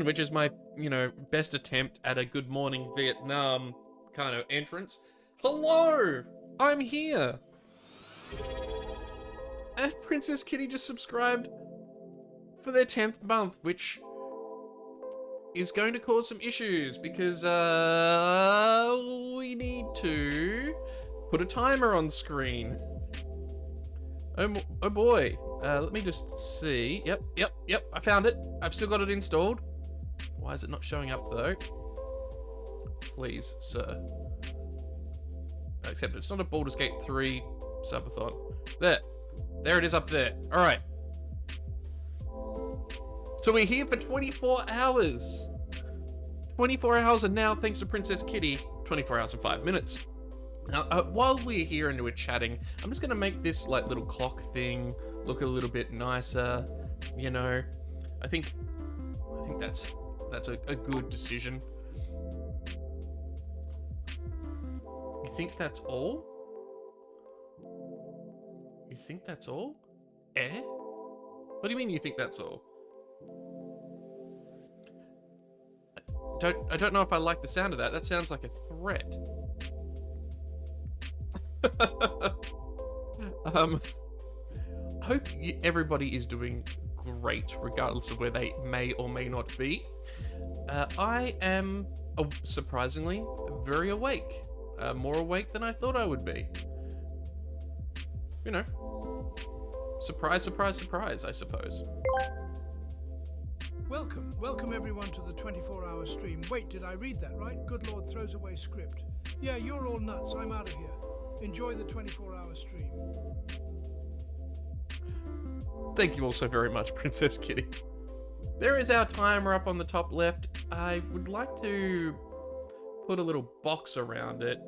which is my, best attempt at a Good Morning Vietnam kind of entrance. Hello! I'm here! And Princess Kitty just subscribed for their 10th month, which is going to cause some issues because we need to put a timer on screen. Oh boy. Let me just see. Yep. I found it. I've still got it installed. Why is it not showing up though? Please, sir. Except it's not a Baldur's Gate 3 subathon. There it is up there. All right. So we're here for 24 hours. 24 hours, and now, thanks to Princess Kitty, 24 hours and 5 minutes. Now, while we're here and we're chatting, I'm just gonna make this like little clock thing look a little bit nicer. I think that's a good decision. You think that's all? You think that's all? What do you mean you think that's all? I don't know if I like the sound of that. That sounds like a threat. I hope everybody is doing great, regardless of where they may or may not be. I am, surprisingly, very awake. More awake than I thought I would be. Surprise, surprise, surprise, I suppose. Welcome everyone to the 24-hour stream. Wait, did I read that right? Good Lord throws away script. Yeah, you're all nuts. I'm out of here. Enjoy the 24-hour stream. Thank you all so very much, Princess Kitty. There is our timer up on the top left. I would like to put a little box around it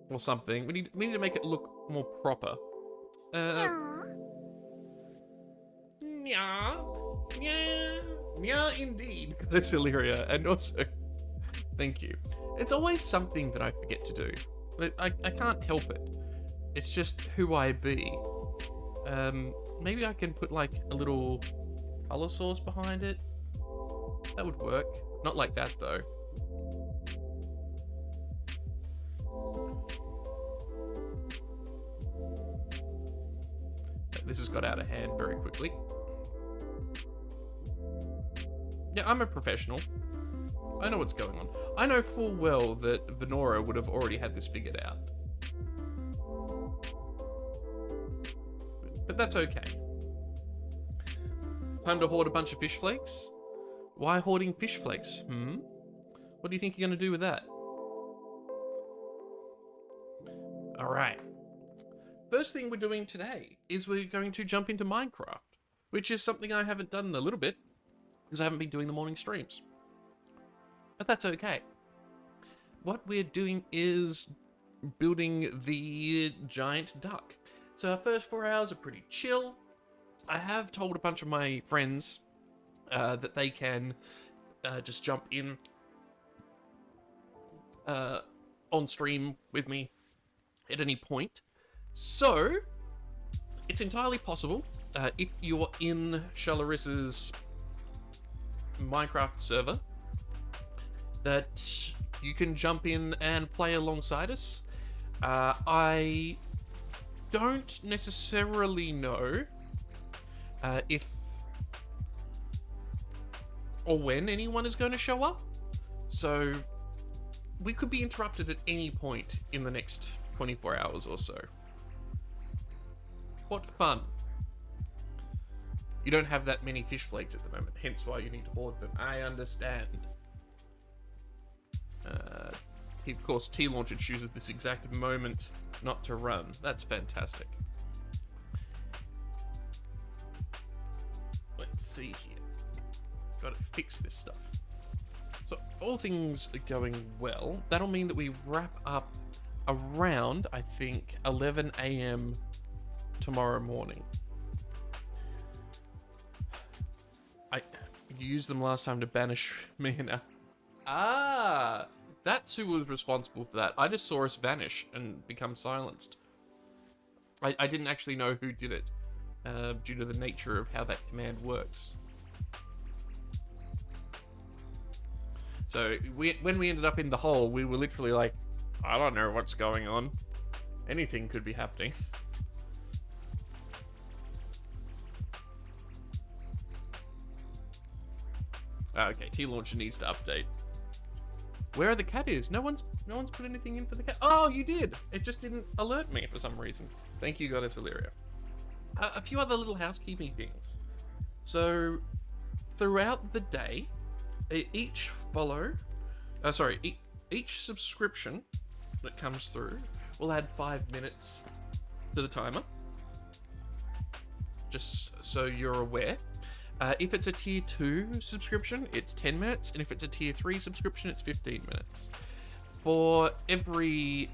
or something. We need to make it look more proper. Yeah, indeed. That's Illyria, and also, thank you. It's always something that I forget to do. I can't help it. It's just who I be. Maybe I can put like a little color source behind it. That would work. Not like that though. This has got out of hand very quickly. Yeah, I'm a professional. I know what's going on. I know full well that Venora would have already had this figured out. But that's okay. Time to hoard a bunch of fish flakes? Why hoarding fish flakes? What do you think you're going to do with that? Alright. First thing we're doing today is we're going to jump into Minecraft, which is something I haven't done in a little bit, because I haven't been doing the morning streams. But that's okay. What we're doing is building the giant duck. So our first 4 hours are pretty chill. I have told a bunch of my friends that they can just jump in on stream with me at any point. So, it's entirely possible, if you're in Shalarissa's Minecraft server, that you can jump in and play alongside us. I don't necessarily know if or when anyone is going to show up, so we could be interrupted at any point in the next 24 hours or so. What fun. You don't have that many fish flakes at the moment, hence why you need to hoard them. I understand. Of course, T-Launcher chooses this exact moment not to run. That's fantastic. Let's see here. Gotta fix this stuff. So, all things are going well. That'll mean that we wrap up around, I think, 11 AM tomorrow morning. You used them last time to banish me now. Ah, that's who was responsible for that. I just saw us vanish and become silenced. I didn't actually know who did it, due to the nature of how that command works. So when we ended up in the hole, we were literally like, I don't know what's going on. Anything could be happening. Okay, T-Launcher needs to update. Where are the cat is? No one's put anything in for the cat. Oh, you did. It just didn't alert me for some reason. Thank you, Goddess Illyria. A few other little housekeeping things. So, throughout the day, each subscription that comes through will add 5 minutes to the timer. Just so you're aware. If it's a tier 2 subscription, it's 10 minutes, and if it's a tier 3 subscription, it's 15 minutes. For every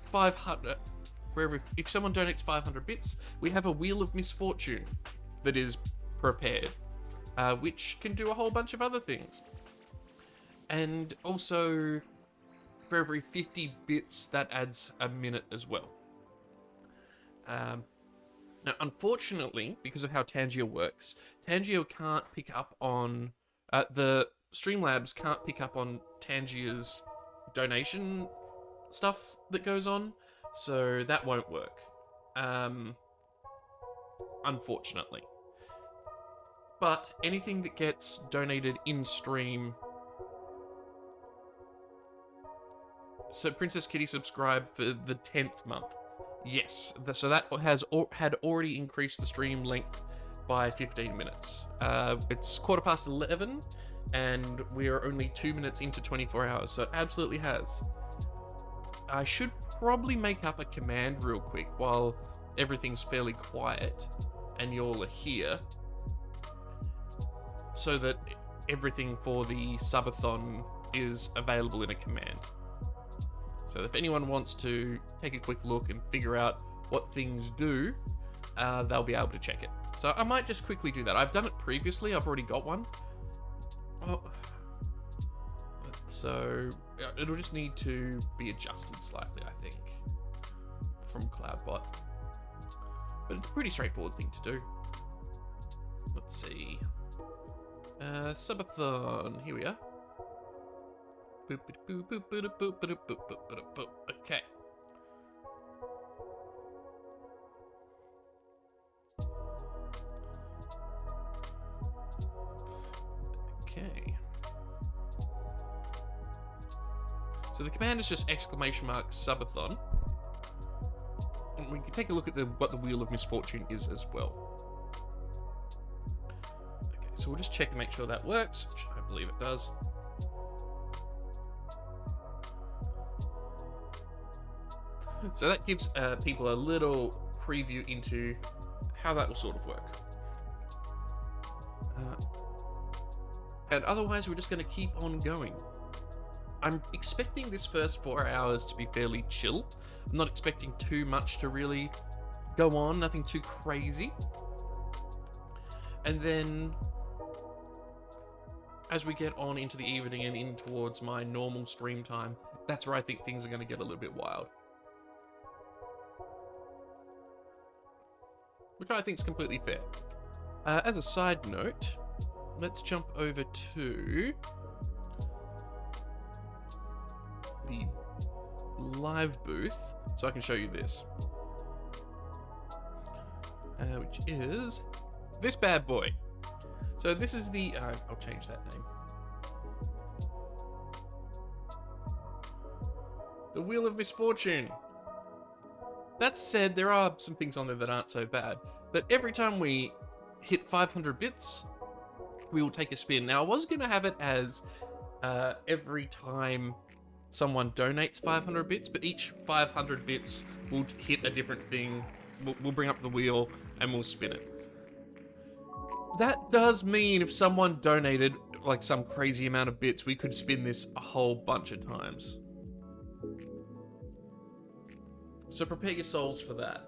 500, if someone donates 500 bits, we have a Wheel of Misfortune that is prepared, which can do a whole bunch of other things. And also, for every 50 bits, that adds a minute as well. Now, unfortunately, because of how Tangier works, Tangier can't pick up on... the Streamlabs can't pick up on Tangier's donation stuff that goes on, so that won't work. Unfortunately. But anything that gets donated in-stream... So Princess Kitty subscribed for the 10th month. Yes, so that had already increased the stream length by 15 minutes. It's 11:15, and we are only 2 minutes into 24 hours, so it absolutely has. I should probably make up a command real quick while everything's fairly quiet and y'all are here, so that everything for the subathon is available in a command. So if anyone wants to take a quick look and figure out what things do, they'll be able to check it. So I might just quickly do that. I've done it previously. I've already got one. Oh. So it'll just need to be adjusted slightly, I think, from CloudBot. But it's a pretty straightforward thing to do. Let's see. Subathon. Here we are. Okay. Okay. So the command is just !subathon. And we can take a look at what the Wheel of Misfortune is as well. Okay, so we'll just check and make sure that works, which I believe it does. So that gives people a little preview into how that will sort of work. And otherwise, we're just going to keep on going. I'm expecting this first 4 hours to be fairly chill. I'm not expecting too much to really go on, nothing too crazy. And then, as we get on into the evening and in towards my normal stream time, that's where I think things are going to get a little bit wild. Which I think is completely fair. As a side note, let's jump over to the live booth so I can show you this. Which is this bad boy. So this is the... I'll change that name. The Wheel of Misfortune. That said, there are some things on there that aren't so bad. But every time we hit 500 bits, we will take a spin. Now, I was going to have it as every time someone donates 500 bits, but each 500 bits will hit a different thing. We'll bring up the wheel and we'll spin it. That does mean if someone donated like some crazy amount of bits, we could spin this a whole bunch of times. So prepare your souls for that.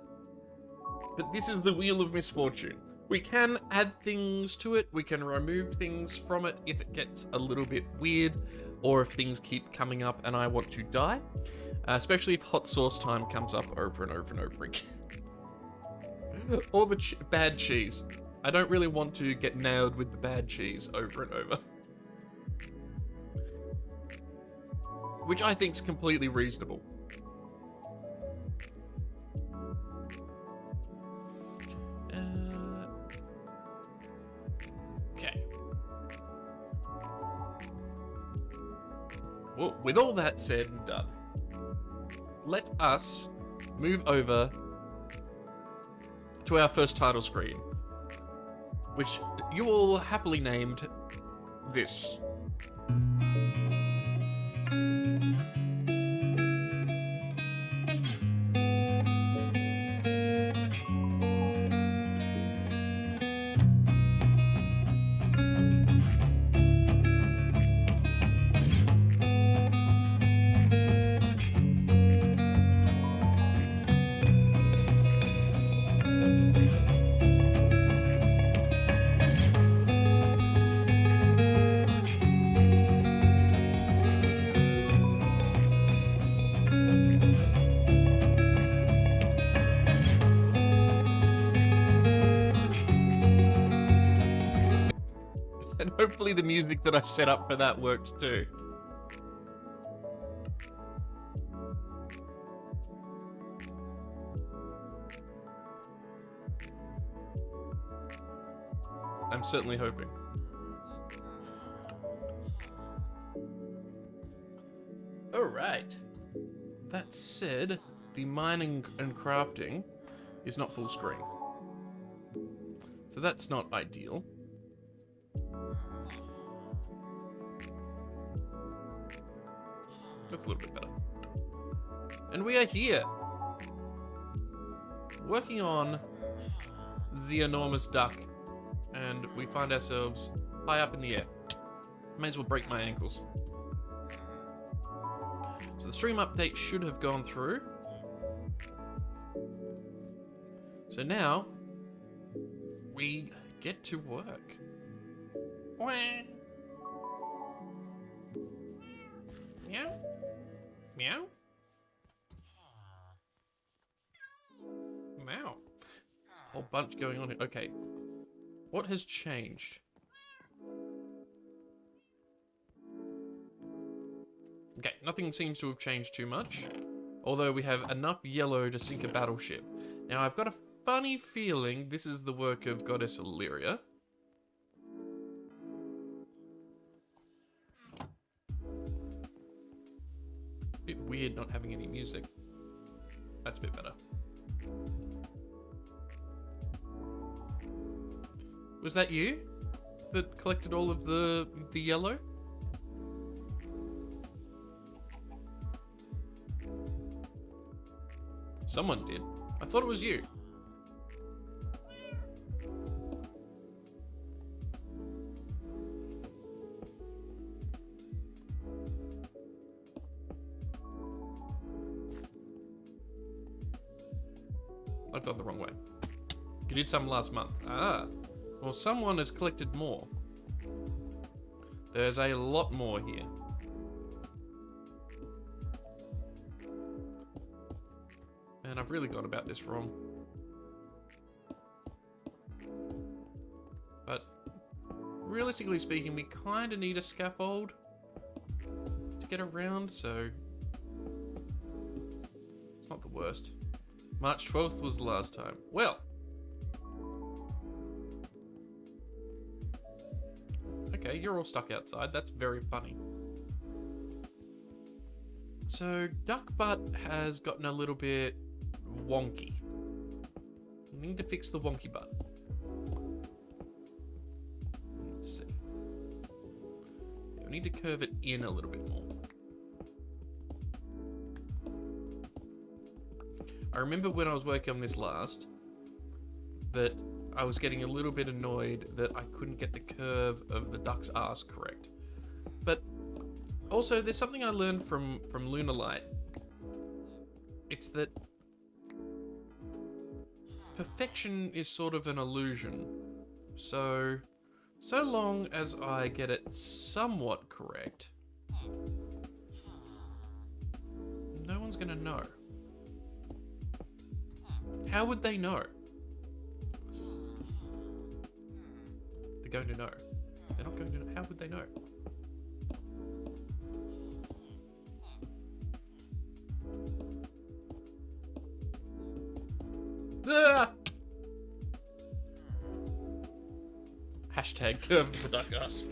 But this is the Wheel of Misfortune. We can add things to it, we can remove things from it if it gets a little bit weird, or if things keep coming up and I want to die. Especially if hot sauce time comes up over and over and over again. Or the bad cheese. I don't really want to get nailed with the bad cheese over and over. which I think is completely reasonable. Okay. Well, with all that said and done, let us move over to our first title screen, which you all happily named this. And hopefully the music that I set up for that worked too. I'm certainly hoping. Alright. That said, the mining and crafting is not full screen. So that's not ideal. That's a little bit better. And we are here, working on the enormous duck, and we find ourselves high up in the air. May as well break my ankles. So the stream update should have gone through. So now, we get to work. Wah. Meow. Meow. Meow. A whole bunch going on here. Okay. What has changed? Okay, nothing seems to have changed too much. Although we have enough yellow to sink a battleship. Now, I've got a funny feeling this is the work of Goddess Illyria. Bit weird not having any music. That's a bit better. Was that you that collected all of the yellow? Someone did. I thought it was you. I've gone the wrong way. You did some last month. Ah. Well, someone has collected more. There's a lot more here. And I've really gone about this wrong. But realistically speaking, we kind of need a scaffold to get around, so it's not the worst. March 12th was the last time. Well, okay, you're all stuck outside. That's very funny. So, Duck Butt has gotten a little bit wonky. We need to fix the wonky butt. Let's see. We need to curve it in a little bit more. I remember when I was working on this last, that I was getting a little bit annoyed that I couldn't get the curve of the duck's ass correct. But also, there's something I learned from Lunar Light. It's that perfection is sort of an illusion. So long as I get it somewhat correct, no one's gonna know. How would they know? They're going to know. They're not going to know. How would they know? Ah! Hashtag curve of the duck ass.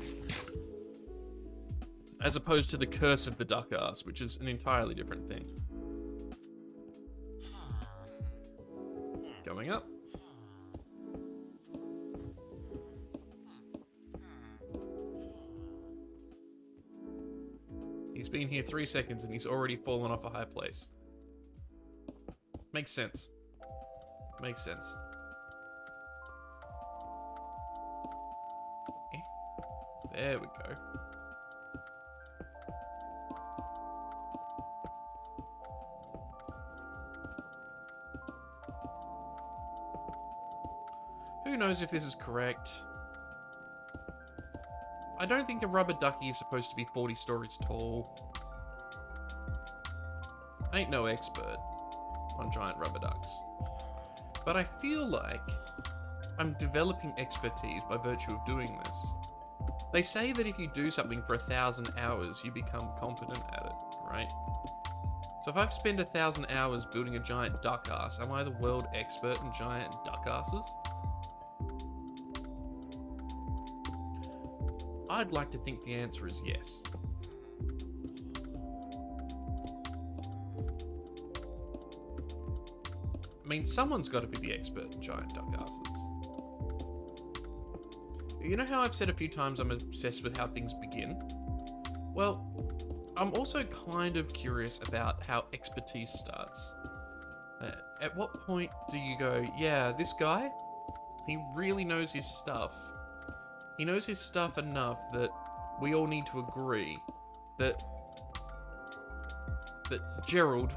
As opposed to the curse of the duck ass, which is an entirely different thing. Going up. He's been here 3 seconds and he's already fallen off a high place. Makes sense. Makes sense. There we go. Who knows if this is correct? I don't think a rubber ducky is supposed to be 40 stories tall. I ain't no expert on giant rubber ducks. But I feel like I'm developing expertise by virtue of doing this. They say that if you do something for 1,000 hours, you become competent at it, right? So if I've spent 1,000 hours building a giant duck ass, am I the world expert in giant duck asses? I'd like to think the answer is yes. I mean, someone's got to be the expert in giant duck asses. You know how I've said a few times I'm obsessed with how things begin? Well, I'm also kind of curious about how expertise starts. At what point do you go, yeah, this guy, he really knows his stuff. He knows his stuff enough that we all need to agree that Gerald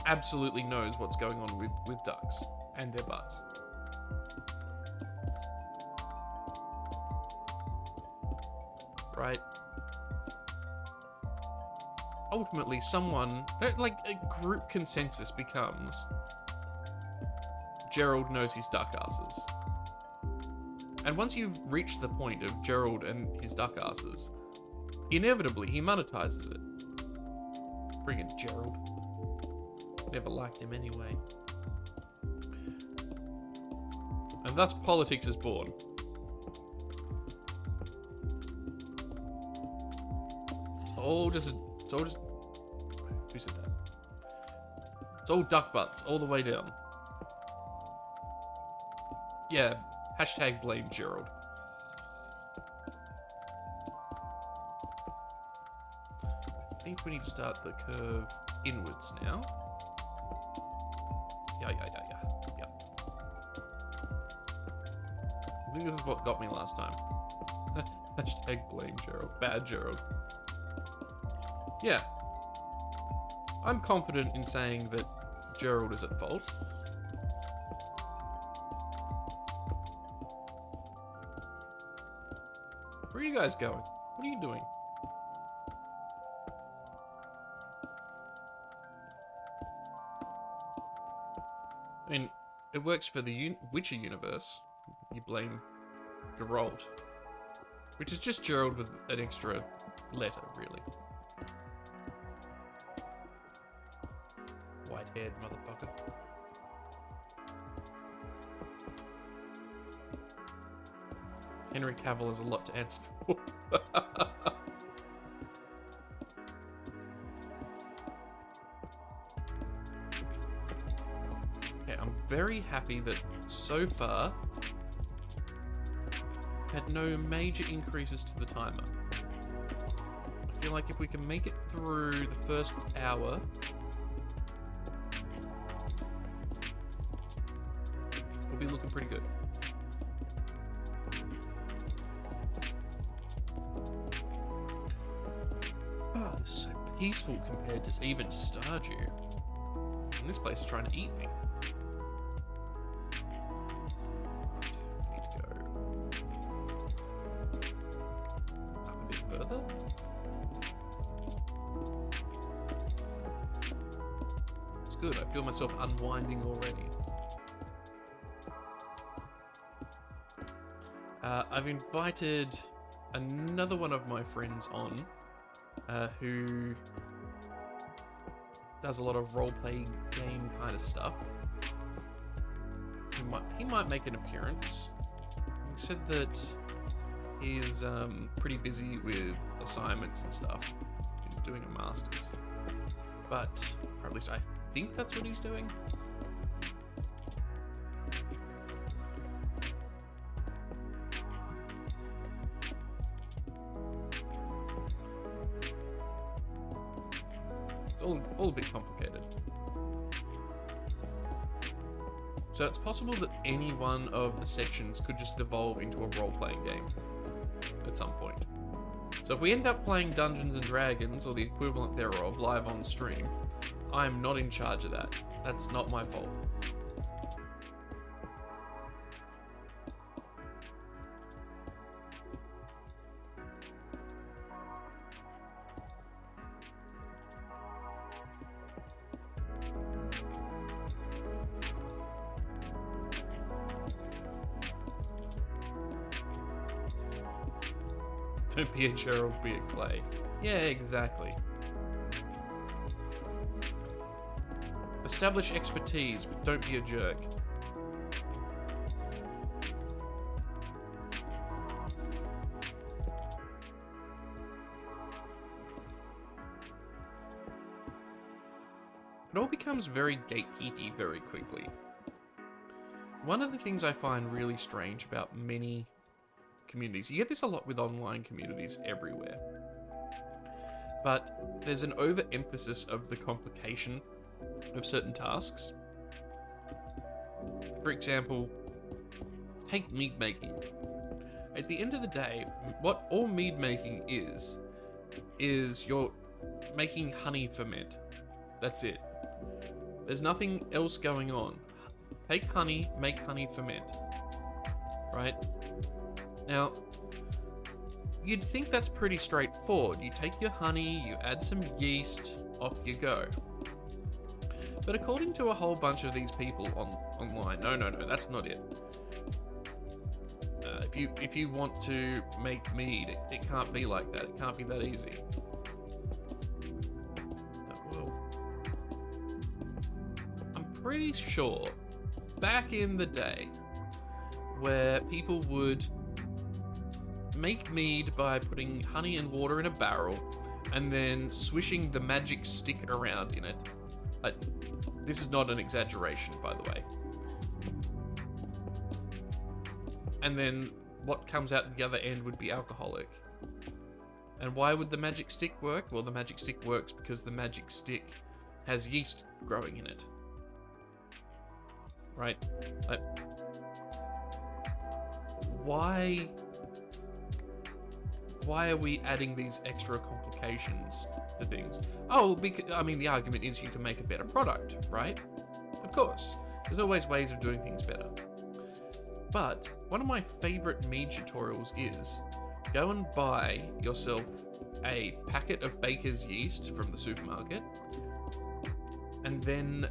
absolutely knows what's going on with ducks and their butts. Right? Ultimately, like a group consensus becomes Gerald knows his duck asses. And once you've reached the point of Gerald and his duck asses, inevitably he monetizes it. Friggin' Gerald. Never liked him anyway. And thus politics is born. It's all just who said that? It's all duck butts all the way down. Yeah, hashtag blame Gerald. I think we need to start the curve inwards now. Yeah. I think this is what got me last time. Hashtag blame Gerald. Bad Gerald. Yeah. I'm confident in saying that Gerald is at fault. Where are you guys going? What are you doing? I mean, it works for the Witcher universe. You blame Geralt. Which is just Gerald with an extra letter, really. White-haired motherfucker. Henry Cavill has a lot to answer for. Okay, I'm very happy that so far had no major increases to the timer. I feel like if we can make it through the first hour, we'll be looking pretty good. Oh, this is so peaceful compared to even Stardew. And this place is trying to eat me. Need to go up a bit further. It's good. I feel myself unwinding already. I've invited another one of my friends on who does a lot of roleplay game kind of stuff. he might make an appearance. He said that he is pretty busy with assignments and stuff. He's doing a master's, but or at least I think that's what he's doing. It's all a bit complicated. So it's possible that any one of the sections could just evolve into a role-playing game at some point. So if we end up playing Dungeons and Dragons, or the equivalent thereof, live on stream, I'm not in charge of that. That's not my fault. Don't be a Gerald, be a Clay. Yeah, exactly. Establish expertise, but don't be a jerk. It all becomes very gatekeepy very quickly. One of the things I find really strange about many communities, you get this a lot with online communities everywhere, but there's an overemphasis of the complication of certain tasks. For example, take mead making. At the end of the day, what all mead making is you're making honey ferment. That's it. There's nothing else going on. Take honey, make honey ferment. Right? Now, you'd think that's pretty straightforward. You take your honey, you add some yeast, off you go. But according to a whole bunch of these people online, no, that's not it. If you want to make mead, it can't be like that. It can't be that easy. I'm pretty sure back in the day where people would make mead by putting honey and water in a barrel and then swishing the magic stick around in it. This is not an exaggeration, by the way. And then what comes out the other end would be alcoholic. And why would the magic stick work? Well, the magic stick works because the magic stick has yeast growing in it. Right? Why are we adding these extra complications to things? Oh, because, I mean, the argument is you can make a better product, right? Of course. There's always ways of doing things better. But one of my favorite mead tutorials is go and buy yourself a packet of baker's yeast from the supermarket, and then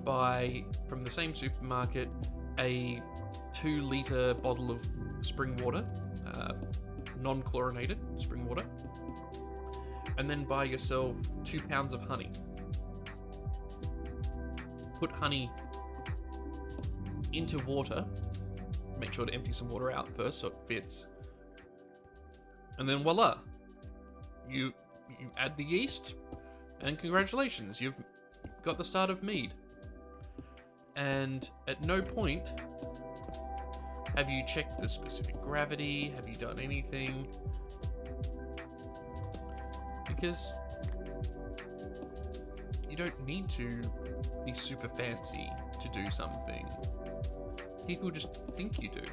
buy from the same supermarket a 2-litre bottle of spring water, non-chlorinated spring water, and then buy yourself 2 pounds of honey. Put honey into water, make sure to empty some water out first so it fits, and then voila, you add the yeast, and congratulations, you've got the start of mead. And at no point have you checked the specific gravity, have you done anything? Because you don't need to be super fancy to do something. People just think you do.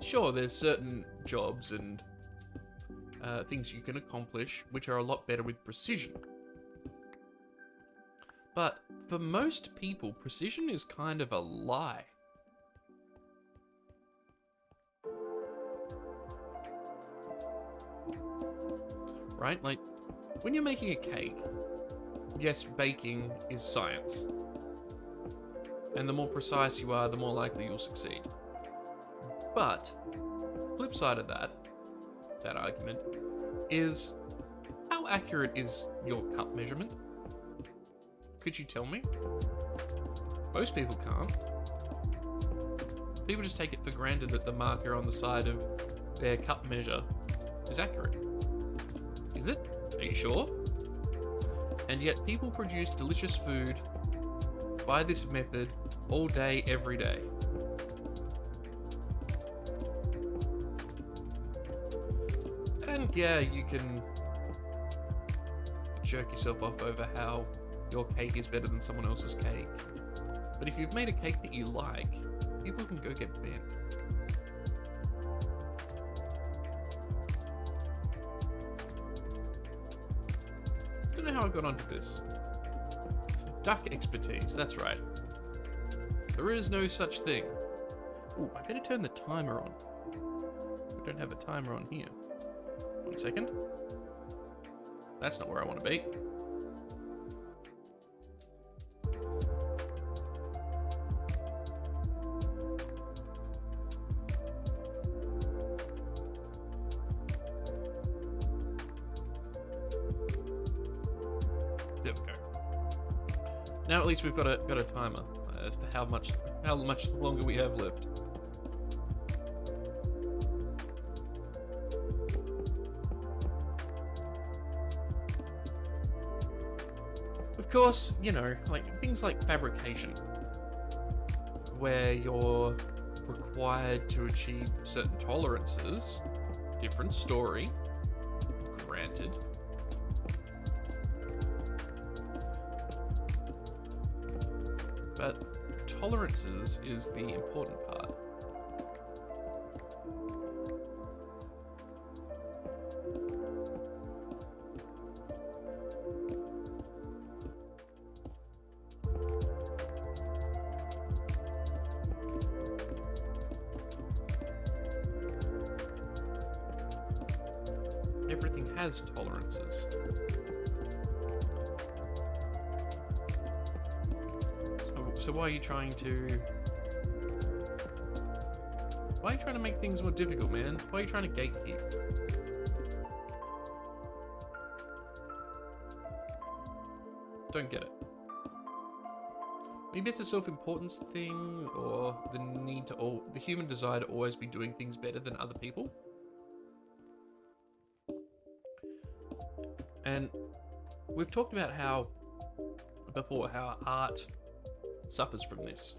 Sure, there's certain jobs and things you can accomplish which are a lot better with precision. But for most people, precision is kind of a lie. Right? Like, when you're making a cake, yes, baking is science. And the more precise you are, the more likely you'll succeed. But, flip side of that argument, is How accurate is your cup measurement? Could you tell me? Most people can't. People just take it for granted that the marker on the side of their cup measure is accurate. Is it? Are you sure? And yet people produce delicious food by this method all day, every day. And yeah, you can jerk yourself off over how your cake is better than someone else's cake. But if you've made a cake that you like, people can go get bent. Don't know how I got onto this. Duck expertise, that's right. There is no such thing. Ooh, I better turn the timer on. We don't have a timer on here. 1 second. That's not where I want to be. There we go. Now at least we've got a timer for how much longer we have left. Of course, you know, like things like fabrication, where you're required to achieve certain tolerances, different story, granted. But tolerances is the important part. Everything has tolerances. So why are you trying to... Why are you trying to make things more difficult, man? Why are you trying to gatekeep? Don't get it. Maybe it's a self-importance thing, or the need to the human desire to always be doing things better than other people. And we've talked about how art suffers from this.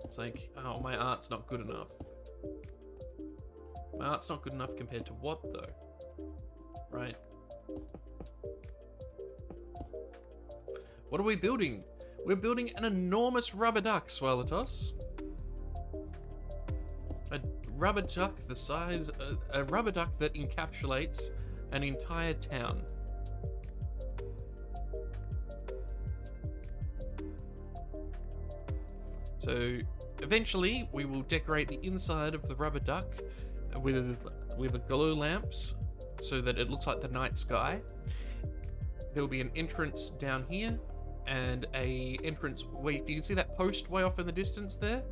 It's like, oh, my art's not good enough. My art's not good enough compared to what, though? Right? What are we building? We're building an enormous rubber duck, Swalatos. A rubber duck the size... a rubber duck that encapsulates an entire town. So eventually we will decorate the inside of the rubber duck with glow lamps so that it looks like the night sky. There will be an entrance down here and a entrance where you can see that post way off in the distance there.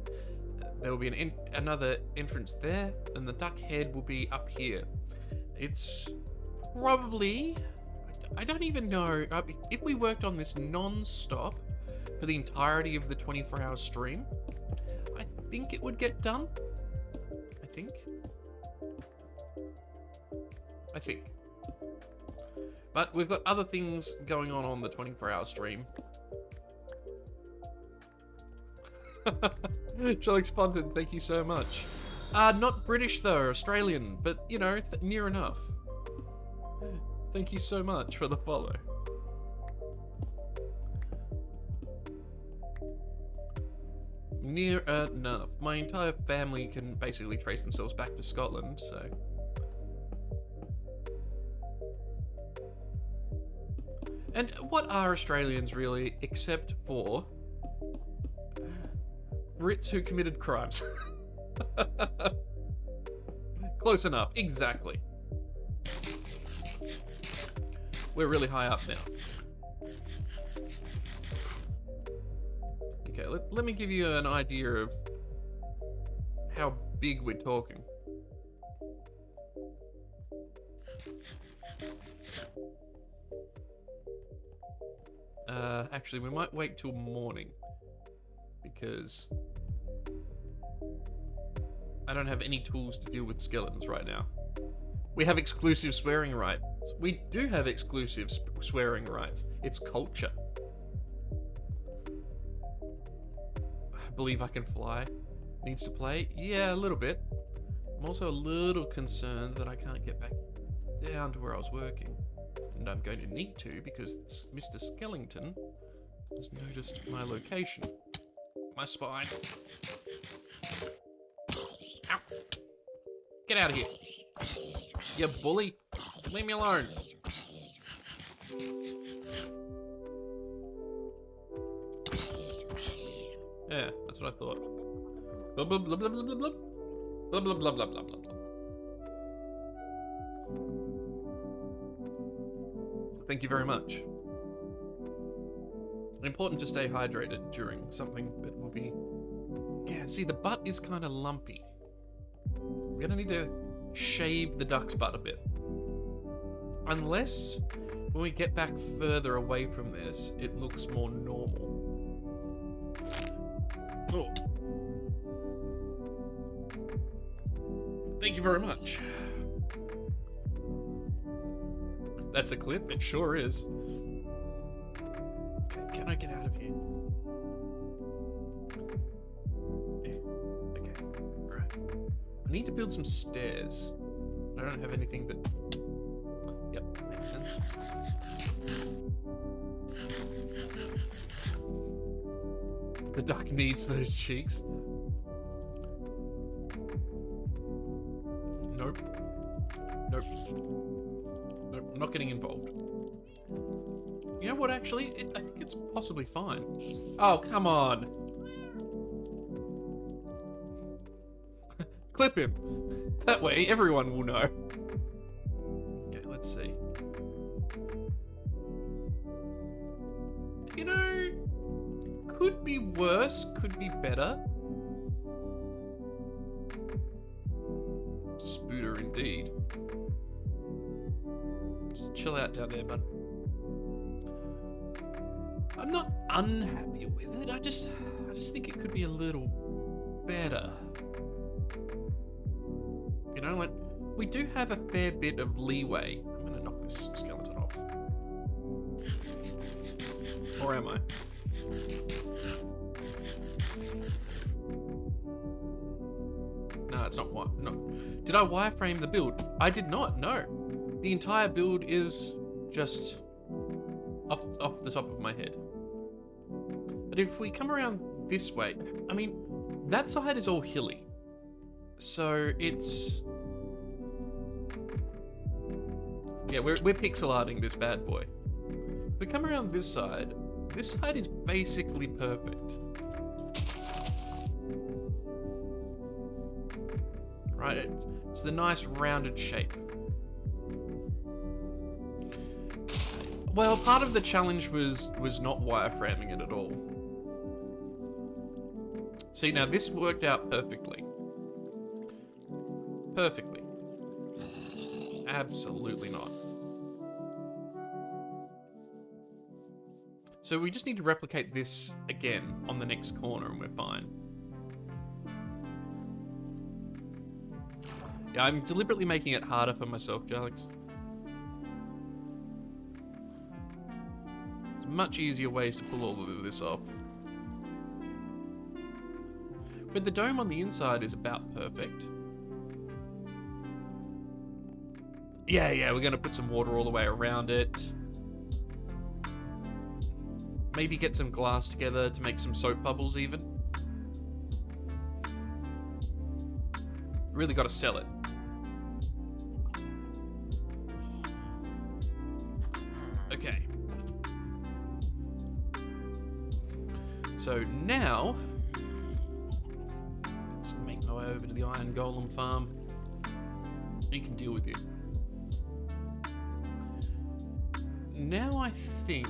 There will be another entrance there, and the duck head will be up here. It's probably, I don't even know, if we worked on this non-stop for the entirety of the 24-hour stream, I think it would get done. I think. But we've got other things going on the 24-hour stream. Shelix Fontaine, thank you so much. Not British though, Australian, but you know, near enough. Thank you so much for the follow. Near enough. My entire family can basically trace themselves back to Scotland, so... And what are Australians really, except for Brits who committed crimes? Close enough, exactly. We're really high up now. Okay, let me give you an idea of how big we're talking. Actually, we might wait till morning because I don't have any tools to deal with skeletons right now. We have exclusive swearing rights. We do have exclusive swearing rights. It's culture. I believe I can fly. Needs to play? Yeah, a little bit. I'm also a little concerned that I can't get back down to where I was working. And I'm going to need to because Mr. Skellington has noticed my location. My spine. Ow. Get out of here. You bully. Leave me alone. Yeah, that's what I thought. Blah, blah, blah, blah, blah, blah, blah. Blah, blah, blah, blah, blah, blah, blah. Thank you very much. Important to stay hydrated during something that will be... Yeah, see, the butt is kind of lumpy. We're gonna need to shave the duck's butt a bit. Unless, when we get back further away from this, it looks more normal. Oh. Thank you very much. That's a clip? It sure is. Okay, can I get out of here? Yeah. Okay. Alright. I need to build some stairs. I don't have anything that... Yep, that makes sense. The duck needs those cheeks. Nope. Nope. Nope, I'm not getting involved. You know what, actually? I think it's possibly fine. Oh, come on. Clip him. That way, everyone will know. Okay, let's see. You know, could be worse, could be better. Spooter indeed. Just chill out down there, bud. I'm not unhappy with it. I just think it could be a little better. You know, like, we do have a fair bit of leeway. I'm gonna knock this skeleton off. Or am I? No, it's not what. No. Did I wireframe the build? I did not, no. The entire build is just off the top of my head. But if we come around this way, I mean, that side is all hilly. So it's... Yeah, we're pixel arting this bad boy. If we come around this side is basically perfect. Right, it's the nice rounded shape. Well, part of the challenge was not wireframing it at all. See, now this worked out perfectly. Perfectly. Absolutely not. So we just need to replicate this again on the next corner and we're fine. Yeah, I'm deliberately making it harder for myself, Jalix. There's much easier ways to pull all of this off. But the dome on the inside is about perfect. Yeah, we're gonna put some water all the way around it. Maybe get some glass together to make some soap bubbles even. Really gotta sell it. Okay. So now, let's make my way over to the iron golem farm. You can deal with it. Now I think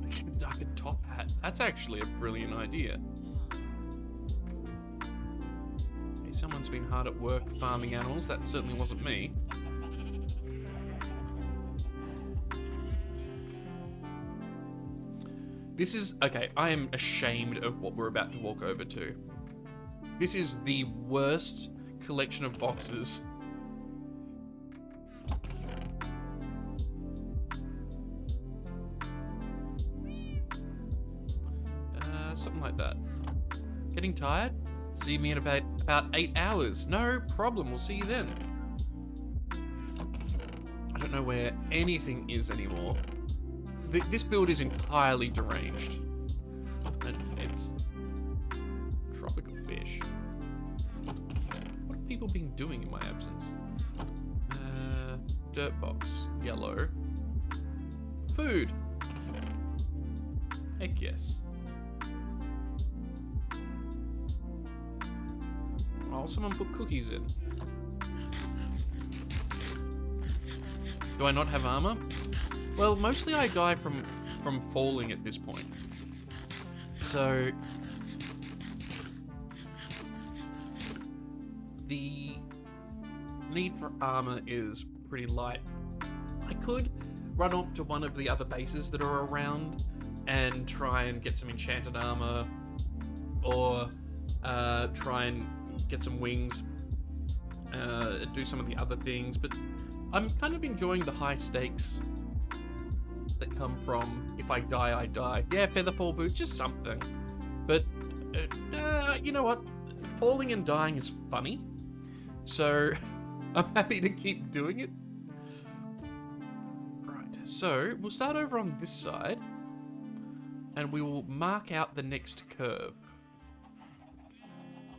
I can duck a top hat. That's actually a brilliant idea. Okay, someone's everyone's been hard at work farming animals. That certainly wasn't me. This is... Okay, I am ashamed of what we're about to walk over to. This is the worst collection of boxes. Something like that. Getting tired? See me in about 8 hours. No problem, we'll see you then. I don't know where anything is anymore. This build is entirely deranged. And it's... tropical fish. What have people been doing in my absence? Dirt box. Yellow. Food. Heck yes. Oh, someone put cookies in. Do I not have armor? Well, mostly I die from falling at this point. So... the need for armor is pretty light. I could run off to one of the other bases that are around and try and get some enchanted armor, or try and get some wings, do some of the other things, but I'm kind of enjoying the high stakes that come from if I die, I die. Yeah, featherfall boots, just something. But, you know what? Falling and dying is funny, so I'm happy to keep doing it. Right, so we'll start over on this side, and we will mark out the next curve.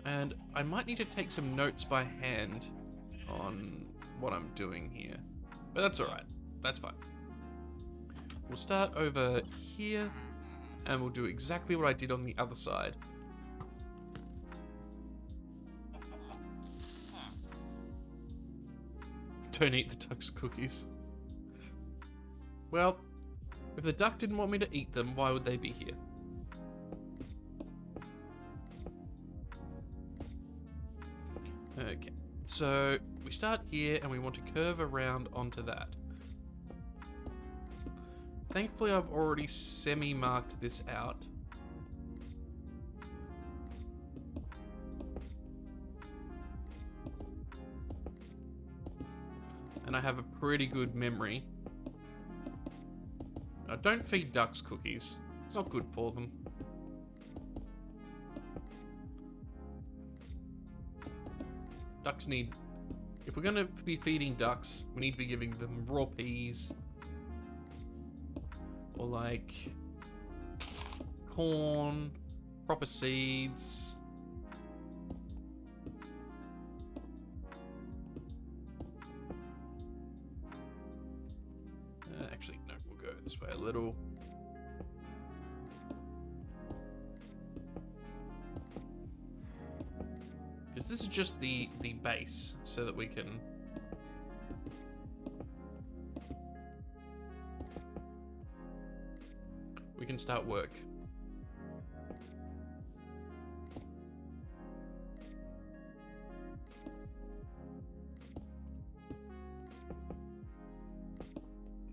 And I might need to take some notes by hand on what I'm doing here. But that's alright. That's fine. We'll start over here, and we'll do exactly what I did on the other side. Don't eat the duck's cookies. Well, if the duck didn't want me to eat them, why would they be here? Okay, so we start here and we want to curve around onto that. Thankfully, I've already semi-marked this out. And I have a pretty good memory. Don't feed ducks cookies. It's not good for them. Ducks need... If we're going to be feeding ducks, we need to be giving them raw peas. Or like... corn. Proper seeds. Actually, no, we'll go this way a little. Because this is just the base, so that we can... we can start work.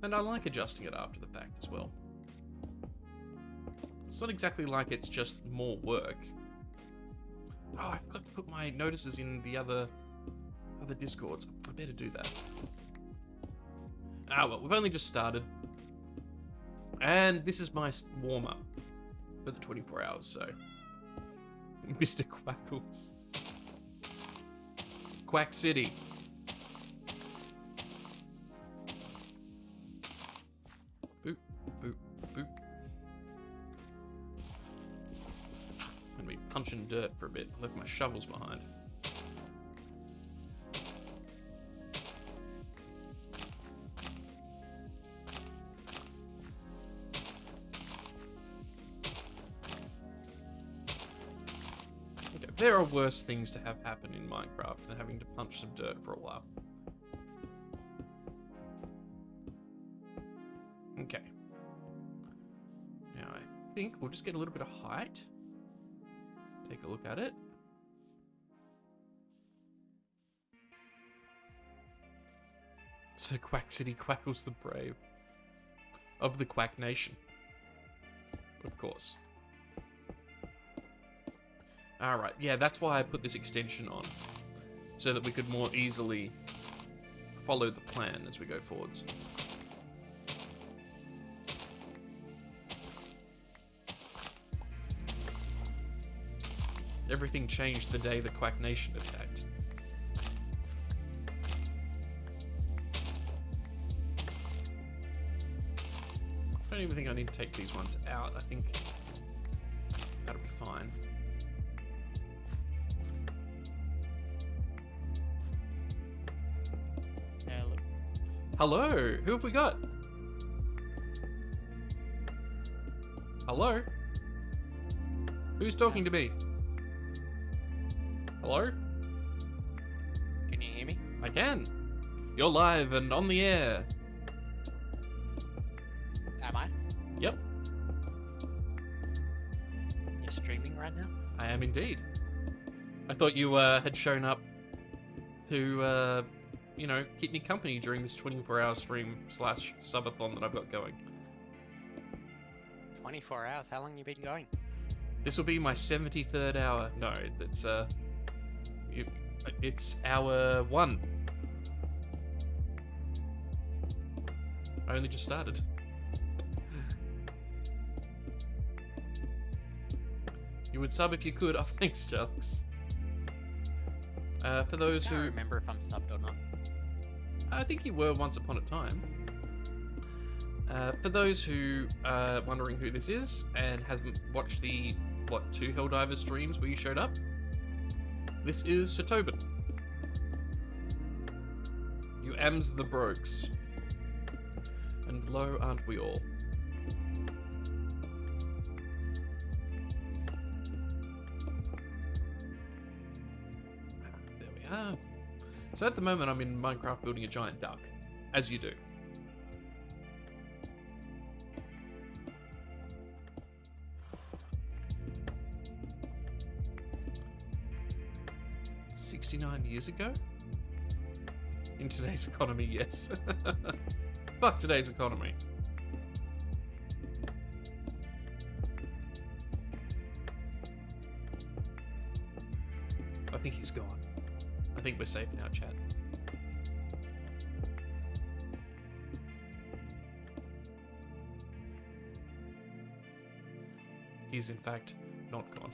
And I like adjusting it after the fact as well. It's not exactly like it's just more work. Oh, I forgot to put my notices in the other Discords. I better do that. Ah, well, we've only just started. And this is my warm-up for the 24 hours, so... Mr. Quackles. Quack City. Boop, boop, boop. I'm gonna be punching dirt for a bit. Left my shovels behind. Okay, there are worse things to have happen in Minecraft than having to punch some dirt for a while. Okay. Now I think we'll just get a little bit of height. Take a look at it. So Quack City quackles the brave. Of the Quack Nation. Of course. Alright, yeah, that's why I put this extension on. So that we could more easily follow the plan as we go forwards. Everything changed the day the Quack Nation attacked. I don't even think I need to take these ones out. I think that'll be fine. Hello. Hello, who have we got? Hello? Who's talking to me? Hello? Can you hear me? I can. You're live and on the air. Am I? Yep, You're streaming right now? I am indeed. I thought you had shown up to, you know, keep me company during this 24-hour stream / subathon that I've got going. 24 hours. How long you been going? This will be my 73rd hour. No, it's hour 1. I only just started. You would sub if you could. Oh, thanks, Jux. For those I don't who... remember if I'm subbed or not. I think you were once upon a time. For those who are wondering who this is and hasn't watched the, 2 Helldiver streams where you showed up, this is Sotobin. You ams the brokes. And lo, aren't we all? There we are. So at the moment I'm in Minecraft building a giant duck, as you do. $69 years ago? In today's economy, yes. Fuck today's economy. I think he's gone. I think we're safe now, chat. He's in fact not gone.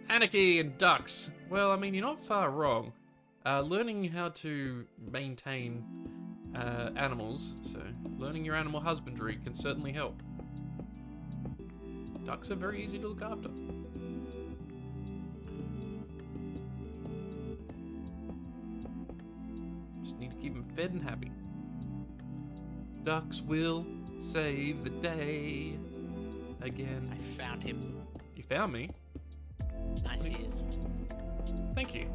Anarchy and ducks. Well, I mean, you're not far wrong. Learning how to maintain animals, so learning your animal husbandry can certainly help. Ducks are very easy to look after. Just need to keep them fed and happy. Ducks will save the day again. I found him. You found me? Nice ears. Thank you.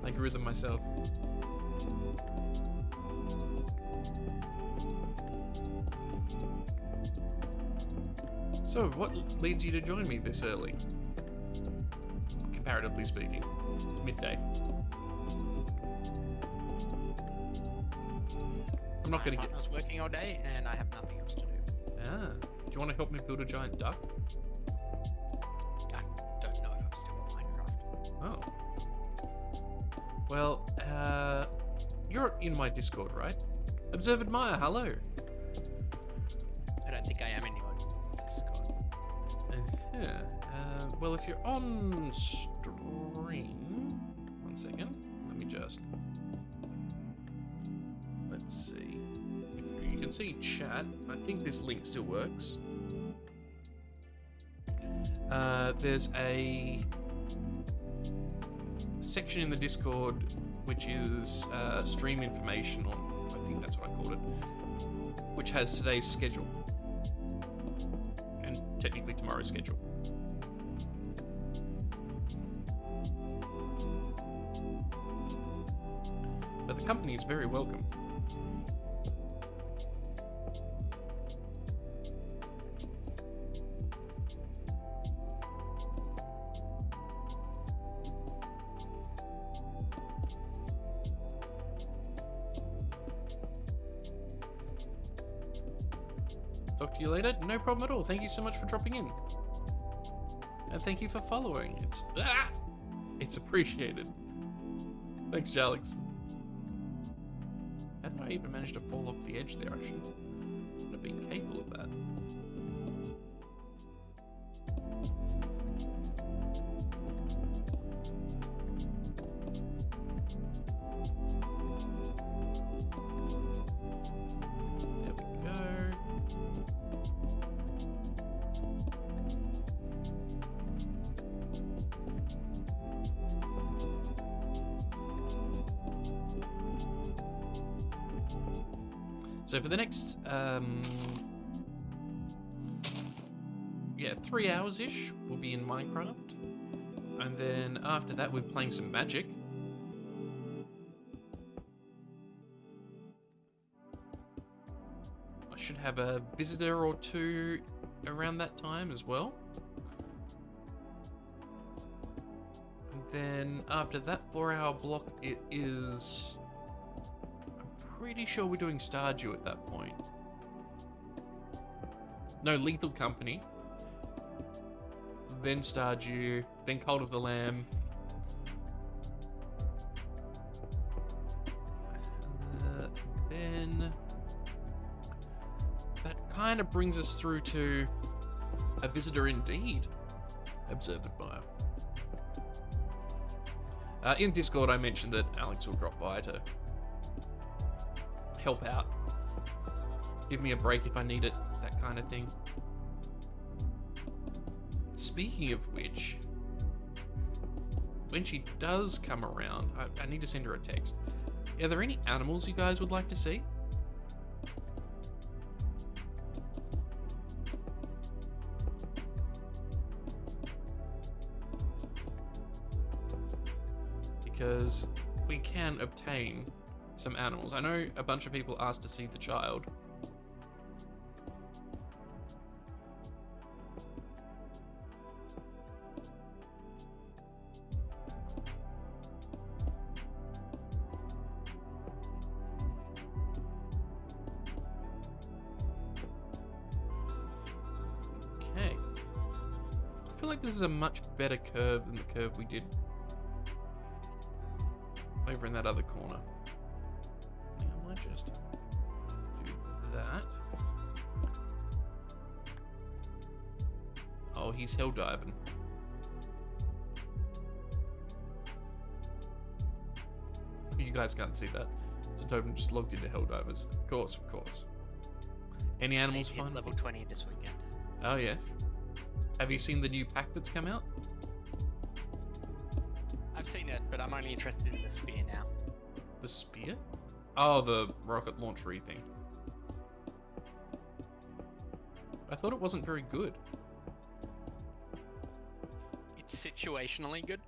I grew them myself. So, what leads you to join me this early? Comparatively speaking. It's midday. I'm not gonna get... I was working all day and I have nothing else to do. Ah. Do you want to help me build a giant duck? I don't know if I'm still on Minecraft. Oh. Well, you're in my Discord, right? Observe Admire, hello. I don't think I am in your Discord. Yeah. Well, if you're on stream... One second. Let me just... Let's see. If you can see chat, I think this link still works. There's a section in the Discord which is stream information, or I think that's what I called it, which has today's schedule and technically tomorrow's schedule. But the company is very welcome. Talk to you later. No problem at all. Thank you so much for dropping in. And thank you for following. It's appreciated. Thanks, Alex. How did I even manage to fall off the edge there? I shouldn't have been capable of that. There we go. So for the next, yeah, 3 hours-ish, we'll be in Minecraft. And then after that, we're playing some Magic. I should have a visitor or two around that time as well. And then after that 4-hour block, it is... pretty sure we're doing Stardew at that point. No, Lethal Company. Then Stardew. Then Cult of the Lamb. Then... that kind of brings us through to a visitor indeed. Observed by. In Discord, I mentioned that Alex will drop by to help out, give me a break if I need it, that kind of thing. Speaking of which, when she does come around, I need to send her a text. Are there any animals you guys would like to see? Because we can obtain some animals. I know a bunch of people asked to see the child. Okay. I feel like this is a much better curve than the curve we did over in that other corner. I might just do that. Oh, he's hell diving. You guys can't see that. So Tobin just logged into Helldivers. Of course, of course. Any animals Maybe fun? level 20 this weekend. Oh, yes. Have you seen the new pack that's come out? I've seen it, but I'm only interested in the spear now. The spear? Oh, the rocket launchery thing. I thought it wasn't very good. It's situationally good,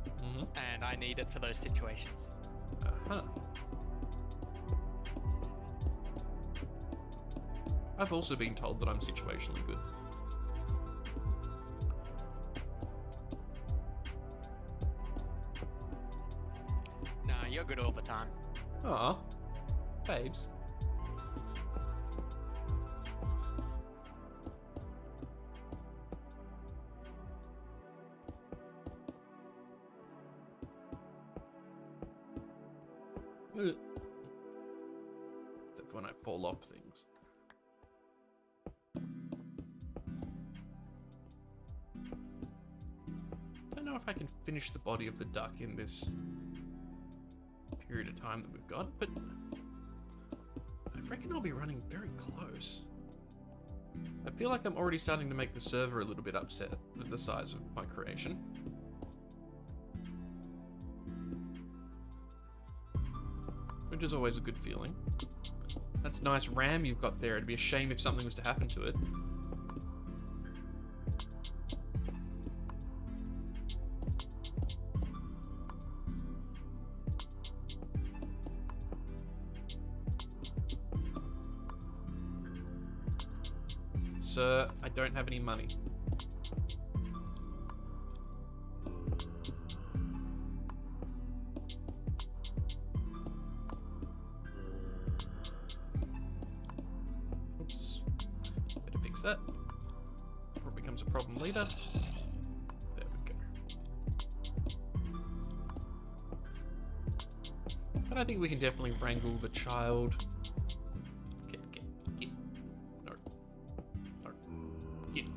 Mm-hmm. and I need it for those situations. Uh-huh. I've also been told that I'm situationally good. Nah, you're good all the time. Aw, babes. Ugh. Except for when I fall off things. Don't know if I can finish the body of the duck in this period of time that we've got, but I reckon I'll be running very close. I feel like I'm already starting to make the server a little bit upset with the size of my creation. Which is always a good feeling. That's nice RAM you've got there. It'd be a shame if something was to happen to it. Sir, I don't have any money. Oops. fix that. Before it becomes a problem later. There we go. But I think we can definitely wrangle the child. Get. No. No. Get.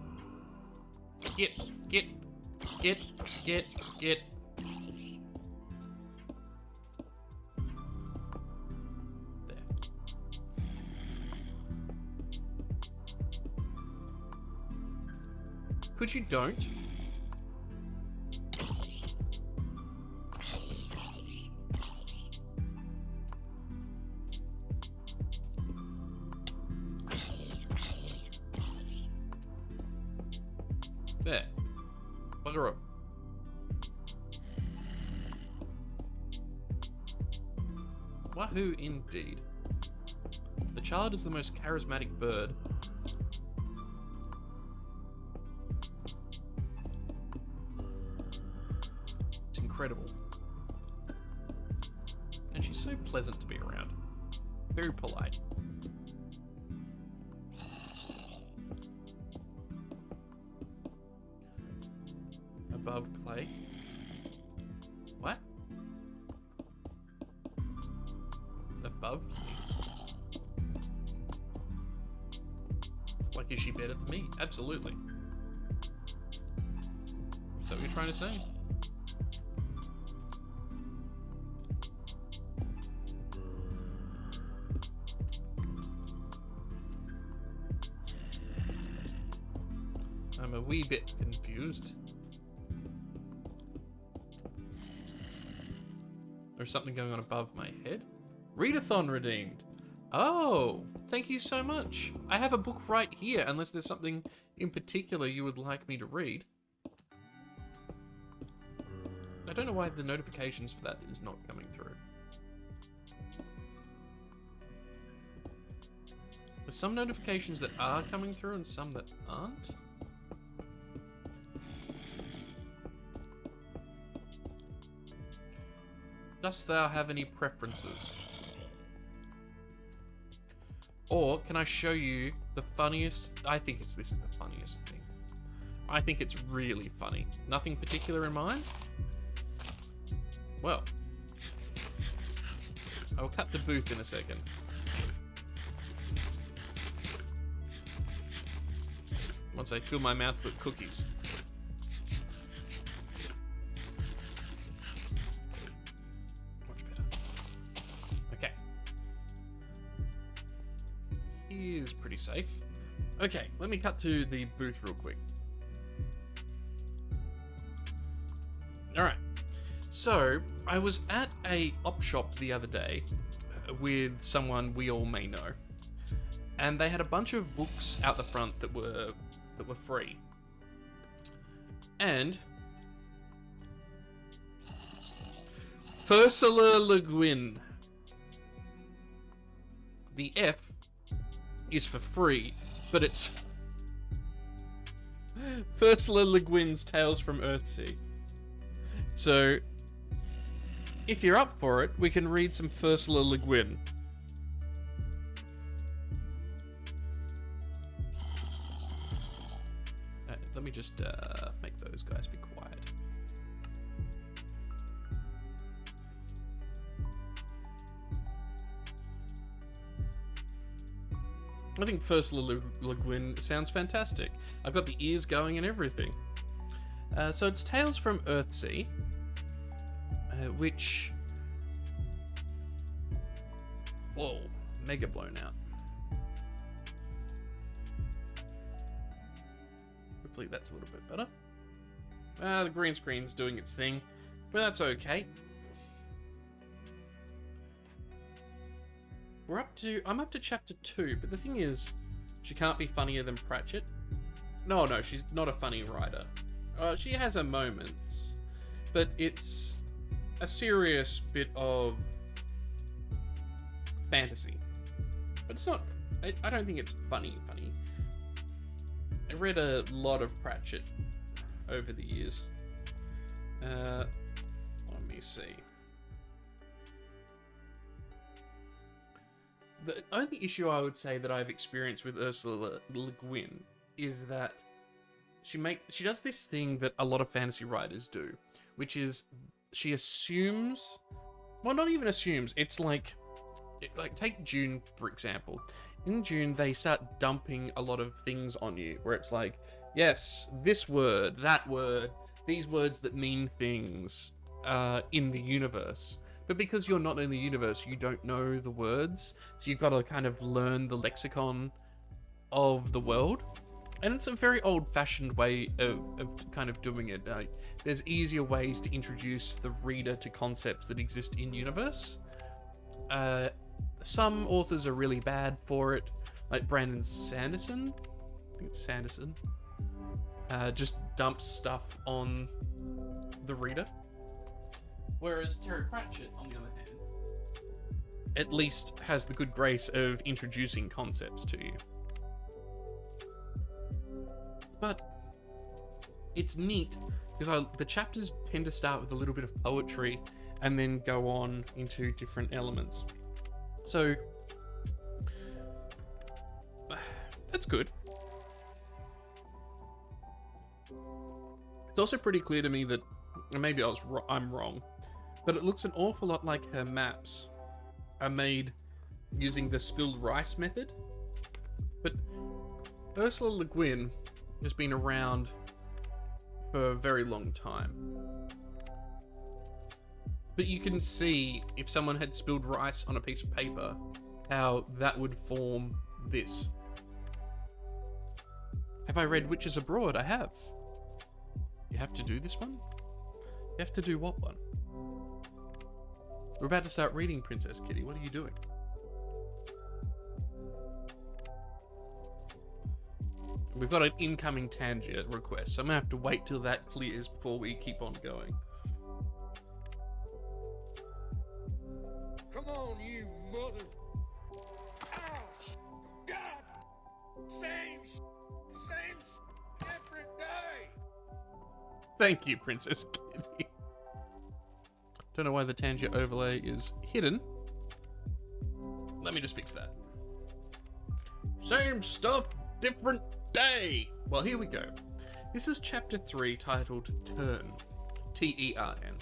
There. Could you don't? There. Bugger up. Wahoo indeed. The child is the most charismatic bird. It's incredible. And she's so pleasant to be around. Very polite. Above clay. What? Above me? Like, is she better than me? Absolutely. Is that what you're trying to say? I'm a wee bit confused. There's something going on above my head. Readathon redeemed. Oh, thank you so much. I have a book right here, unless there's something in particular you would like me to read. I don't know why the notifications for that is not coming through. There's some notifications that are coming through and some that aren't. Dost thou have any preferences? Or can I show you the funniest? I think this is the funniest thing. I think it's really funny. Nothing particular in mind? Well, I will cut the booth in a second. Once I fill my mouth with cookies. Is pretty safe. Okay, let me cut to the booth real quick. Alright, so I was at a op shop the other day with someone we all may know, and they had a bunch of books out the front that were free. And Ursula Le Guin. The F is for free, but it's Ursula Le Guin's Tales from Earthsea. So, if you're up for it, we can read some Ursula Le Guin. Let me just make those guys be quiet. I think Ursula Le Guin sounds fantastic. I've got the ears going and everything. So it's Tales from Earthsea, which... Whoa, mega blown out. Hopefully that's a little bit better. The green screen's doing its thing, but that's okay. I'm up to chapter 2, but the thing is, she can't be funnier than Pratchett. No, she's not a funny writer. She has her moments, but it's a serious bit of fantasy. But it's not, I don't think it's funny. I read a lot of Pratchett over the years. Let me see. The only issue I would say that I've experienced with Ursula Le Guin is that she does this thing that a lot of fantasy writers do, which is she assumes, well, not even assumes, it's like take June, for example. In June, they start dumping a lot of things on you, where it's like, yes, this word, that word, these words that mean things in the universe. But because you're not in the universe, you don't know the words, so you've got to kind of learn the lexicon of the world. And it's a very old-fashioned way of kind of doing it. There's easier ways to introduce the reader to concepts that exist in universe. Some authors are really bad for it, like Brandon Sanderson. I think it's Sanderson. Just dumps stuff on the reader. Whereas Terry Pratchett, on the other hand, at least has the good grace of introducing concepts to you. But it's neat because the chapters tend to start with a little bit of poetry and then go on into different elements. So that's good. It's also pretty clear to me that, and maybe I'm wrong, but it looks an awful lot like her maps are made using the spilled rice method. But Ursula Le Guin has been around for a very long time. But you can see, if someone had spilled rice on a piece of paper, how that would form this. Have I read Witches Abroad? I have. You have to do this one? You have to do what one? We're about to start reading Princess Kitty. What are you doing? We've got an incoming Tangier request, so I'm gonna have to wait till that clears before we keep on going. Come on, you mother. Oh, God. Same, different day. Thank you, Princess Kitty. Don't know why the Tangier overlay is hidden. Let me just fix that. Same stuff, different day. Well, here we go. This is chapter 3, titled Turn. T-E-R-N.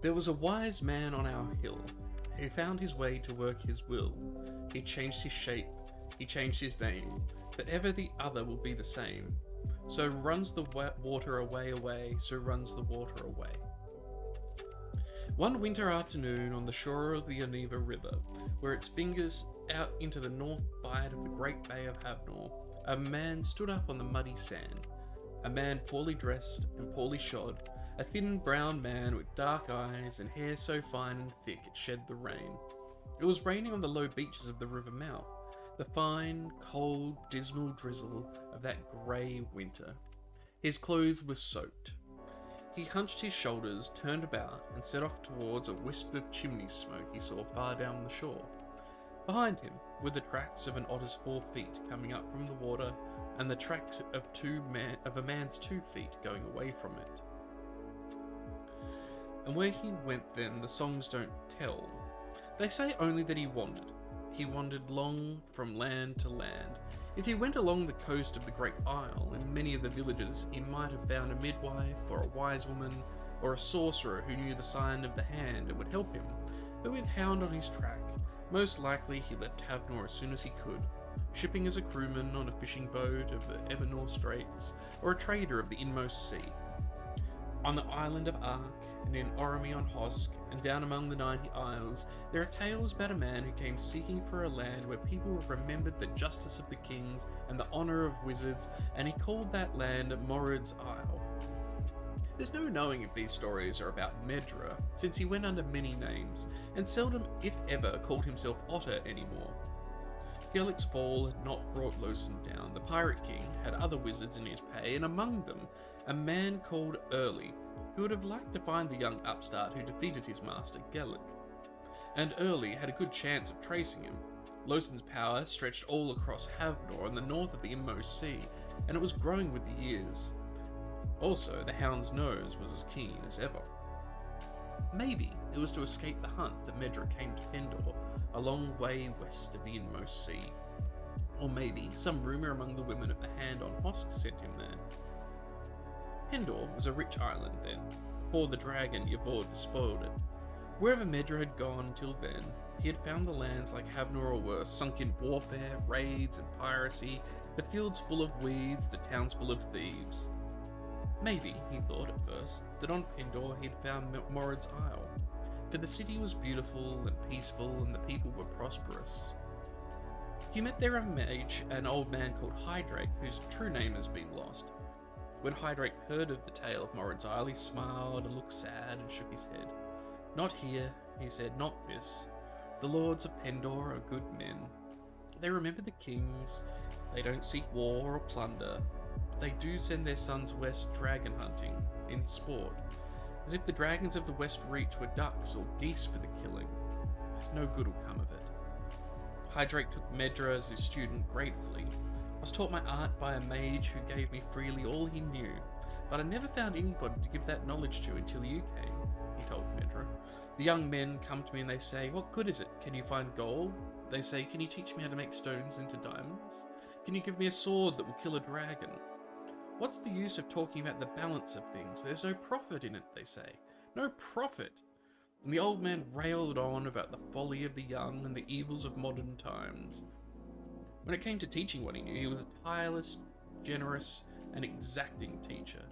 There was a wise man on our hill, who found his way to work his will. He changed his shape, he changed his name, but ever the other will be the same. So runs the water away, so runs the water away. One winter afternoon on the shore of the Geneva River, where its fingers out into the north bight of the great bay of Havnor, a man stood up on the muddy sand. A man poorly dressed and poorly shod, a thin brown man with dark eyes and hair so fine and thick it shed the rain. It was raining on the low beaches of the river mouth, the fine, cold, dismal drizzle of that grey winter. His clothes were soaked. He hunched his shoulders, turned about, and set off towards a wisp of chimney smoke he saw far down the shore. Behind him were the tracks of an otter's 4 feet coming up from the water, and the tracks of a man's 2 feet going away from it. And where he went then, the songs don't tell. They say only that he wandered. He wandered long from land to land. If he went along the coast of the Great Isle, in many of the villages, he might have found a midwife, or a wise woman, or a sorcerer who knew the sign of the hand and would help him. But with Hound on his track, most likely he left Havnor as soon as he could, shipping as a crewman on a fishing boat of the Ebenor Straits, or a trader of the inmost sea. On the island of Ark, and in Oremy on Hosk, and down among the 90 Isles, there are tales about a man who came seeking for a land where people remembered the justice of the kings and the honour of wizards, and he called that land Morad's Isle. There's no knowing if these stories are about Medra, since he went under many names, and seldom, if ever, called himself Otter anymore. Gellic's fall had not brought Losen down. The Pirate King had other wizards in his pay, and among them, a man called Early, who would have liked to find the young upstart who defeated his master, Gellic. And Early had a good chance of tracing him. Losen's power stretched all across Havnor and the north of the inmost sea, and it was growing with the years. Also, the Hound's nose was as keen as ever. Maybe it was to escape the hunt that Medra came to Pendor, a long way west of the inmost sea. Or maybe some rumour among the women of the Hand on Hosk sent him there. Pendor was a rich island then, before the dragon Yavor despoiled it. Wherever Medra had gone until then, he had found the lands like Havnor or worse, sunk in warfare, raids and piracy, the fields full of weeds, the towns full of thieves. Maybe, he thought at first, that on Pendor he'd found Morad's Isle, for the city was beautiful and peaceful and the people were prosperous. He met there a mage, an old man called Hydrake, whose true name has been lost. When Hydrake heard of the tale of Morad's Isle, he smiled and looked sad and shook his head. Not here, he said, not this. The lords of Pendor are good men. They remember the kings, they don't seek war or plunder, but they do send their sons west dragon hunting, in sport, as if the dragons of the West Reach were ducks or geese for the killing. No good will come of it. Hydrake took Medra as his student gratefully. I was taught my art by a mage who gave me freely all he knew, but I never found anybody to give that knowledge to until you came, he told Medra. The young men come to me and they say, what good is it? Can you find gold? They say, can you teach me how to make stones into diamonds? Can you give me a sword that will kill a dragon? What's the use of talking about the balance of things? There's no profit in it, they say. No profit! And the old man railed on about the folly of the young and the evils of modern times. When it came to teaching what he knew, he was a tireless, generous, and exacting teacher.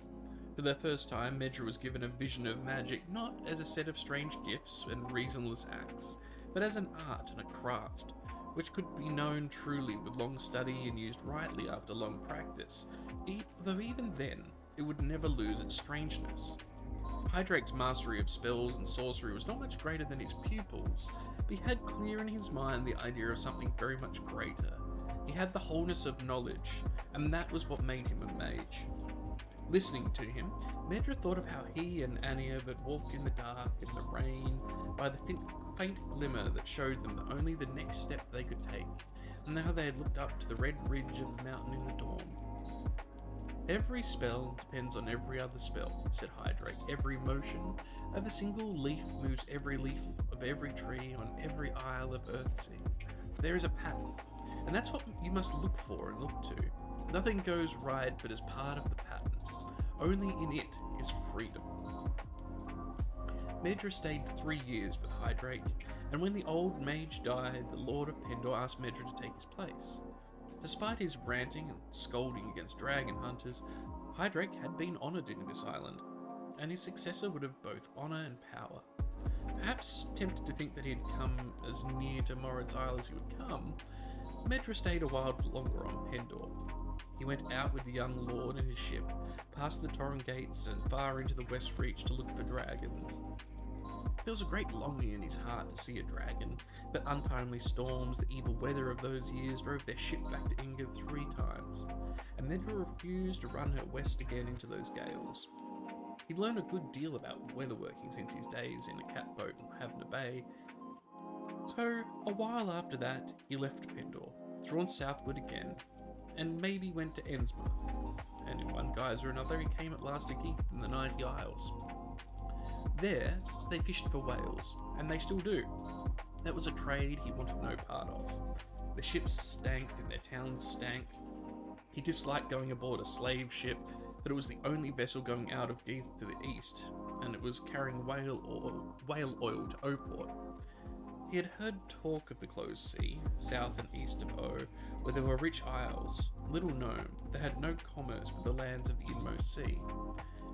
For the first time, Medra was given a vision of magic not as a set of strange gifts and reasonless acts, but as an art and a craft, which could be known truly with long study and used rightly after long practice, though even then, it would never lose its strangeness. Hydrake's mastery of spells and sorcery was not much greater than his pupils, but he had clear in his mind the idea of something very much greater. He had the wholeness of knowledge, and that was what made him a mage. Listening to him, Medra thought of how he and Ania had walked in the dark, in the rain, by the faint glimmer that showed them only the next step they could take, and how they had looked up to the red ridge of the mountain in the dawn. Every spell depends on every other spell, said Hydrake. Every motion of a single leaf moves every leaf of every tree on every isle of Earthsea. There is a pattern, and that's what you must look for and look to. Nothing goes right but as part of the pattern. Only in it is freedom. Medra stayed 3 years with Hydrake, and when the old mage died, the Lord of Pendor asked Medra to take his place. Despite his ranting and scolding against dragon hunters, Hydrake had been honoured in this island, and his successor would have both honour and power. Perhaps tempted to think that he had come as near to Morad's Isle as he would come, Medra stayed a while longer on Pendor. He went out with the young lord in his ship, past the Torrent Gates and far into the West Reach to look for dragons. There was a great longing in his heart to see a dragon, but untimely storms, the evil weather of those years drove their ship back to Ingrid 3 times, and Medra refused to run her west again into those gales. He'd learned a good deal about weatherworking since his days in a catboat in Havna Bay, so a while after that he left Pendor, drawn southward again, and maybe went to Ensma, and in one guise or another he came at last to Geith in the 90 Isles. There, they fished for whales, and they still do. That was a trade he wanted no part of. Their ships stank and their towns stank. He disliked going aboard a slave ship, but it was the only vessel going out of Geith to the east, and it was carrying whale oil to Oport. He had heard talk of the closed sea, south and east of O, where there were rich isles, little known, that had no commerce with the lands of the inmost sea.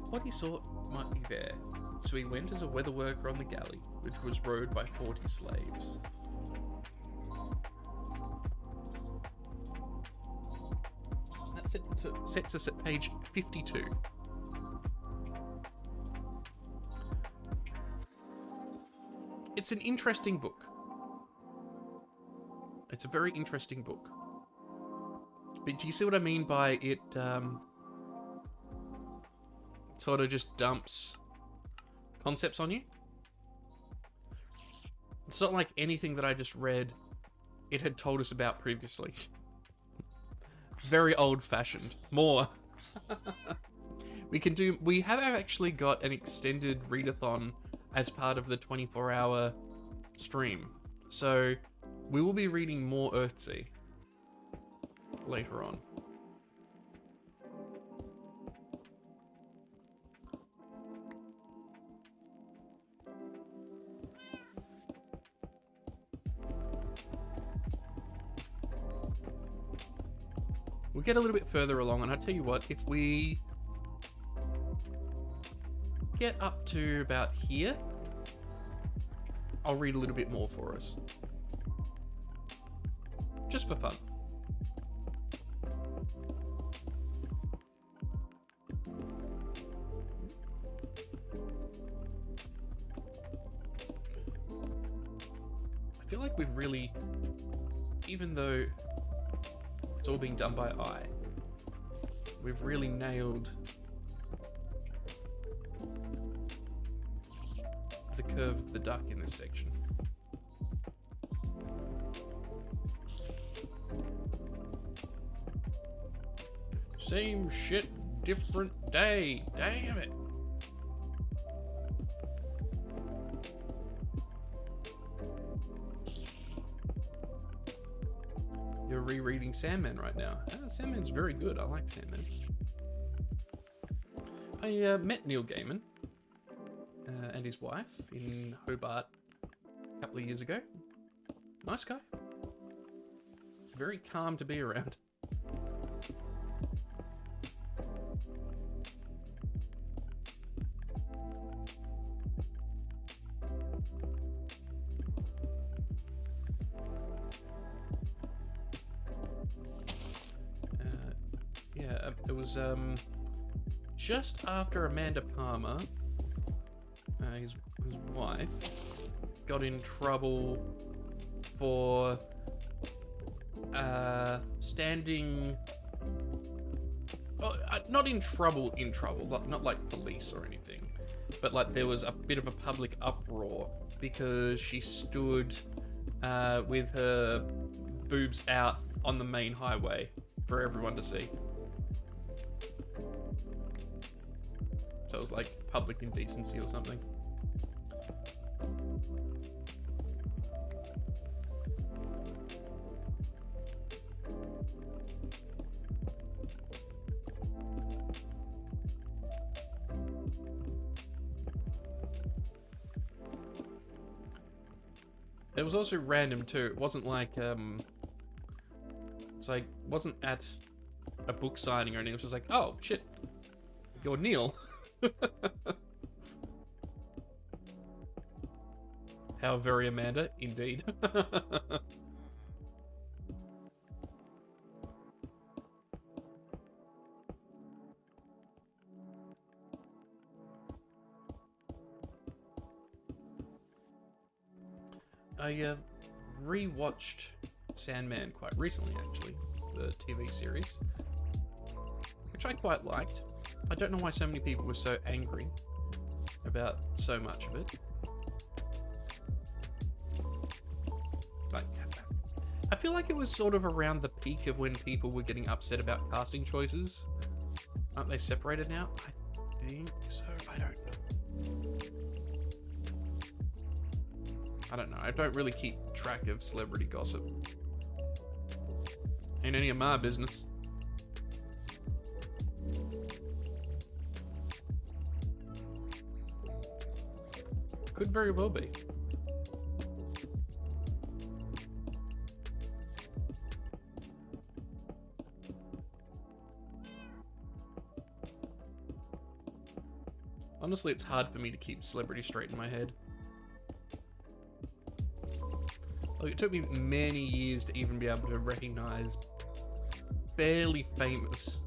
What he sought might be there, so he went as a weather worker on the galley, which was rowed by 40 slaves. That sets us at page 52. It's an interesting book. It's a very interesting book. But do you see what I mean by it sort of just dumps concepts on you? It's not like anything that I just read it had told us about previously. Very old-fashioned. More. We have actually got an extended readathon as part of the 24-hour stream. So we will be reading more Earthsea. later on. We'll get a little bit further along, and I'll tell you what, if we get up to about here, I'll read a little bit more for us. Just for fun. I feel like we've really, even though it's all being done by eye, we've really nailed the curve of the duck in this section. Same shit, different day. Damn it. You're rereading Sandman right now. Sandman's very good. I like Sandman. I met Neil Gaiman and his wife in Hobart a couple of years ago. Nice guy. Very calm to be around. It was just after Amanda Palmer, his wife, got in trouble for standing. Not in trouble, not like police or anything, but like there was a bit of a public uproar because she stood with her boobs out on the main highway for everyone to see. So it was like public indecency or something. It was also random too. It wasn't like it's like wasn't at a book signing or anything. It was just like, oh shit, you're Neil. How very Amanda, indeed. I rewatched Sandman quite recently, actually, the TV series, which I quite liked. I don't know why so many people were so angry about so much of it. Like, I feel like it was sort of around the peak of when people were getting upset about casting choices. Aren't they separated now? I think so. I don't know. I don't really keep track of celebrity gossip. Ain't any of my business. Could very well be. Honestly, it's hard for me to keep celebrity straight in my head. Like, it took me many years to even be able to recognize fairly famous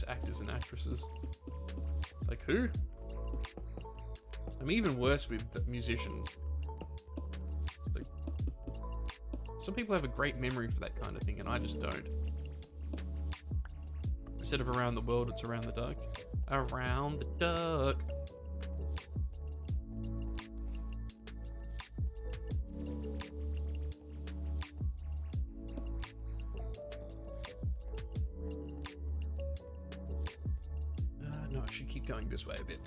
actors and actresses. It's like, who? I'm even worse with musicians. Like, some people have a great memory for that kind of thing, and I just don't. Instead of around the world, it's around the duck. Around the duck. No, I should keep going this way a bit.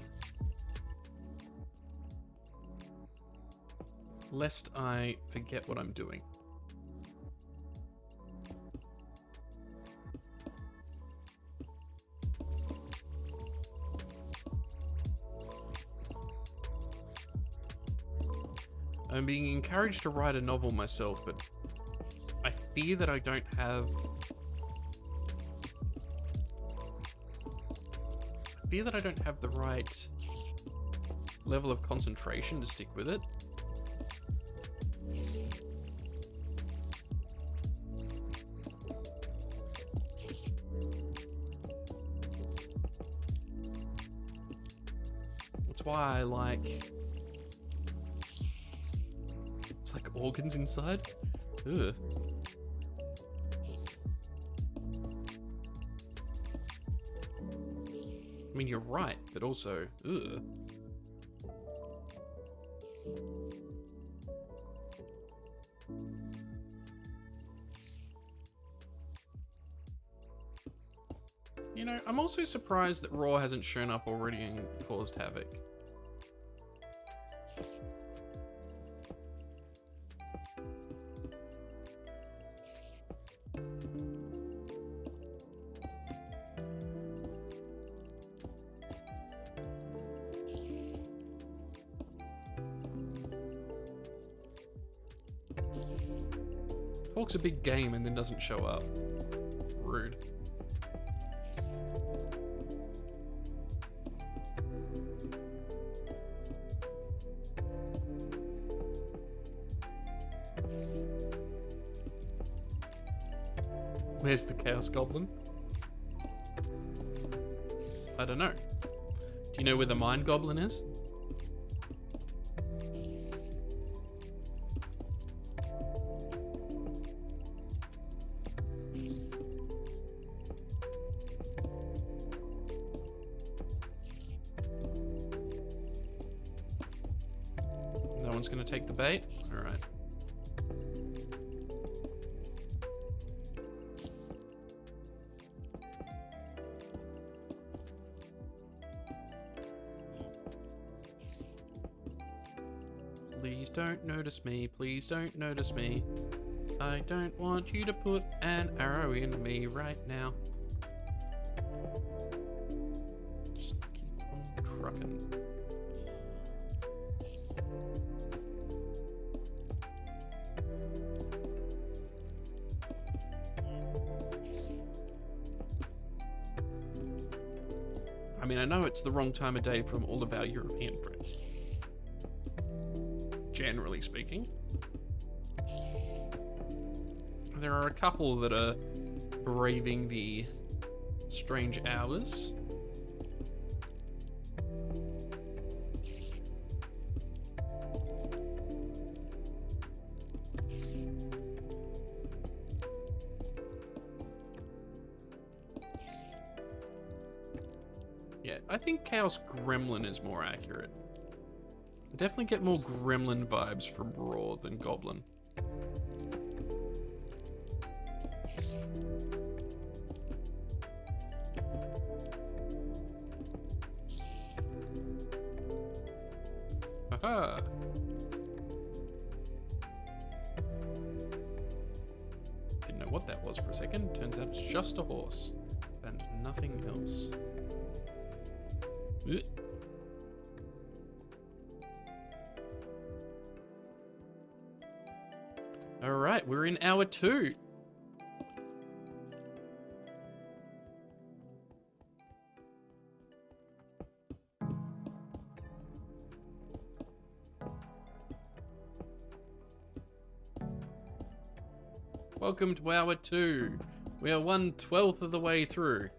lest I forget what I'm doing. I'm being encouraged to write a novel myself, but I fear that I don't have... the right level of concentration to stick with it. That's why I like... It's like organs inside. Ugh. I mean, you're right, but also, ugh. You know, I'm also surprised that Raw hasn't shown up already and caused havoc. Talks a big game and then doesn't show up. Rude. Where's the Chaos Goblin? I don't know. Do you know where the Mind Goblin is? No one's gonna take the bait? All right. Please don't notice me. Please don't notice me. I don't want you to put an arrow in me right now. Just keep on trucking. I mean, I know it's the wrong time of day from all of our European friends. Generally speaking. There are a couple that are braving the strange hours. Yeah, I think Chaos Gremlin is more accurate. I definitely get more Gremlin vibes from Raw than Goblin. Haha! Didn't know what that was for a second. Turns out it's just a horse and nothing else. Ugh. All right, we're in hour 2. Welcome to hour 2. We are 1/12 of the way through.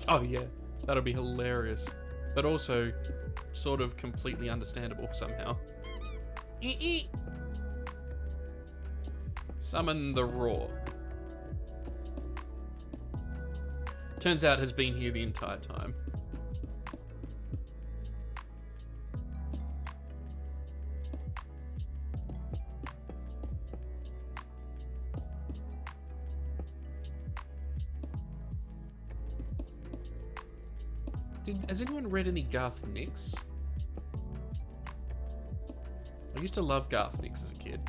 Oh yeah, that'll be hilarious. But also, sort of completely understandable somehow. Summon the Roar. Turns out has been here the entire time. Has anyone read any Garth Nix? I used to love Garth Nix as a kid.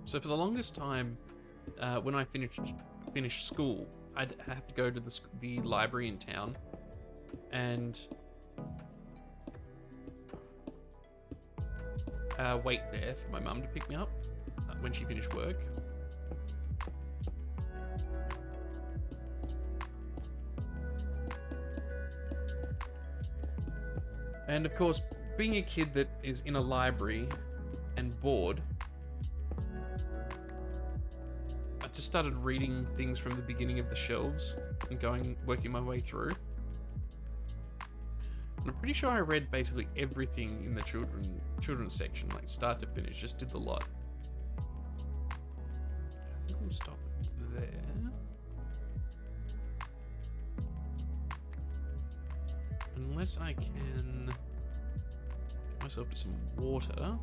So for the longest time, when I finished school, I'd have to go to the library in town and wait there for my mum to pick me up when she finished work. And of course, being a kid that is in a library and bored, I just started reading things from the beginning of the shelves and working my way through. And I'm pretty sure I read basically everything in the children's section, like start to finish, just did the lot. I think we'll stop there. Unless I can get myself to some water.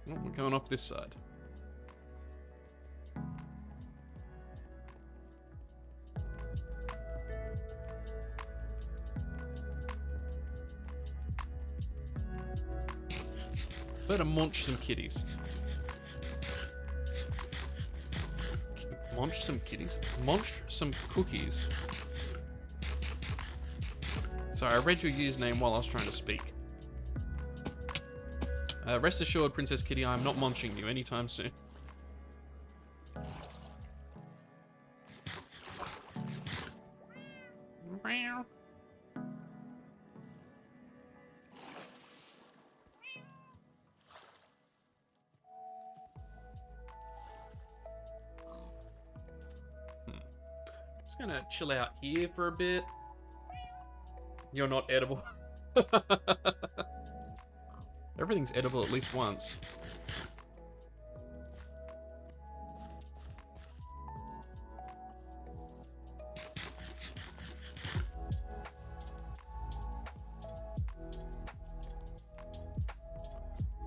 Oh, we're going off this side. Better munch some kitties. Munch some kitties? Munch some cookies. Sorry, I read your username while I was trying to speak. Rest assured, Princess Kitty, I'm not munching you anytime soon. Just gonna chill out here for a bit. You're not edible. Everything's edible at least once.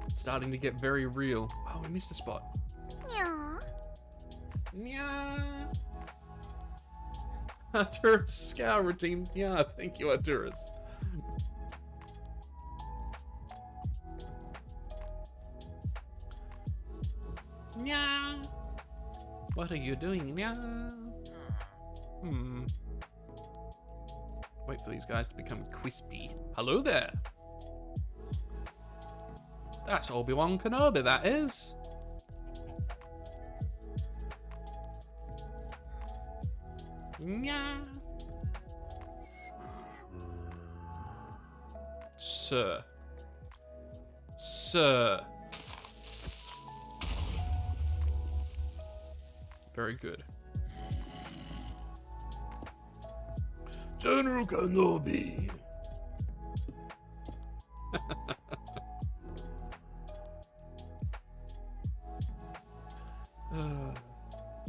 It's starting to get very real. Oh, we missed a spot. Yeah. Yeah. Arturus Scour redeemed. Yeah, thank you, Arturus. Yeah. What are you doing? Yeah. Wait for these guys to become crispy. Hello there. That's Obi-Wan Kenobi, that is. Yeah. Sir. Sir. Very good. General Kenobi.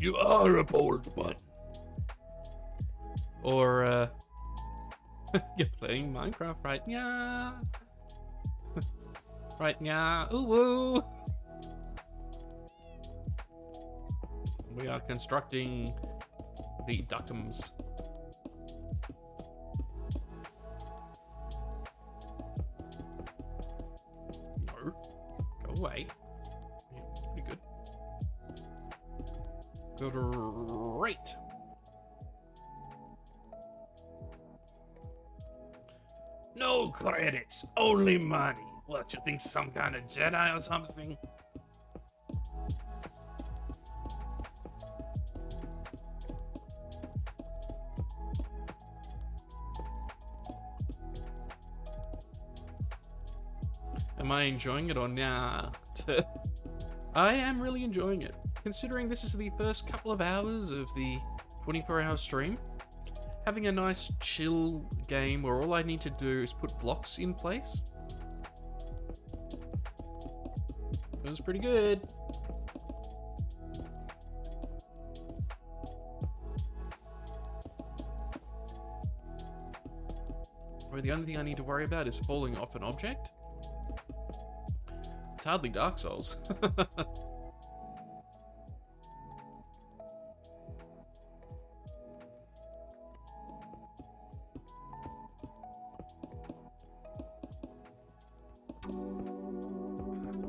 You are a bold one. Or, you're playing Minecraft right now. Right now. Ooh, woo. We are constructing the duckums. No. Go away. Yeah, pretty good. Great. No credits, only money. What, you think some kind of Jedi or something? Am I enjoying it or nah? I am really enjoying it. Considering this is the first couple of hours of the 24-hour stream, having a nice chill game where all I need to do is put blocks in place. It was pretty good. Where the only thing I need to worry about is falling off an object. It's hardly Dark Souls.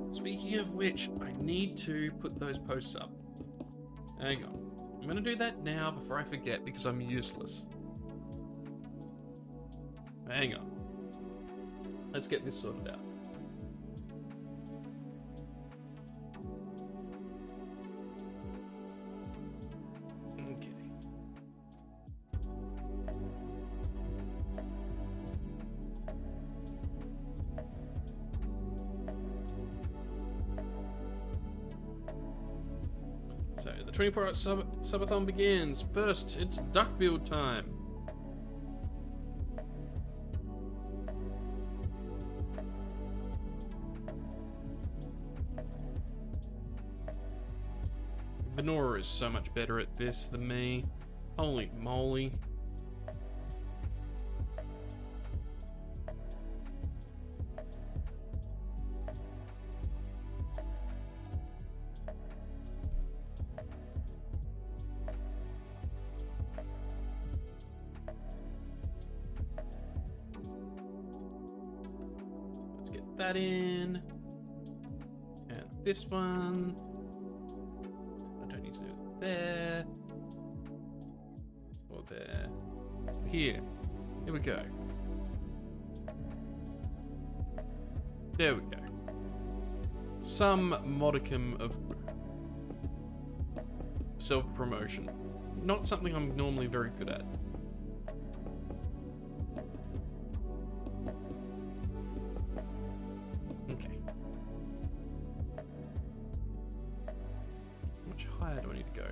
Speaking of which, I need to put those posts up. Hang on. I'm going to do that now before I forget because I'm useless. Hang on. Let's get this sorted out. Okay. So, the 24-hour subathon begins. First, it's duck build time. Venora is so much better at this than me. Holy moly. Let's get that in. And this one. There. Or there. Here. Here we go. There we go. Some modicum of self-promotion. Not something I'm normally very good at. Okay. How much higher do I need to go?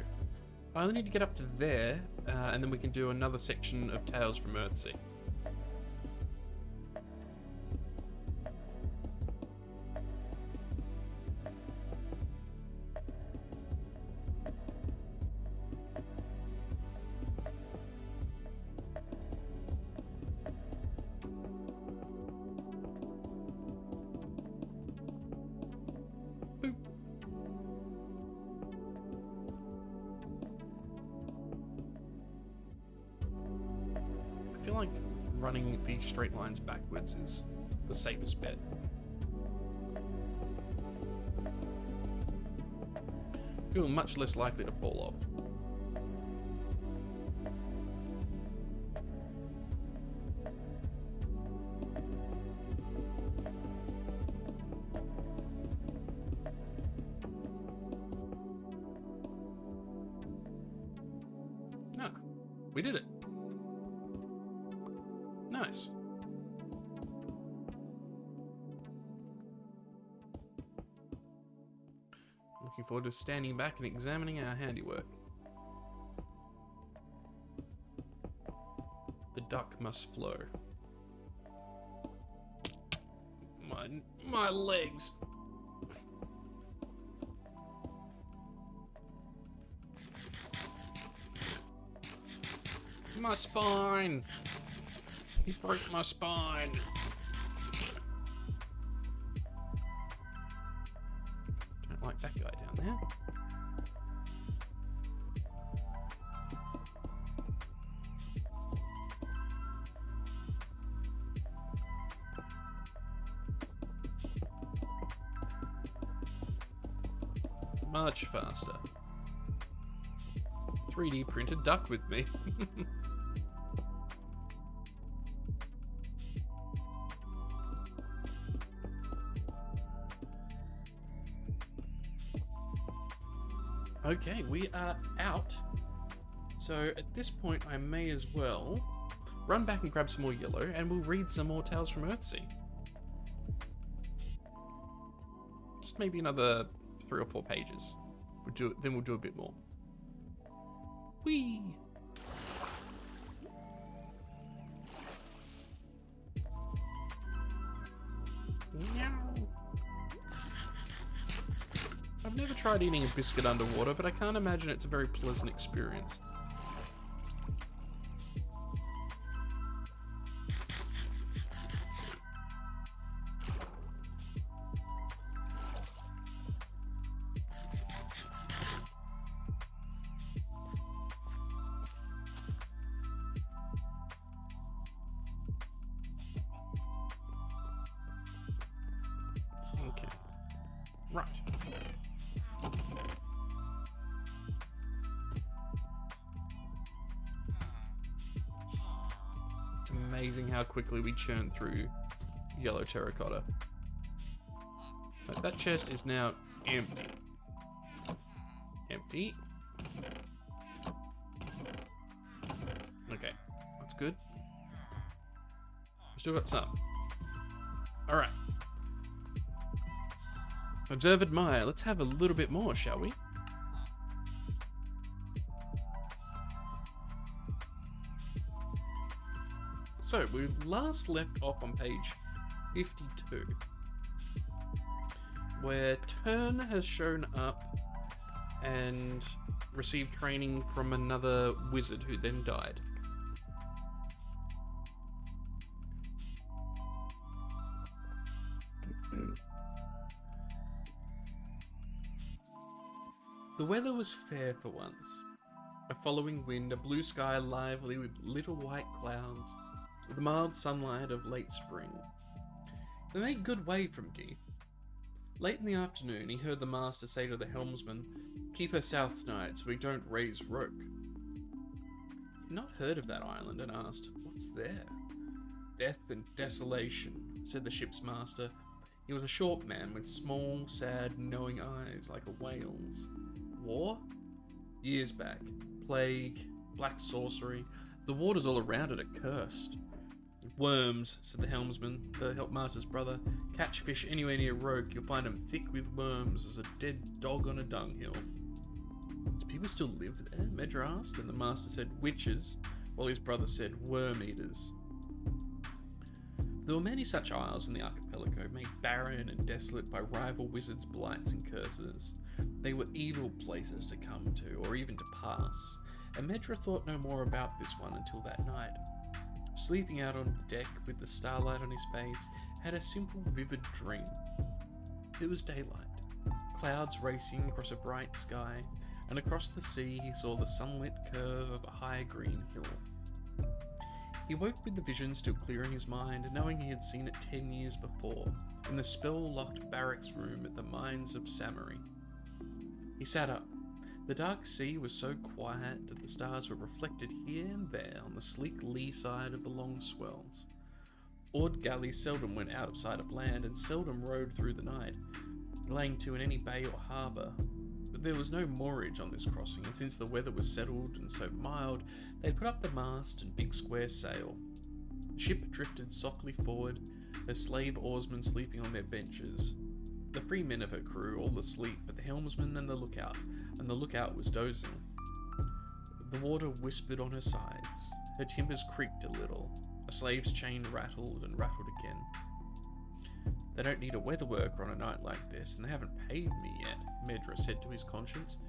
I only need to get up to there, and then we can do another section of Tales from Earthsea. Boop. I feel like running these straight lines backwards is the safest bet. Feel much less likely to fall off. No, we did it. Nice. Looking forward to standing back and examining our handiwork. The duck must flow. My legs. My spine. He broke my spine. Don't like that guy down there. Much faster. 3D printed duck with me. Okay, we are out. So at this point, I may as well run back and grab some more yellow, and we'll read some more Tales from Earthsea. Just maybe another 3 or 4 pages. Then we'll do a bit more. Whee! Meow. I've never tried eating a biscuit underwater, but I can't imagine it's a very pleasant experience. Right. It's amazing how quickly we churn through yellow terracotta. Like, that chest is now empty. Empty. Okay, that's good. We still got some. Alright. Observe, admire. Let's have a little bit more, shall we? So, we last left off on page 52, where Turn has shown up and received training from another wizard who then died. The weather was fair for once. A following wind, a blue sky lively with little white clouds, with the mild sunlight of late spring. They made good way from Geith. Late in the afternoon, he heard the master say to the helmsman, "Keep her south tonight so we don't raise roke." He'd not heard of that island and asked, "What's there?" "Death and desolation," said the ship's master. He was a short man with small, sad, knowing eyes like a whale's. "War?" "Years back. Plague, black sorcery. The waters all around it are cursed." "Worms," said the helmsman, the helpmaster's brother. "Catch fish anywhere near Roke, you'll find them thick with worms as a dead dog on a dunghill." "Do people still live there?" Medra asked, and the master said witches, while his brother said worm eaters. There were many such isles in the archipelago, made barren and desolate by rival wizards' blights and curses. They were evil places to come to, or even to pass, and Medra thought no more about this one until that night. Sleeping out on the deck with the starlight on his face, had a simple, vivid dream. It was daylight, clouds racing across a bright sky, and across the sea he saw the sunlit curve of a high green hill. He woke with the vision still clear in his mind, knowing he had seen it 10 years before, in the spell-locked barracks room at the mines of Samari. He sat up. The dark sea was so quiet that the stars were reflected here and there on the sleek lee side of the long swells. Oared galleys seldom went out of sight of land and seldom rode through the night, laying to in any bay or harbour. But there was no moorage on this crossing, and since the weather was settled and so mild, they'd put up the mast and big square sail. The ship drifted softly forward, her slave oarsmen sleeping on their benches. The free men of her crew all asleep but the helmsman and the lookout was dozing. The water whispered on her sides, her timbers creaked a little, a slave's chain rattled and rattled again. "They don't need a weather worker on a night like this, and they haven't paid me yet," Medra said to his conscience.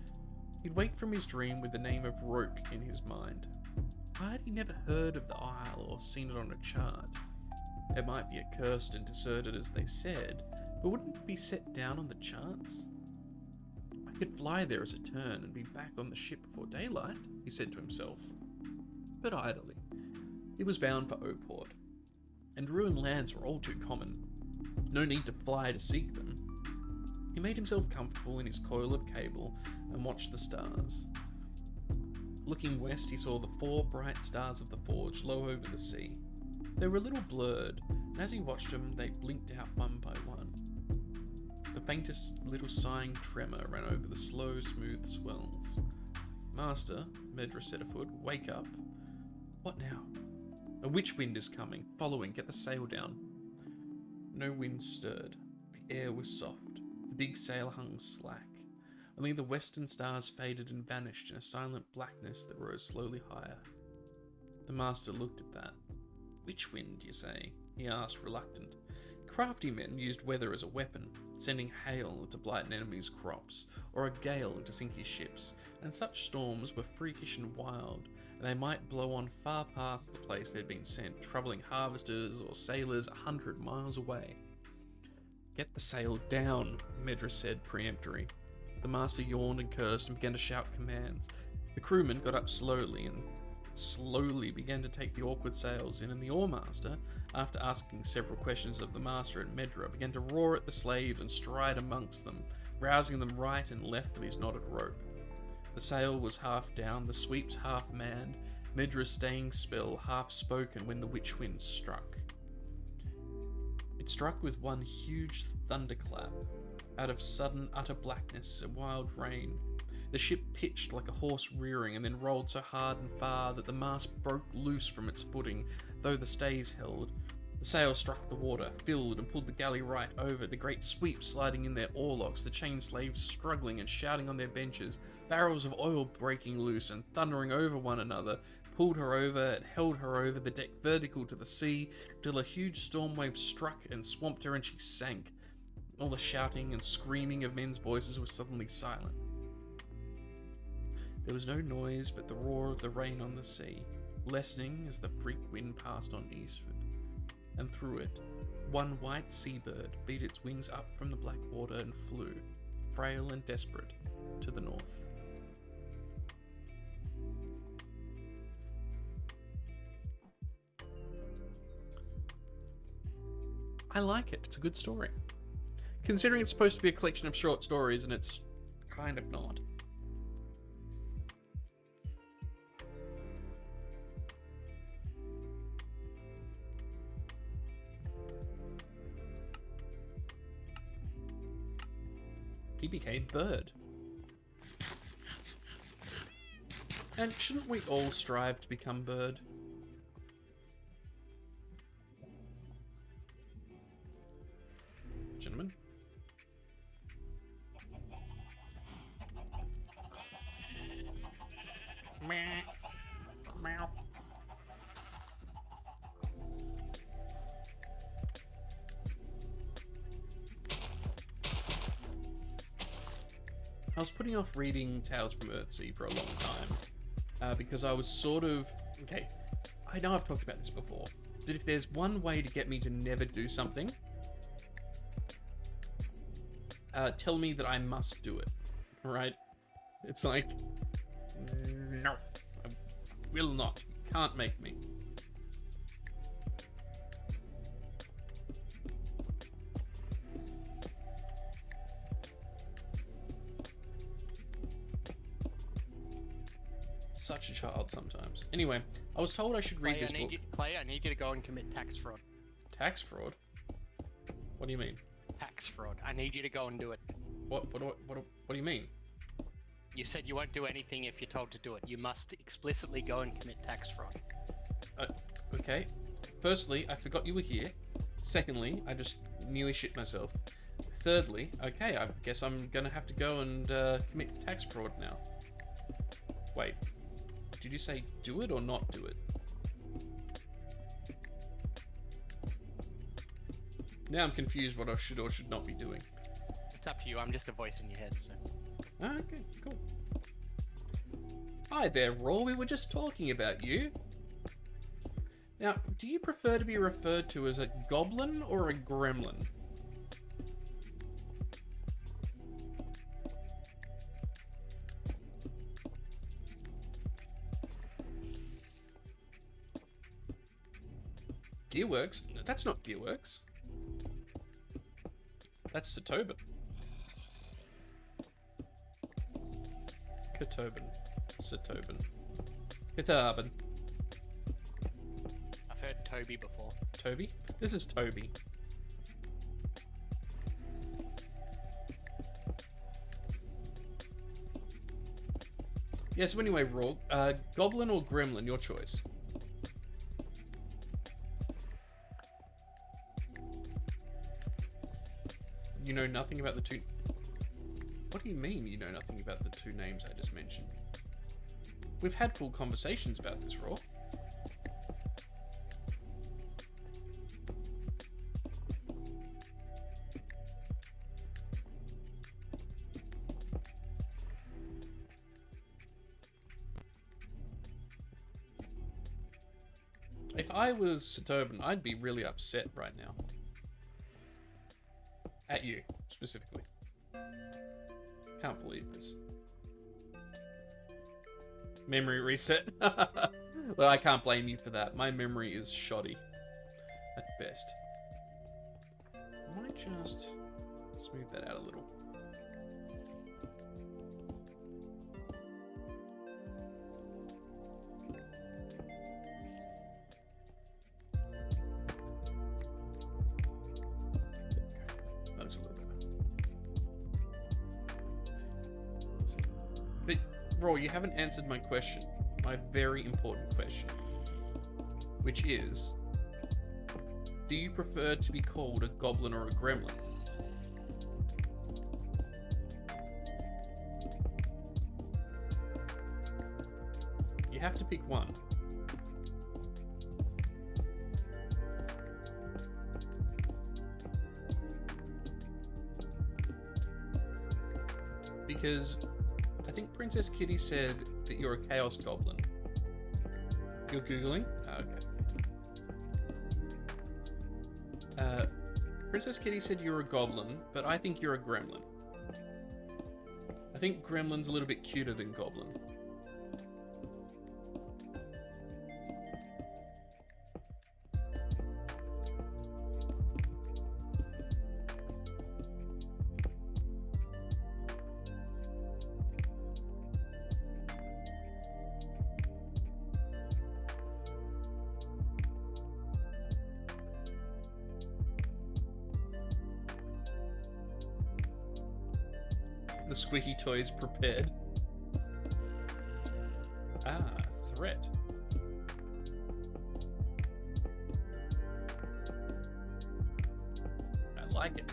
He'd wake from his dream with the name of Roke in his mind. Why had he never heard of the isle or seen it on a chart? It might be accursed and deserted as they said, but wouldn't it be set down on the charts? "I could fly there as a turn and be back on the ship before daylight," he said to himself. But idly. He was bound for Oport, and ruined lands were all too common. No need to fly to seek them. He made himself comfortable in his coil of cable and watched the stars. Looking west, he saw the 4 bright stars of the forge low over the sea. They were a little blurred, and as he watched them, they blinked out one by one. The faintest little sighing tremor ran over the slow, smooth swells. "Master," Medra said afoot, "wake up." "What now?" "A witch wind is coming. Following, get the sail down." No wind stirred. The air was soft. The big sail hung slack. Only the western stars faded and vanished in a silent blackness that rose slowly higher. The master looked at that. "Witch wind, you say?" he asked, reluctant. Crafty men used weather as a weapon, sending hail to blight an enemy's crops, or a gale to sink his ships, and such storms were freakish and wild, and they might blow on far past the place they'd been sent, troubling harvesters or sailors 100 miles away. "Get the sail down," Medra said peremptory. The master yawned and cursed and began to shout commands. The crewmen got up slowly and slowly began to take the awkward sails in, and the oarmaster, after asking several questions of the master and Medra, began to roar at the slaves and stride amongst them, rousing them right and left with his knotted rope. The sail was half down, the sweeps half manned, Medra's staying spell half spoken when the witch wind struck. It struck with one huge thunderclap. Out of sudden utter blackness and wild rain, the ship pitched like a horse rearing and then rolled so hard and far that the mast broke loose from its footing, though the stays held. The sail struck the water, filled and pulled the galley right over, the great sweeps sliding in their oarlocks, the chained slaves struggling and shouting on their benches, barrels of oil breaking loose and thundering over one another, pulled her over and held her over the deck vertical to the sea, till a huge storm wave struck and swamped her and she sank. All the shouting and screaming of men's voices was suddenly silent. There was no noise but the roar of the rain on the sea, lessening as the freak wind passed on eastward. And through it, one white seabird beat its wings up from the black water and flew, frail and desperate, to the north. I like it. It's a good story. Considering it's supposed to be a collection of short stories, and it's kind of not. He became bird. And shouldn't we all strive to become bird? Gentlemen? Meow. I was putting off reading Tales from Earthsea for a long time because I was sort of... Okay, I know I've talked about this before, but if there's one way to get me to never do something, tell me that I must do it, right? It's like, no, I will not. You can't make me. Such a child sometimes. Anyway, I was told I should read this book. Clay, I need you to go and commit tax fraud. Tax fraud? What do you mean? Tax fraud. I need you to go and do it. What do you mean? You said you won't do anything if you're told to do it. You must explicitly go and commit tax fraud. Okay. Firstly, I forgot you were here. Secondly, I just nearly shit myself. Thirdly, okay, I guess I'm gonna have to go and commit tax fraud now. Wait, did you say do it or not do it? Now I'm confused what I should or should not be doing. It's up to you. I'm just a voice in your head, so. Okay, cool. Hi there, Raw. We were just talking about you. Now, do you prefer to be referred to as a goblin or a gremlin? Gearworks? No, that's not Gearworks. That's Satoban. Katoban. Satoban. Kataban. I've heard Toby before. Toby? This is Toby. Yeah, so anyway, Raw, goblin or gremlin, your choice. You know nothing about the two... What do you mean you know nothing about the two names I just mentioned? We've had full conversations about this, Raw. If I was Satoban, I'd be really upset right now. At you, specifically. Can't believe this. Memory reset. Well, I can't blame you for that. My memory is shoddy at best. I might just smooth that out a little. That looks a little better. But, Raw, you haven't answered my question. My very important question. Which is, do you prefer to be called a goblin or a gremlin? You have to pick one. Because I think Princess Kitty said that you're a chaos goblin. You're Googling? Oh, okay. Princess Kitty said you're a goblin, but I think you're a gremlin. I think gremlin's a little bit cuter than goblin. The squeaky toy's prepared. Ah, threat. I like it.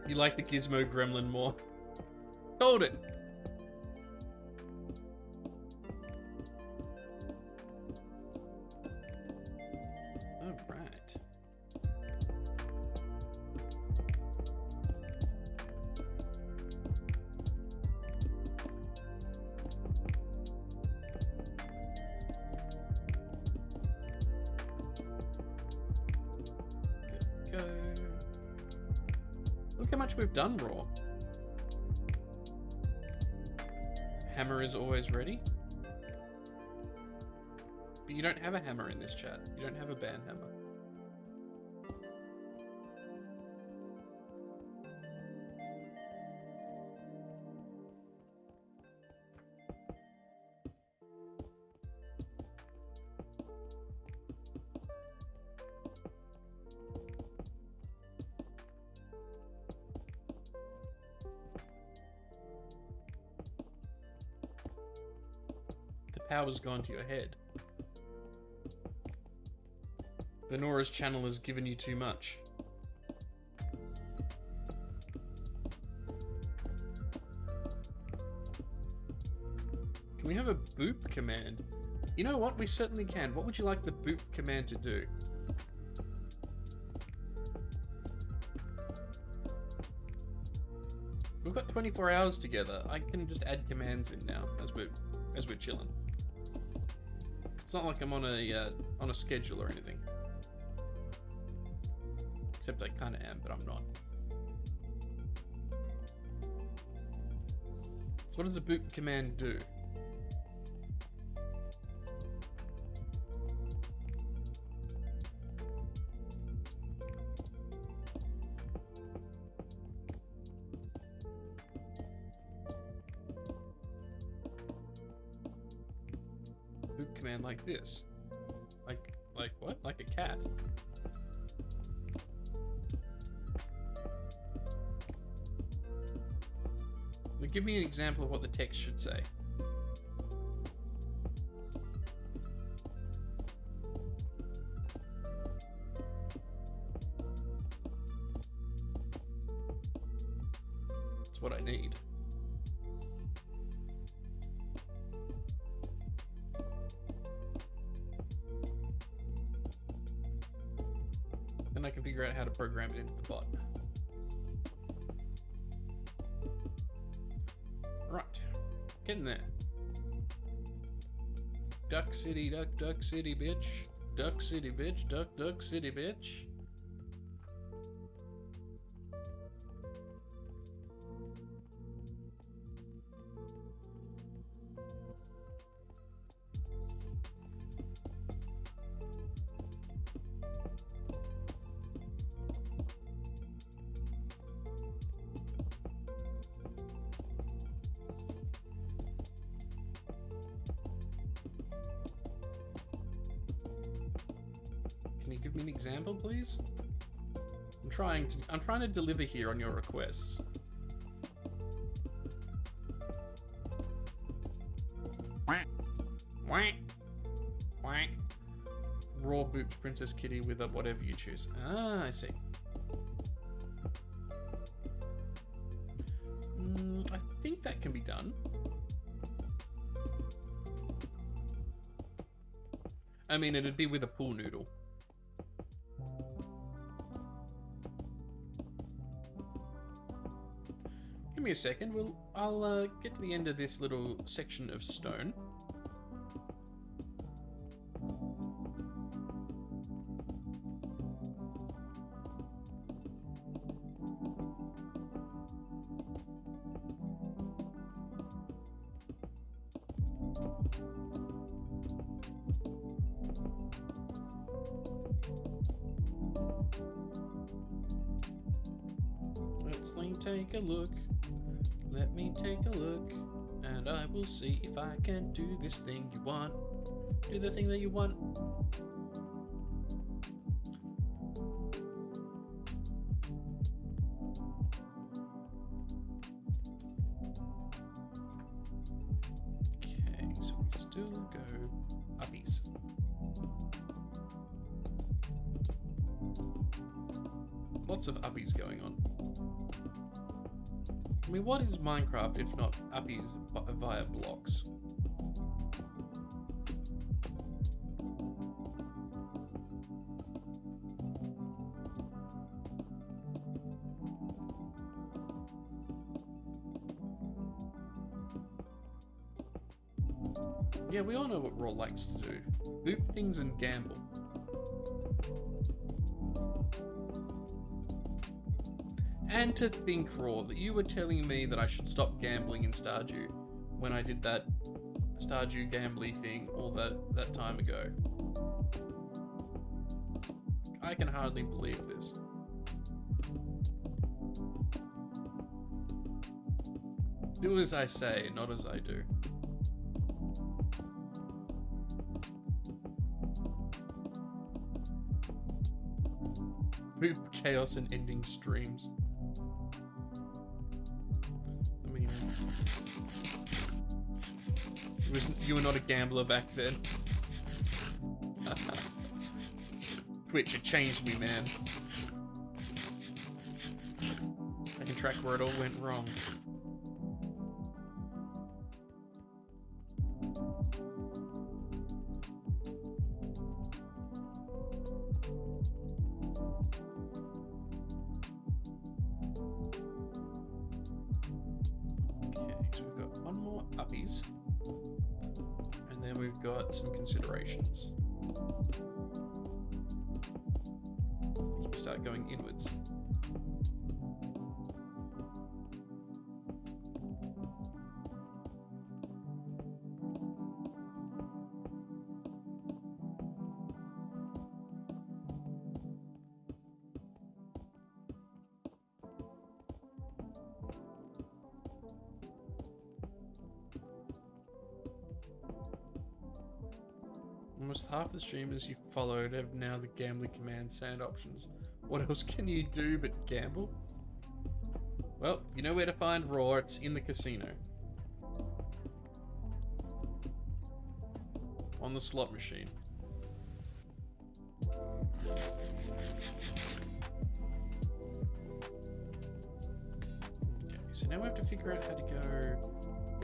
You like the Gizmo Gremlin more? Hold it! Look how much we've done, Raw. Hammer is always ready. But you don't have a hammer in this chat. You don't have a band hammer. Power's gone to your head. Venora's channel has given you too much. Can we have a boop command? You know what? We certainly can. What would you like the boop command to do? We've got 24 hours together. I can just add commands in now as we're chilling. It's not like I'm on a schedule or anything. Except I kind of am, but I'm not. So what does the boop command do? Boop command like this. Like what? Like a cat. Now give me an example of what the text should say. It's what I need. Then I can figure out how to program it into the bot. Right, getting there. Duck City, Duck City, bitch. Duck City, bitch. Duck City, bitch. Can you give me an example, please? I'm trying to deliver here on your requests. Quack. Quack. Raw booped Princess Kitty with a whatever you choose. Ah, I see. I think that can be done. I mean, it'd be with a pool noodle. Give me a second. I'll get to the end of this little section of stone. Take a look. Let me take a look, and I will see if I can do this thing you want. Do the thing that you want. Okay, so we still go uppies. Lots of uppies going on. I mean, what is Minecraft if not uppies via blocks? Yeah, we all know what Raw likes to do. Boop things and gamble. And to think, Raw, that you were telling me that I should stop gambling in Stardew when I did that Stardew gambly thing all that time ago. I can hardly believe this. Do as I say, not as I do. Boop chaos and ending streams. I mean, you were not a gambler back then. Twitch, it changed me, man. I can track where it all went wrong. And then we've got some considerations. We start going inwards. Almost half the streamers you followed have now the gambling command sand options. What else can you do but gamble? Well, you know where to find Raw, it's in the casino. On the slot machine. Okay, so now we have to figure out how to go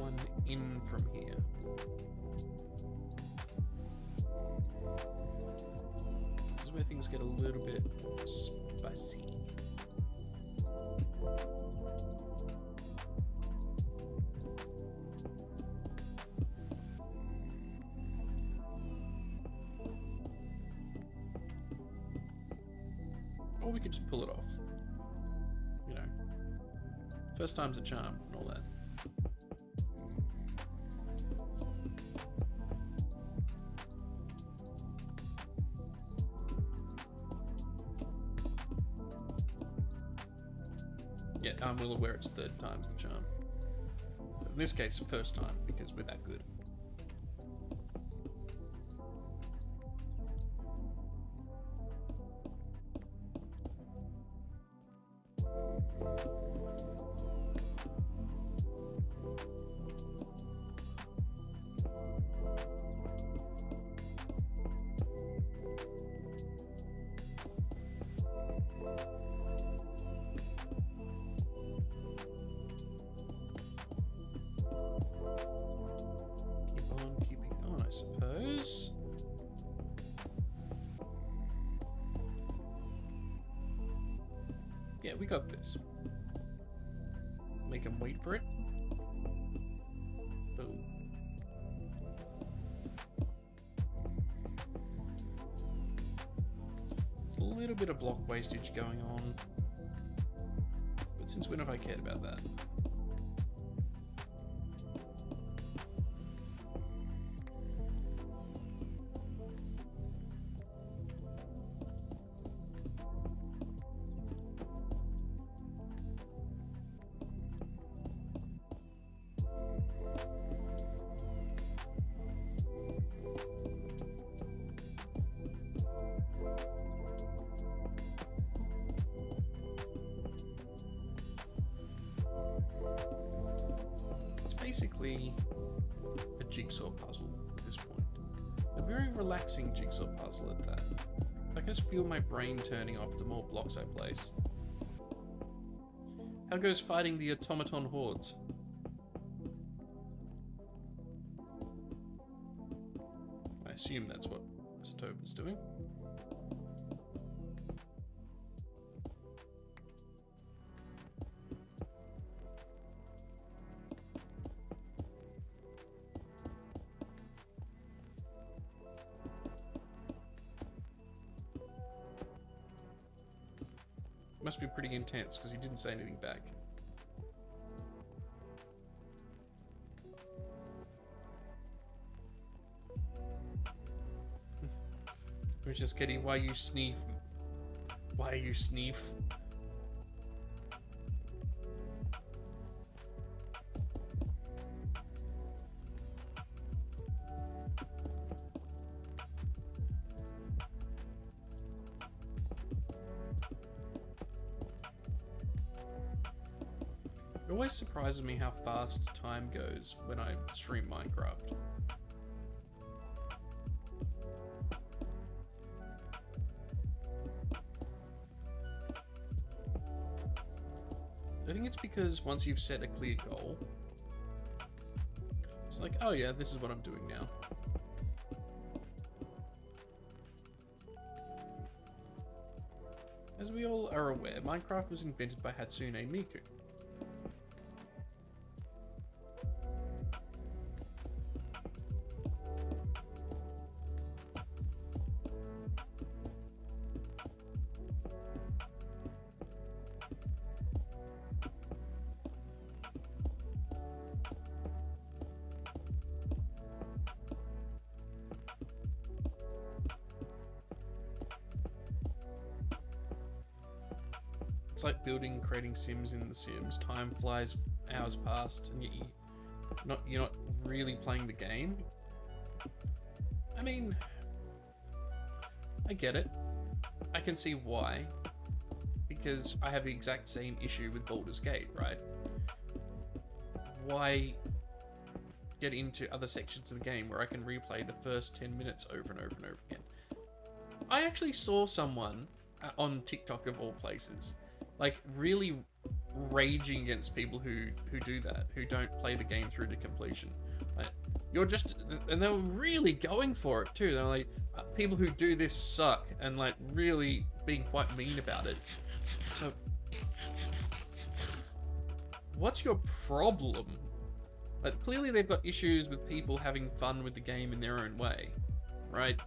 one in from here. This is where things get a little bit spicy. Or we could just pull it off. You know, first time's a charm and all that. Yeah, I'm well aware it's third time's the charm. But in this case, first time, because we're that good. Keeping on, I suppose. Yeah, we got this. Make him wait for it. Boom. There's a little bit of block wastage going on. But since when have I cared about that? Basically a jigsaw puzzle at this point. A very relaxing jigsaw puzzle at that. I can just feel my brain turning off the more blocks I place. How goes fighting the automaton hordes? I assume that's what Mr. Tobin's doing. Must be pretty intense because he didn't say anything back. We're just kidding. Why you sneeze? Why you sneeze? It always surprises me how fast time goes when I stream Minecraft. I think it's because once you've set a clear goal, it's like, oh yeah, this is what I'm doing now. As we all are aware, Minecraft was invented by Hatsune Miku. It's like building, creating Sims in The Sims. Time flies, hours past, and you're not really playing the game. I mean, I get it. I can see why. Because I have the exact same issue with Baldur's Gate, right? Why get into other sections of the game where I can replay the first 10 minutes over and over and over again? I actually saw someone on TikTok of all places, like really raging against people who do that, who don't play the game through to completion. Like, you're just, and they were really going for it too. They're like, people who do this suck, and like really being quite mean about it. So, what's your problem? Like, clearly they've got issues with people having fun with the game in their own way, right?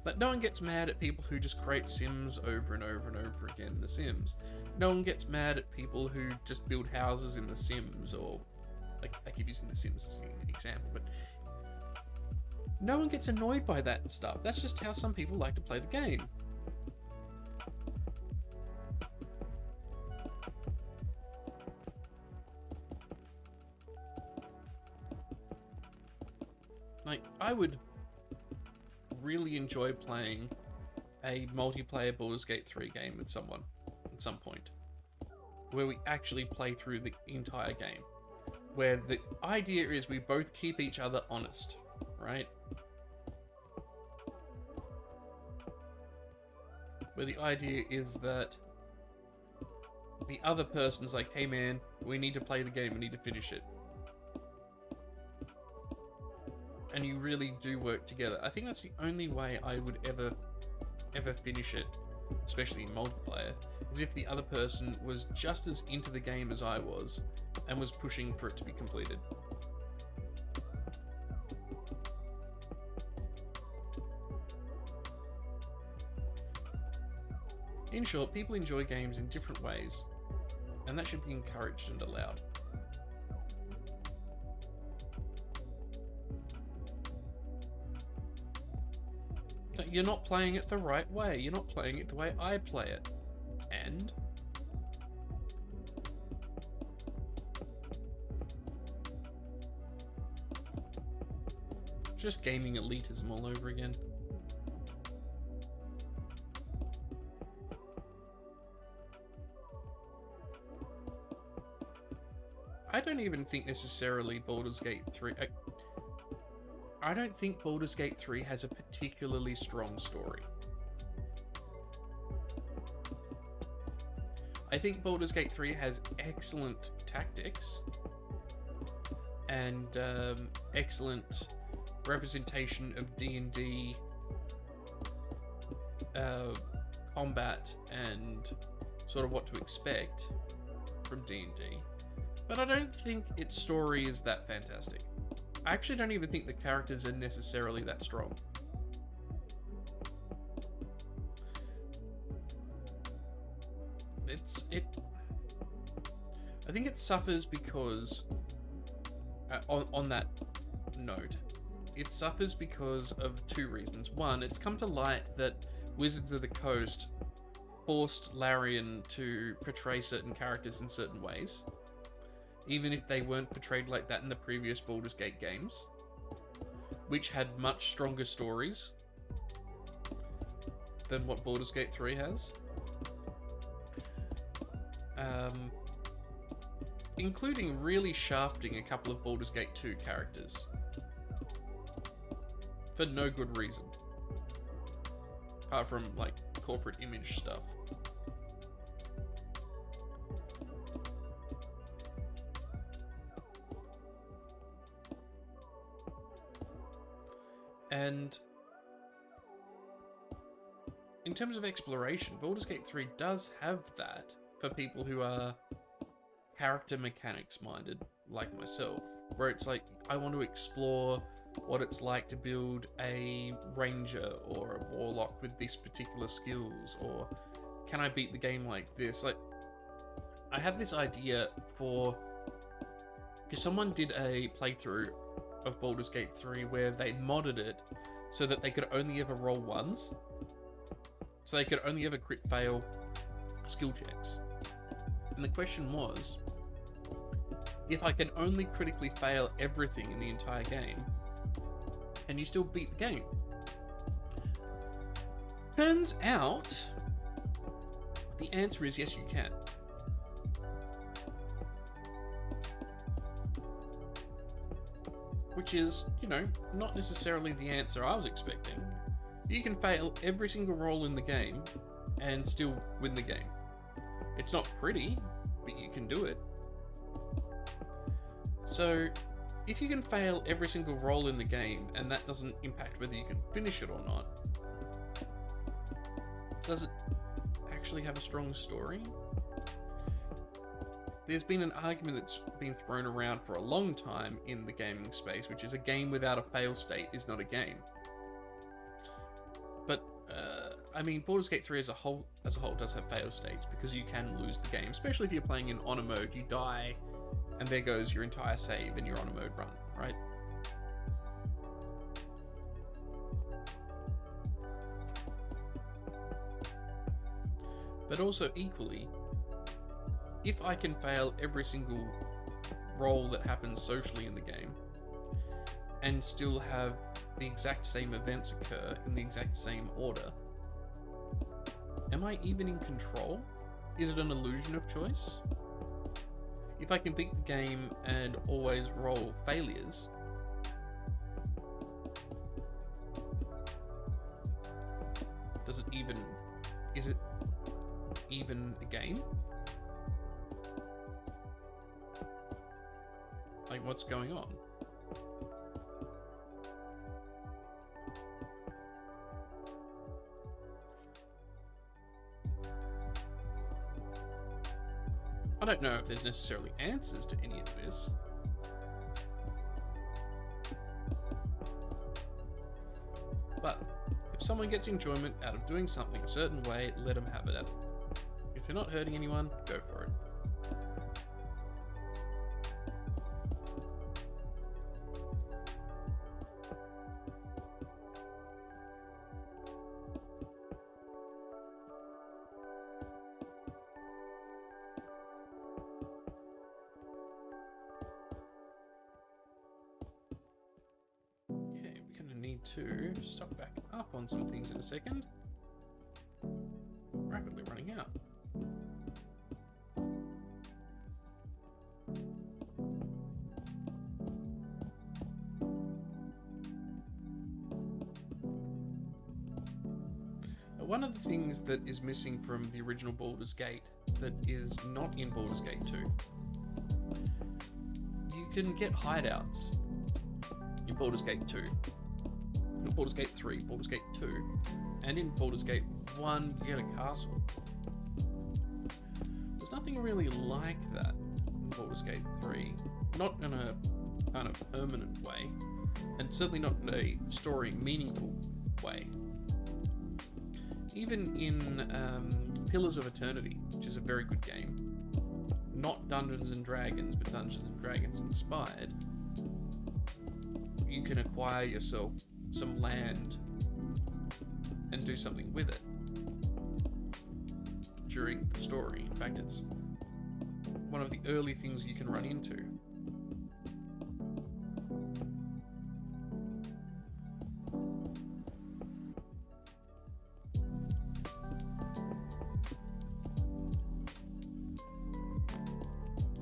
Like, no one gets mad at people who just create Sims over and over and over again in The Sims. No one gets mad at people who just build houses in The Sims, or, like, I keep using The Sims as an example, but no one gets annoyed by that stuff. That's just how some people like to play the game. Like, I would really enjoy playing a multiplayer Baldur's Gate 3 game with someone at some point, where we actually play through the entire game, where the idea is we both keep each other honest, right? Where the idea is that the other person's like, hey man, we need to play the game, we need to finish it. And you really do work together. I think that's the only way I would ever finish it, especially in multiplayer, is if the other person was just as into the game as I was and was pushing for it to be completed. In short, people enjoy games in different ways, and that should be encouraged and allowed. You're not playing it the right way. You're not playing it the way I play it. And just gaming elitism all over again. I don't even think necessarily Baldur's Gate 3... I don't think Baldur's Gate 3 has a particularly strong story. I think Baldur's Gate 3 has excellent tactics and excellent representation of D&D combat and sort of what to expect from D&D. But I don't think its story is that fantastic. I actually don't even think the characters are necessarily that strong. I think it suffers because, on that note, it suffers because of two reasons. One, it's come to light that Wizards of the Coast forced Larian to portray certain characters in certain ways, even if they weren't portrayed like that in the previous Baldur's Gate games, which had much stronger stories than what Baldur's Gate 3 has. Including really shafting a couple of Baldur's Gate 2 characters. For no good reason. Apart from, like, corporate image stuff. And in terms of exploration, Baldur's Gate 3 does have that for people who are character mechanics minded, like myself, where it's like, I want to explore what it's like to build a ranger or a warlock with this particular skills, or can I beat the game like this? Like, I have this idea for, because someone did a playthrough of Baldur's Gate 3 where they modded it so that they could only ever roll ones, so they could only ever crit fail skill checks. And the question was, if I can only critically fail everything in the entire game, can you still beat the game? Turns out, the answer is yes, you can. Which is, you know, not necessarily the answer I was expecting. You can fail every single roll in the game and still win the game. It's not pretty, but you can do it. So, if you can fail every single roll in the game and that doesn't impact whether you can finish it or not, does it actually have a strong story? There's been an argument that's been thrown around for a long time in the gaming space, which is a game without a fail state is not a game. But I mean, Baldur's Gate 3 as a whole does have fail states because you can lose the game, especially if you're playing in honor mode. You die, and there goes your entire save in your honor mode run, right? But also equally, if I can fail every single roll that happens socially in the game and still have the exact same events occur in the exact same order, am I even in control? Is it an illusion of choice? If I can beat the game and always roll failures, is it even a game? Like, what's going on? I don't know if there's necessarily answers to any of this. But if someone gets enjoyment out of doing something a certain way, let them have it. If you're not hurting anyone, go for it. To stock back up on some things in a second. Rapidly running out. One of the things that is missing from the original Baldur's Gate that is not in Baldur's Gate 2, you can get hideouts in Baldur's Gate 2. In Baldur's Gate 3, Baldur's Gate 2, and in Baldur's Gate 1, you get a castle. There's nothing really like that in Baldur's Gate 3. Not in a kind of permanent way, and certainly not in a story meaningful way. Even in Pillars of Eternity, which is a very good game, not Dungeons and Dragons, but Dungeons and Dragons inspired, you can acquire yourself some land and do something with it during the story. In fact, it's one of the early things you can run into.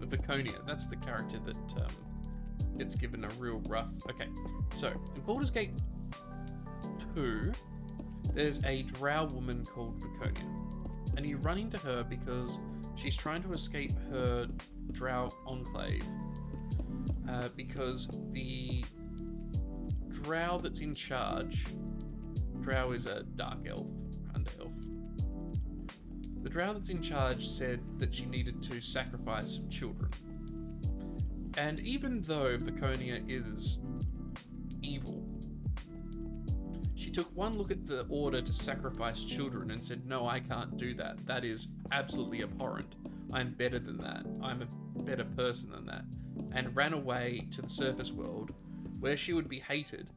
Viconia, that's the character that gets given a real rough... Okay, so in Baldur's Gate 2, there's a drow woman called Viconia, and you run into her because she's trying to escape her drow enclave because the drow that's in charge... Drow is a dark elf, under elf. The drow that's in charge said that she needed to sacrifice some children. And even though Viconia is evil, she took one look at the order to sacrifice children and said, no, I can't do that. That is absolutely abhorrent. I'm better than that. I'm a better person than that. And ran away to the surface world where she would be hated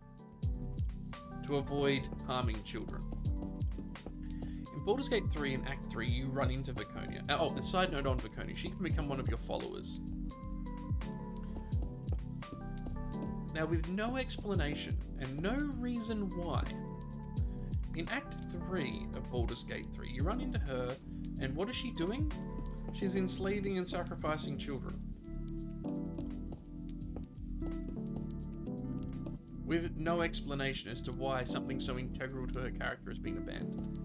to avoid harming children. In Baldur's Gate 3 and Act 3, you run into Viconia. Oh, a side note on Viconia, she can become one of your followers. Now, with no explanation and no reason why, in Act 3 of Baldur's Gate 3, you run into her, and what is she doing? She's enslaving and sacrificing children. With no explanation as to why something so integral to her character is being abandoned.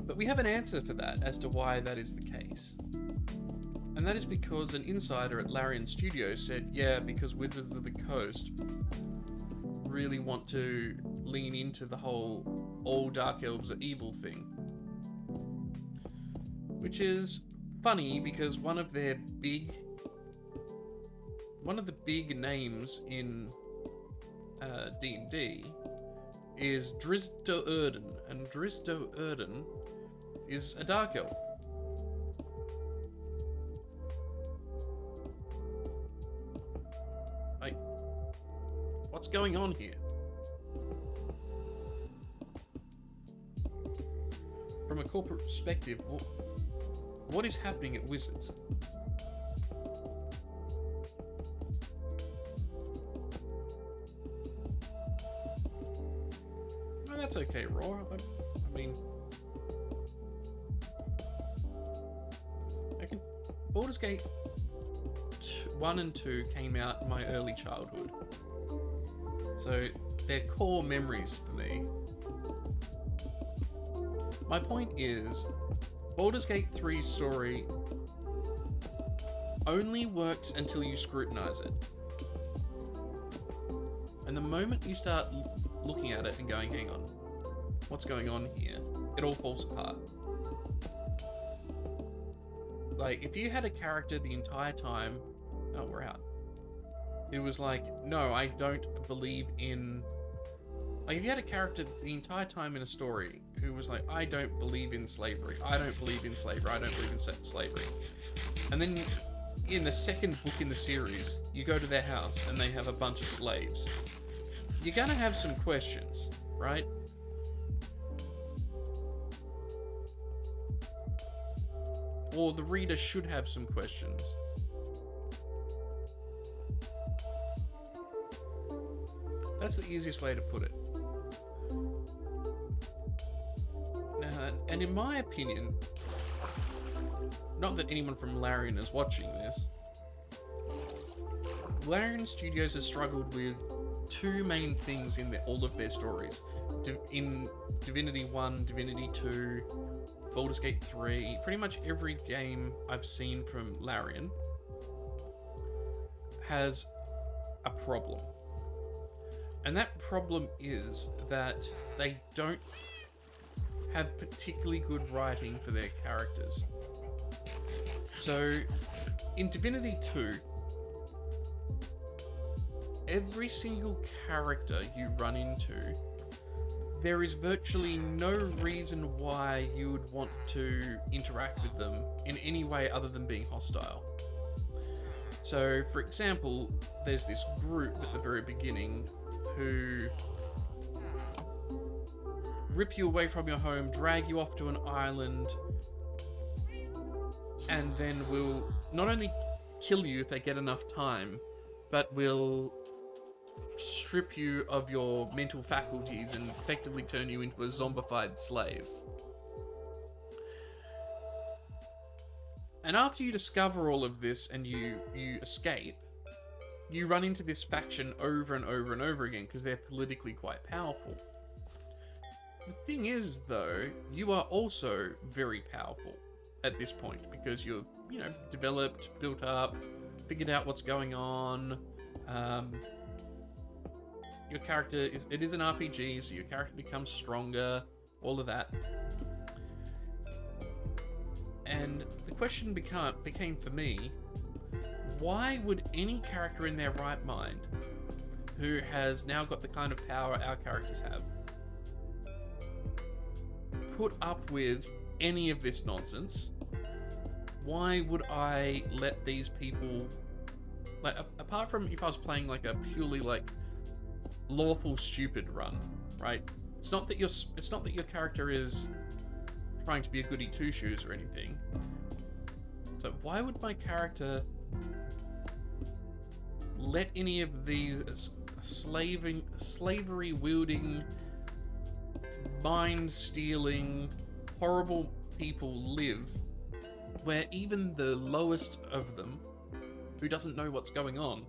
But we have an answer for that as to why that is the case. And that is because an insider at Larian Studios said, yeah, because Wizards of the Coast really want to lean into the whole all Dark Elves are evil thing. Which is funny because one of the big names in D&D is Drizdo Erden, and Drizdo Erden is a dark elf. Like, what's going on here? From a corporate perspective, what is happening at Wizards? No, that's okay, Raw. I mean, Baldur's Gate 1 and 2 came out in my early childhood, so they're core memories for me. My point is, Baldur's Gate 3's story only works until you scrutinize it. And the moment you start looking at it and going, hang on, what's going on here? It all falls apart. Like, if you had a character the entire time, oh, we're out. It was like, no, I don't believe in... Like, if you had a character the entire time in a story who was like, I don't believe in slavery, I don't believe in slavery, I don't believe in slavery. And then in the second book in the series, you go to their house and they have a bunch of slaves. You're gonna have some questions, right? Or the reader should have some questions. That's the easiest way to put it. And in my opinion, not that anyone from Larian is watching this, Larian Studios has struggled with two main things in all of their stories. In Divinity 1, Divinity 2, Baldur's Gate 3, pretty much every game I've seen from Larian has a problem. And that problem is that they don't have particularly good writing for their characters. So, in Divinity 2, every single character you run into, there is virtually no reason why you would want to interact with them in any way other than being hostile. So, for example, there's this group at the very beginning who rip you away from your home, drag you off to an island, and then will not only kill you if they get enough time, but will strip you of your mental faculties and effectively turn you into a zombified slave. And after you discover all of this and you escape, you run into this faction over and over and over again because they're politically quite powerful. The thing is, though, you are also very powerful at this point because you're, developed, built up, figured out what's going on. Your character it is an RPG, so your character becomes stronger, all of that. And the question became for me, why would any character in their right mind who has now got the kind of power our characters have put up with any of this nonsense? Why would I let these people, like, apart from if I was playing like a purely like lawful stupid run, right? It's not that your character is trying to be a goody two shoes or anything. So why would my character let any of these slavery wielding, mind stealing, horrible people live, where even the lowest of them, who doesn't know what's going on,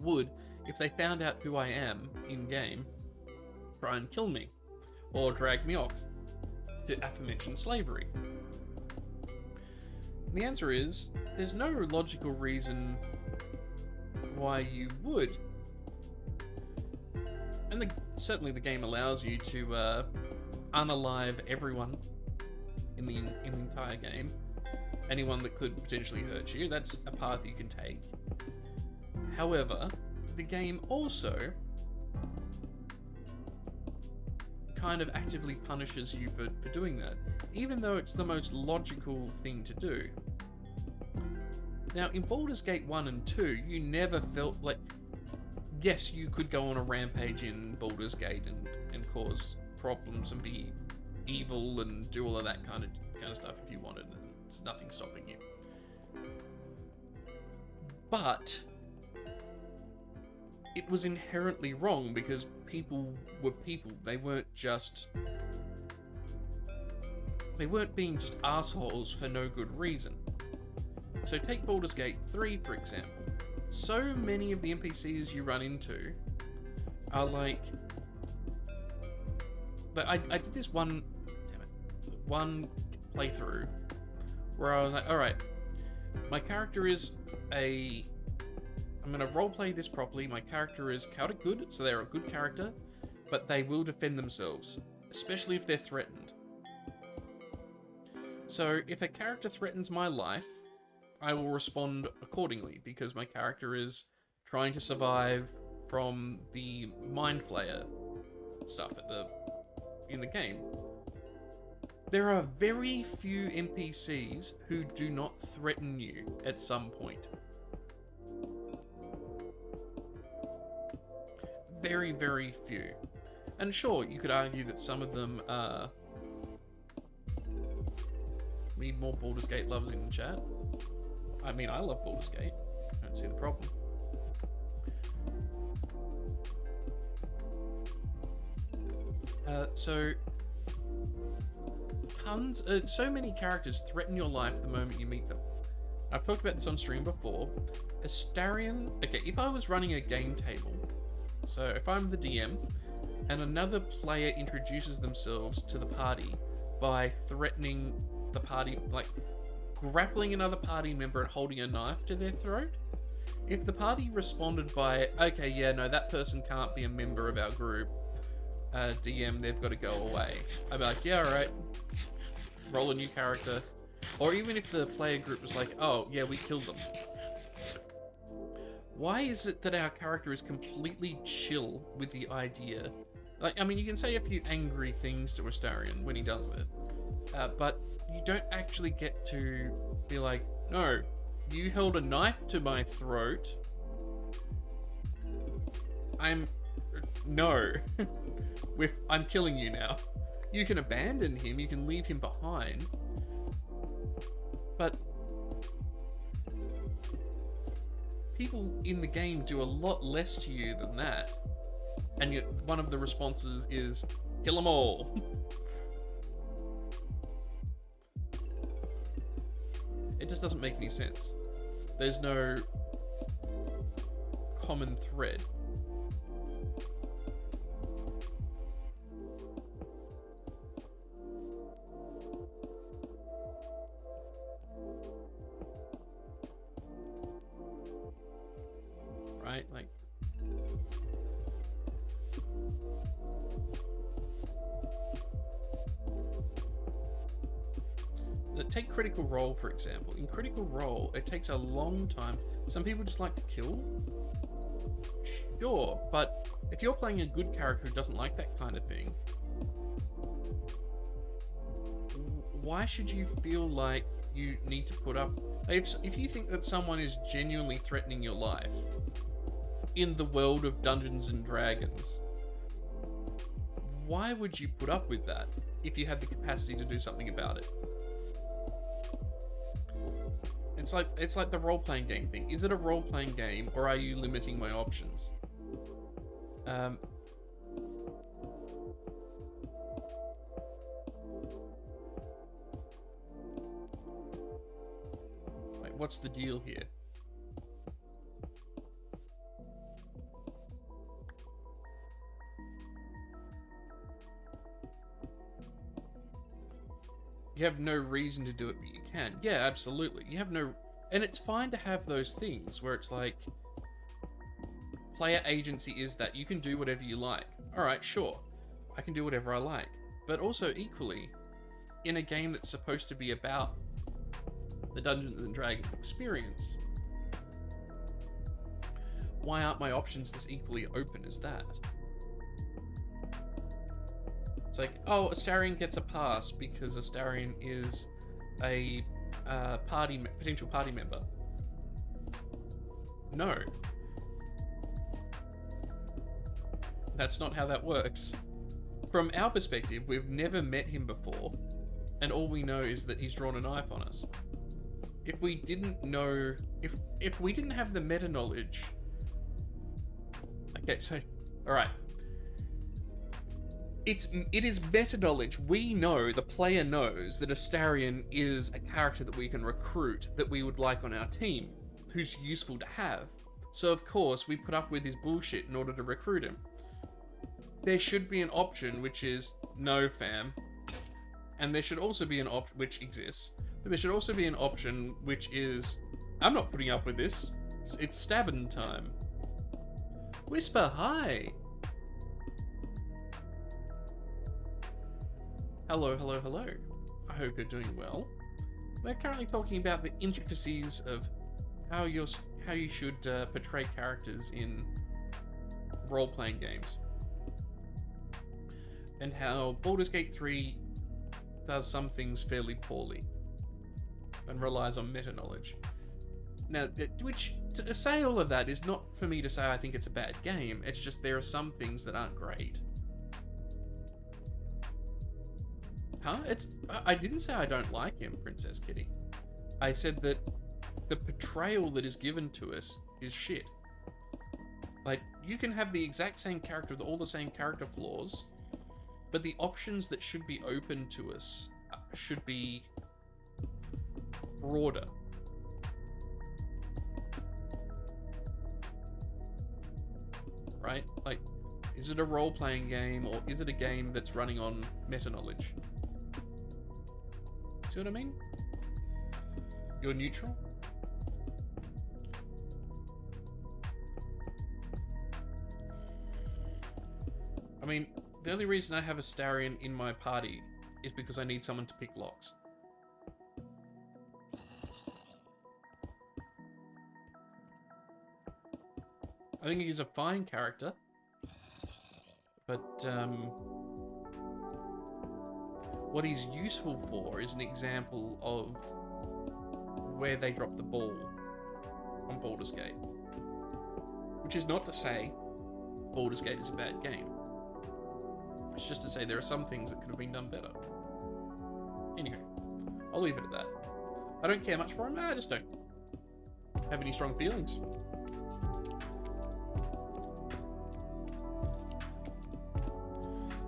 would, if they found out who I am in game, try and kill me or drag me off to aforementioned slavery? And the answer is, there's no logical reason why you would. And certainly the game allows you to unalive everyone in the entire game. Anyone that could potentially hurt you, that's a path you can take. However, the game also kind of actively punishes you for doing that, even though it's the most logical thing to do. Now, in Baldur's Gate 1 and 2, you never felt like... Yes, you could go on a rampage in Baldur's Gate and cause problems and be evil and do all of that kind of stuff if you wanted, and it's nothing stopping you. But it was inherently wrong because people were people. They weren't being just assholes for no good reason. So take Baldur's Gate 3, for example. So many of the NPCs you run into are like I did this one playthrough where I was like, alright, my character is I'm going to roleplay this properly. My character is chaotic good, so they're a good character, but they will defend themselves, especially if they're threatened. So if a character threatens my life, I will respond accordingly, because my character is trying to survive from the Mind Flayer stuff in the game. There are very few NPCs who do not threaten you at some point. Very, very few. And sure, you could argue that some of them are... We need more Baldur's Gate lovers in the chat. I mean, I love Baldur's Gate. I don't see the problem. So many characters threaten your life the moment you meet them. I've talked about this on stream before. Astarion... Okay, if I was running a game table, so if I'm the DM, and another player introduces themselves to the party by threatening the party, like grappling another party member and holding a knife to their throat, if the party responded by, okay, yeah, no, that person can't be a member of our group, DM, they've got to go away, I'd be like, yeah, alright, roll a new character. Or even if the player group was like, oh, yeah, we killed them. Why is it that our character is completely chill with the idea? Like, I mean, you can say a few angry things to Astarion when he does it, but you don't actually get to be like, no, you held a knife to my throat. No. I'm killing you now. You can abandon him, you can leave him behind, but people in the game do a lot less to you than that. And yet one of the responses is, kill them all. It just doesn't make any sense. There's no common thread. Right? Like, take Critical Role, for example. In Critical Role, it takes a long time. Some people just like to kill. Sure, but if you're playing a good character who doesn't like that kind of thing, why should you feel like you need to put up... If you think that someone is genuinely threatening your life in the world of Dungeons and Dragons, why would you put up with that if you had the capacity to do something about it? It's like the role-playing game thing. Is it a role-playing game, or are you limiting my options? Like, what's the deal here? You have no reason to do it, but you can. Yeah, absolutely. You have no... And it's fine to have those things where it's like... Player agency is that you can do whatever you like. Alright, sure. I can do whatever I like. But also, equally, in a game that's supposed to be about the Dungeons and Dragons experience, why aren't my options as equally open as that? It's like, oh, Astarion gets a pass because Astarion is a potential party member. No. That's not how that works. From our perspective, we've never met him before, and all we know is that he's drawn a knife on us. If we didn't know, if we didn't have the meta knowledge... Okay, so, alright. It is meta knowledge. We know, the player knows, that Astarion is a character that we can recruit, that we would like on our team, who's useful to have. So of course, we put up with his bullshit in order to recruit him. There should be an option which is, no fam. And there should also be an option, which exists, but there should also be an option which is, I'm not putting up with this. It's stabbing time. Whisper, hi! Hello, hello, hello. I hope you're doing well. We're currently talking about the intricacies of how you should portray characters in role-playing games. And how Baldur's Gate 3 does some things fairly poorly and relies on meta knowledge. Now, to say all of that is not for me to say I think it's a bad game, it's just there are some things that aren't great. Huh? I didn't say I don't like him, Princess Kitty. I said that the portrayal that is given to us is shit. Like, you can have the exact same character with all the same character flaws, but the options that should be open to us should be broader. Right? Like, is it a role-playing game, or is it a game that's running on meta-knowledge? See what I mean? You're neutral? I mean, the only reason I have Astarion in my party is because I need someone to pick locks. I think he's a fine character, but what he's useful for is an example of where they drop the ball on Baldur's Gate. Which is not to say Baldur's Gate is a bad game. It's just to say there are some things that could have been done better. Anyway, I'll leave it at that. I don't care much for him, I just don't have any strong feelings.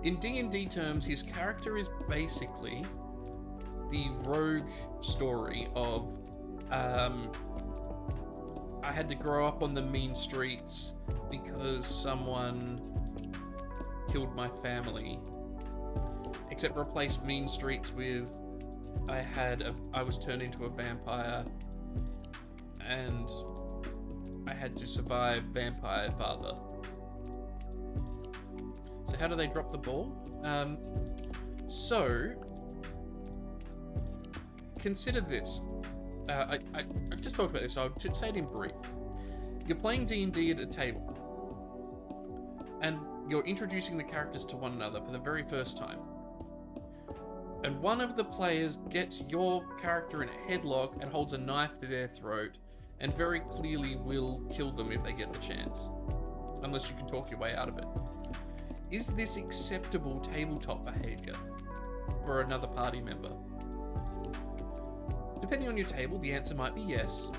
In D&D terms, his character is basically the rogue story of, I had to grow up on the mean streets because someone killed my family. Except replace mean streets with, I was turned into a vampire and I had to survive vampire father. So how do they drop the ball? So consider this. I just talked about this, so I'll say it in brief. You're playing D&D at a table, and you're introducing the characters to one another for the very first time. And one of the players gets your character in a headlock and holds a knife to their throat, and very clearly will kill them if they get the chance. Unless you can talk your way out of it. Is this acceptable tabletop behavior for another party member? Depending on your table, the answer might be yes.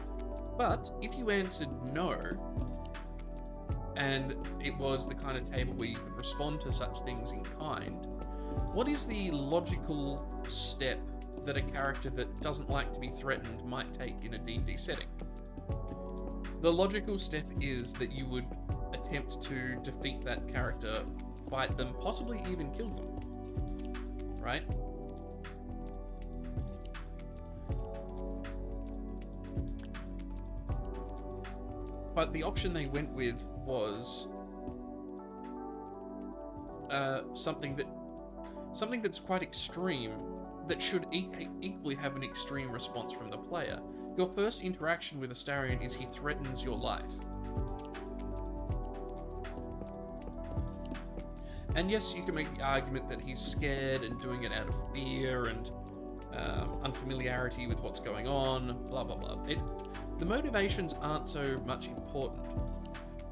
But if you answered no, and it was the kind of table where you could respond to such things in kind, what is the logical step that a character that doesn't like to be threatened might take in a D&D setting? The logical step is that you would attempt to defeat that character, fight them, possibly even kill them. Right? But the option they went with was something that's quite extreme, that should equally have an extreme response from the player. Your first interaction with Astarion is he threatens your life. And yes, you can make the argument that he's scared and doing it out of fear and unfamiliarity with what's going on, blah, blah, blah. The motivations aren't so much important.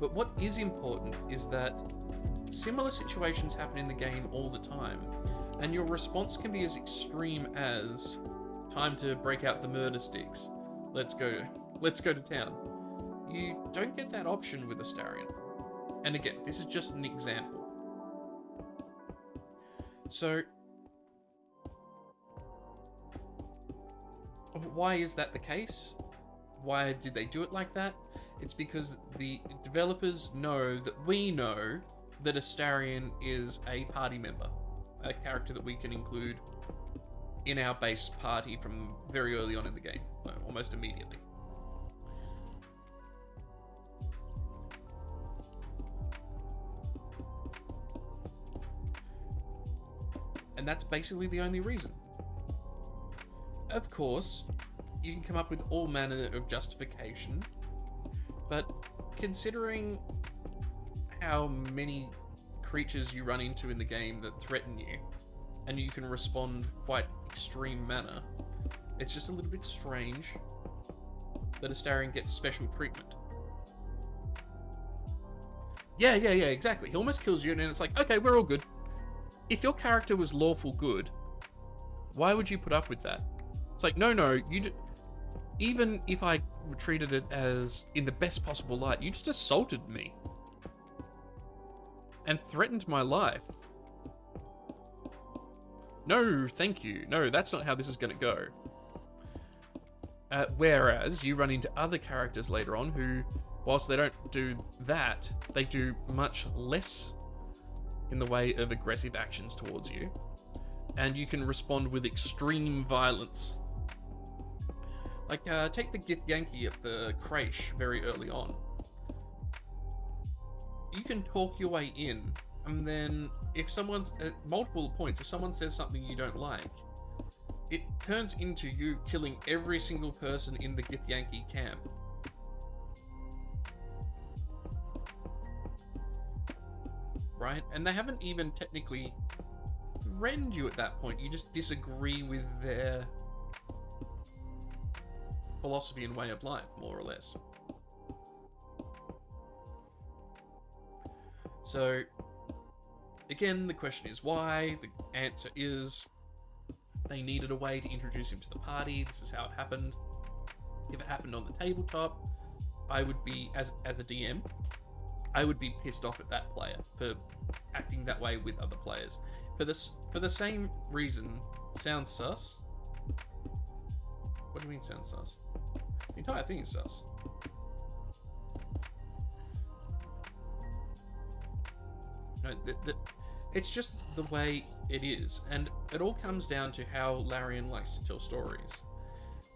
But what is important is that similar situations happen in the game all the time, and your response can be as extreme as time to break out the murder sticks. Let's go to town. You don't get that option with Astarion. And again, this is just an example. So, why is that the case? Why did they do it like that? It's because the developers know that we know that Astarion is a party member, a character that we can include in our base party from very early on in the game, almost immediately. And that's basically the only reason. Of course, you can come up with all manner of justification, but considering how many creatures you run into in the game that threaten you, and you can respond quite extreme manner, it's just a little bit strange that Astarion gets special treatment. Yeah, exactly. He almost kills you, and then it's like, okay, we're all good. If your character was lawful good, why would you put up with that? It's like, no, even if I treated it as in the best possible light, you just assaulted me and threatened my life. No, thank you. No, that's not how this is going to go. Whereas you run into other characters later on who, whilst they don't do that, they do much less in the way of aggressive actions towards you, and you can respond with extreme violence. Like, take the Githyanki at the creche very early on. You can talk your way in, and then if someone's, at multiple points, if someone says something you don't like, it turns into you killing every single person in the Githyanki camp. Right? And they haven't even technically threatened you at that point. You just disagree with their philosophy and way of life, more or less. So, again, the question is why? The answer is they needed a way to introduce him to the party. This is how it happened. If it happened on the tabletop, I would be, as a DM, I would be pissed off at that player for acting that way with other players. For the same reason, sounds sus. What do you mean sounds sus? The entire thing is sus. No, it's just the way it is, and it all comes down to how Larian likes to tell stories.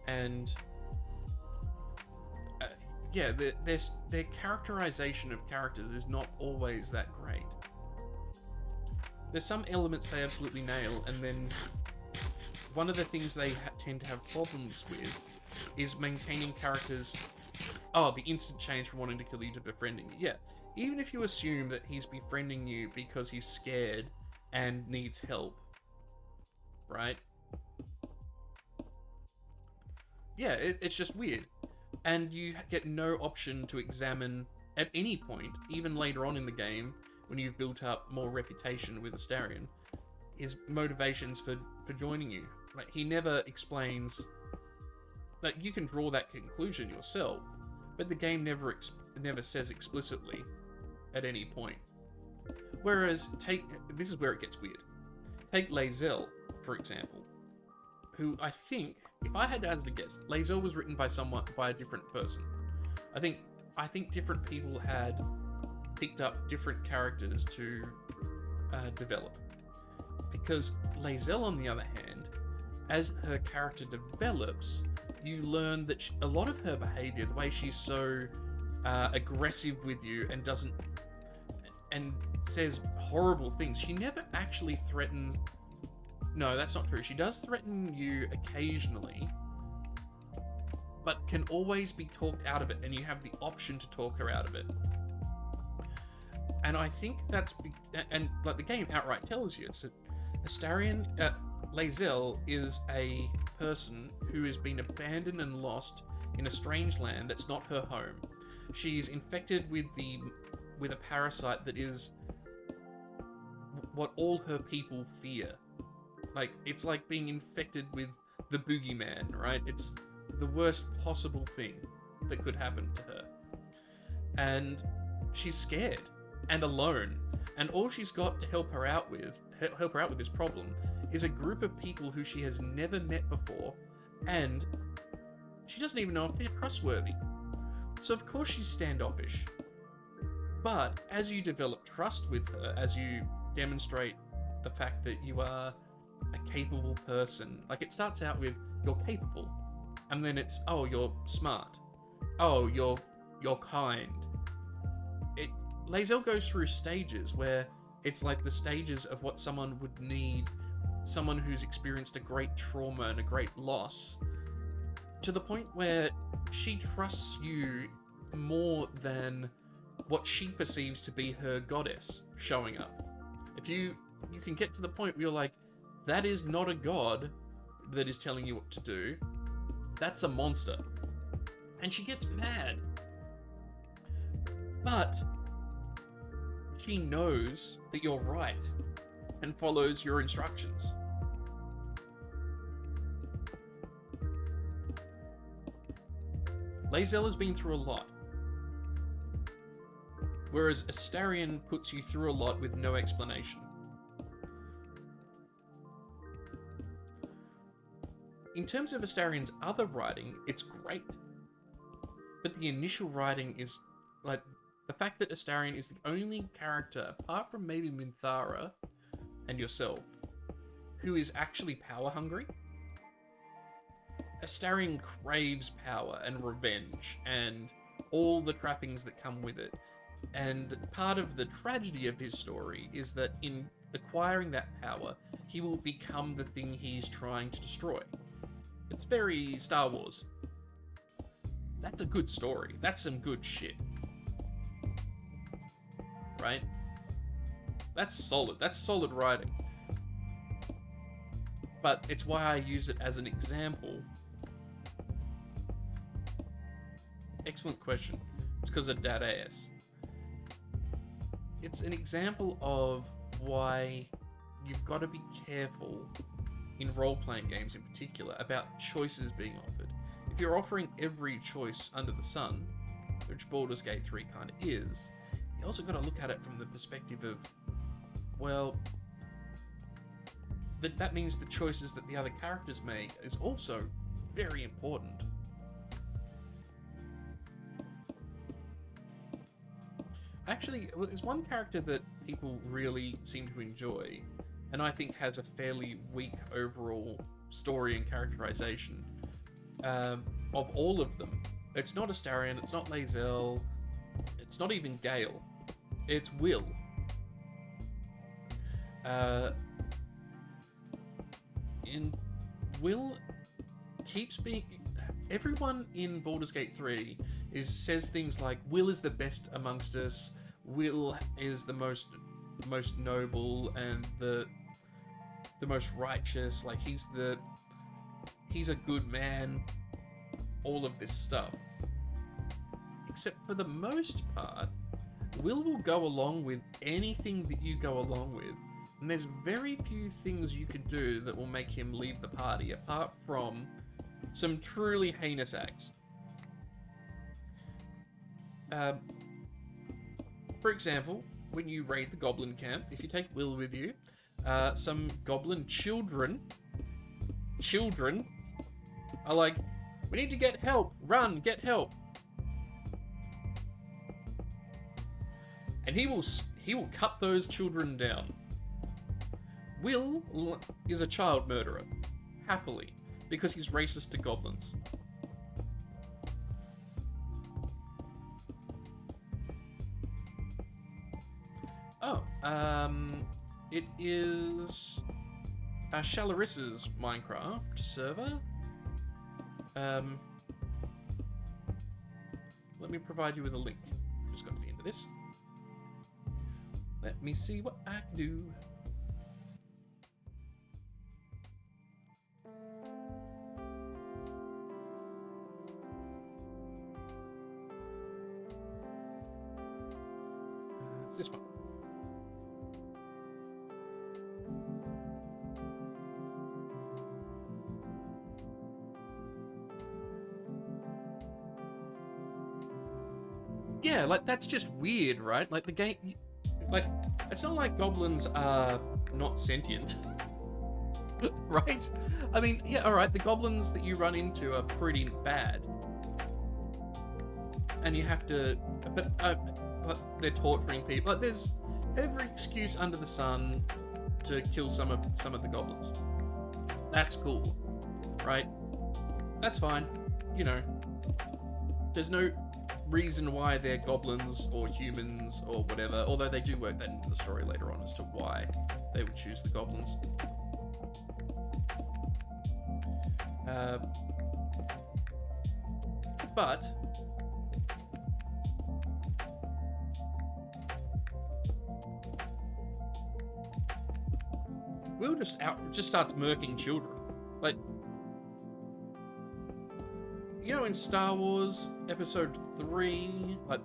And yeah, their characterization of characters is not always that great. There's some elements they absolutely nail, and then one of the things they tend to have problems with is maintaining characters. Oh, the instant change from wanting to kill you to befriending you. Yeah, even if you assume that he's befriending you because he's scared and needs help, right? Yeah, it's just weird. And you get no option to examine at any point, even later on in the game, when you've built up more reputation with Astarion, his motivations for joining you. Like, he never explains. Like, you can draw that conclusion yourself, but the game never says explicitly at any point. Whereas, this is where it gets weird. Take Lae'zel, for example, who I think, if I had to hazard a guess, Lae'zel was written by a different person. I think different people had picked up different characters to develop. Because Lae'zel, on the other hand, as her character develops, you learn that a lot of her behavior, the way she's so aggressive with you and says horrible things, she never actually threatens. No, that's not true. She does threaten you occasionally, but can always be talked out of it, and you have the option to talk her out of it. And I think and like the game outright tells you, it's Astarion, Lae'zel is a person who has been abandoned and lost in a strange land that's not her home. She's infected with a parasite that is what all her people fear. Like, it's like being infected with the boogeyman, right? It's the worst possible thing that could happen to her. And she's scared and alone. And all she's got to help her out with this problem is a group of people who she has never met before, and she doesn't even know if they're trustworthy. So of course she's standoffish. But as you develop trust with her, as you demonstrate the fact that you are a capable person, like it starts out with you're capable, and then it's, oh, you're smart, oh, you're kind. Lae'zel goes through stages where it's like the stages of what someone would need, someone who's experienced a great trauma and a great loss, to the point where she trusts you more than what she perceives to be her goddess showing up. If you can get to the point where you're like, that is not a god that is telling you what to do, that's a monster. And she gets mad. But she knows that you're right and follows your instructions. Lae'zel has been through a lot, whereas Astarion puts you through a lot with no explanation. In terms of Astarion's other writing, it's great. But the initial writing is, like, the fact that Astarion is the only character, apart from maybe Minthara and yourself, who is actually power hungry. Astarion craves power and revenge and all the trappings that come with it. And part of the tragedy of his story is that in acquiring that power, he will become the thing he's trying to destroy. It's very Star Wars. That's a good story. That's some good shit. Right? That's solid. That's solid writing. But it's why I use it as an example. Excellent question. It's because of that ass. It's an example of why you've got to be careful in role-playing games in particular about choices being offered. If you're offering every choice under the sun, which Baldur's Gate 3 kind of is, you also got to look at it from the perspective of, well, that means the choices that the other characters make is also very important. Actually, there's one character that people really seem to enjoy, and I think has a fairly weak overall story and characterization. Of all of them, it's not Astarion, it's not Lae'zel, it's not even Gale. It's Will. Will keeps being... Everyone in Baldur's Gate 3 says things like, Will is the best amongst us, Will is the most noble and the most righteous, like he's a good man, all of this stuff. Except for the most part, Will go along with anything that you go along with, and there's very few things you can do that will make him leave the party, apart from some truly heinous acts. For example, when you raid the goblin camp, if you take Will with you, some goblin children are like, we need to get help, run, get help. And he will cut those children down. Will is a child murderer, happily, because he's racist to goblins. Oh, it is Shalarissa's Minecraft server. Let me provide you with a link. Just got to the end of this. Let me see what I can do. It's this one. Yeah, like, that's just weird, right? Like, the game... Like, it's not like goblins are not sentient. Right? I mean, yeah, alright, the goblins that you run into are pretty bad. And you have to... But they're torturing people. Like, there's every excuse under the sun to kill some of the goblins. That's cool. Right? That's fine. You know. There's no reason why they're goblins or humans or whatever, although they do work that into the story later on as to why they would choose the goblins. But Will just starts murking children. Like, you know, in Star Wars Episode 3, like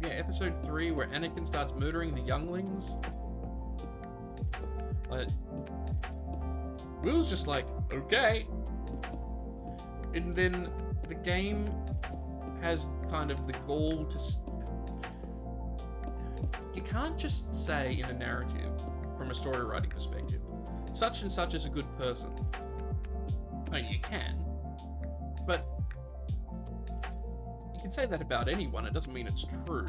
Episode 3, where Anakin starts murdering the younglings. Like, Will's just like, okay. And then the game has kind of the gall to... You can't just say in a narrative, from a story writing perspective, such and such is a good person. I mean, you can, but you can say that about anyone. It doesn't mean it's true.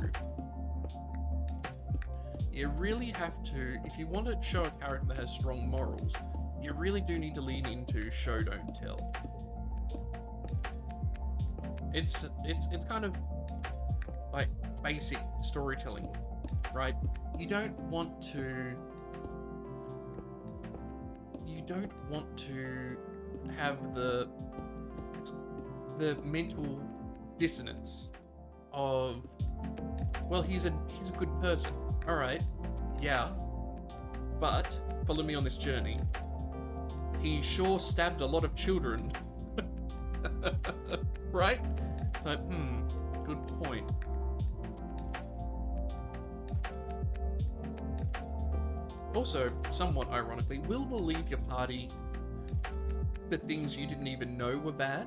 You really have to, if you want to show a character that has strong morals, you really do need to lean into show, don't tell. It's kind of like basic storytelling, right? You don't want to have the mental dissonance of, well, he's a good person. All right, yeah, but follow me on this journey. He sure stabbed a lot of children. Right? So, good point. Also, somewhat ironically, Will leave your party for things you didn't even know were bad.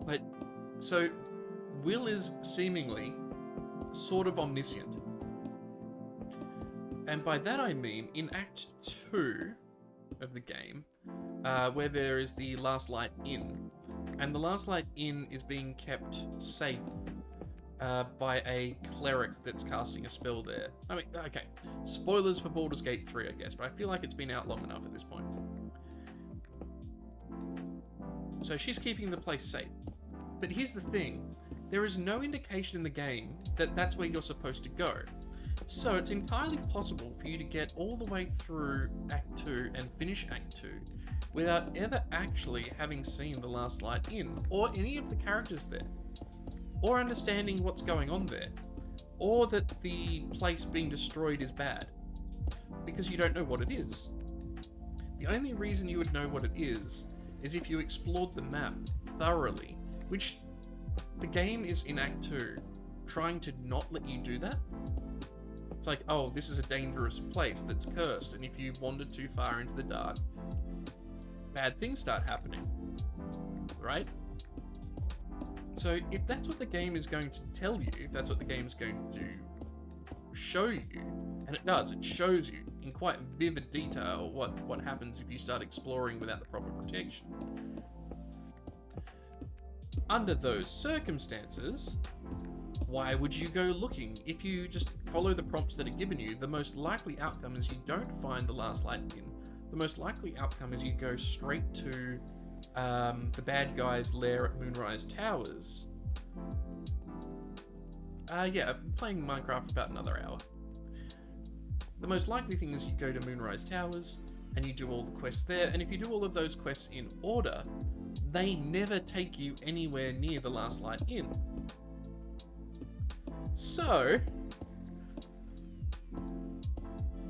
Like, so Will is seemingly sort of omniscient. And by that I mean, in Act 2 of the game, where there is the Last Light Inn, and the Last Light Inn is being kept safe by a cleric that's casting a spell there. I mean, okay, spoilers for Baldur's Gate 3, I guess, but I feel like it's been out long enough at this point. So she's keeping the place safe. But here's the thing, there is no indication in the game that that's where you're supposed to go. So it's entirely possible for you to get all the way through Act 2 and finish Act 2 without ever actually having seen the Last Light Inn, or any of the characters there, or understanding what's going on there, or that the place being destroyed is bad, because you don't know what it is. The only reason you would know what it is if you explored the map thoroughly, which the game is in Act 2 trying to not let you do that. It's like, oh, this is a dangerous place that's cursed, and if you wander too far into the dark, bad things start happening, right? So if that's what the game is going to tell you, if that's what the game is going to show you, and it does, it shows you in quite vivid detail what happens if you start exploring without the proper protection. Under those circumstances, why would you go looking? If you just follow the prompts that are given you, the most likely outcome is you don't find the Last Light Inn. The most likely outcome is you go straight to the bad guy's lair at Moonrise Towers. Yeah, I've been playing Minecraft for about another hour. The most likely thing is you go to Moonrise Towers and you do all the quests there, and if you do all of those quests in order, they never take you anywhere near the Last Light Inn. So,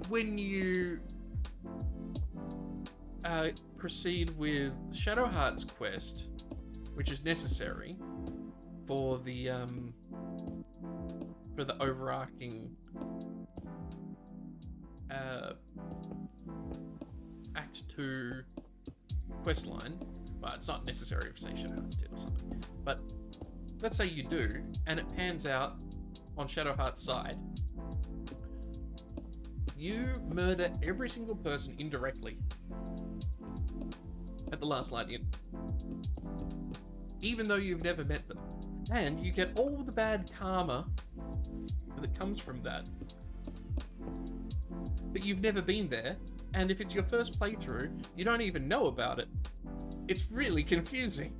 when you proceed with Shadowheart's quest, which is necessary for the overarching Act 2 quest line. Well, it's not necessary if, say, Shadowheart's dead or something. But let's say you do, and it pans out on Shadowheart's side. You murder every single person indirectly at the last light in, even though you've never met them. And you get all the bad karma that comes from that. But you've never been there, and if it's your first playthrough, you don't even know about it. It's really confusing.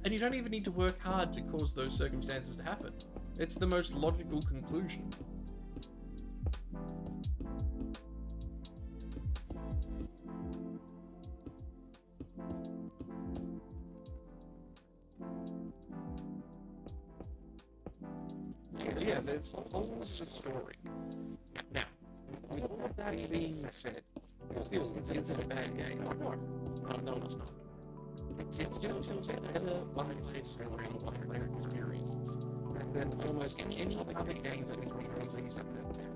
And you don't even need to work hard to cause those circumstances to happen. It's the most logical conclusion. Yeah, there's always a story. Now, with all of that being said, is it a bad game? No, it's not. It still tells a better one-day story and one-player experiences than almost any other game that has been released in a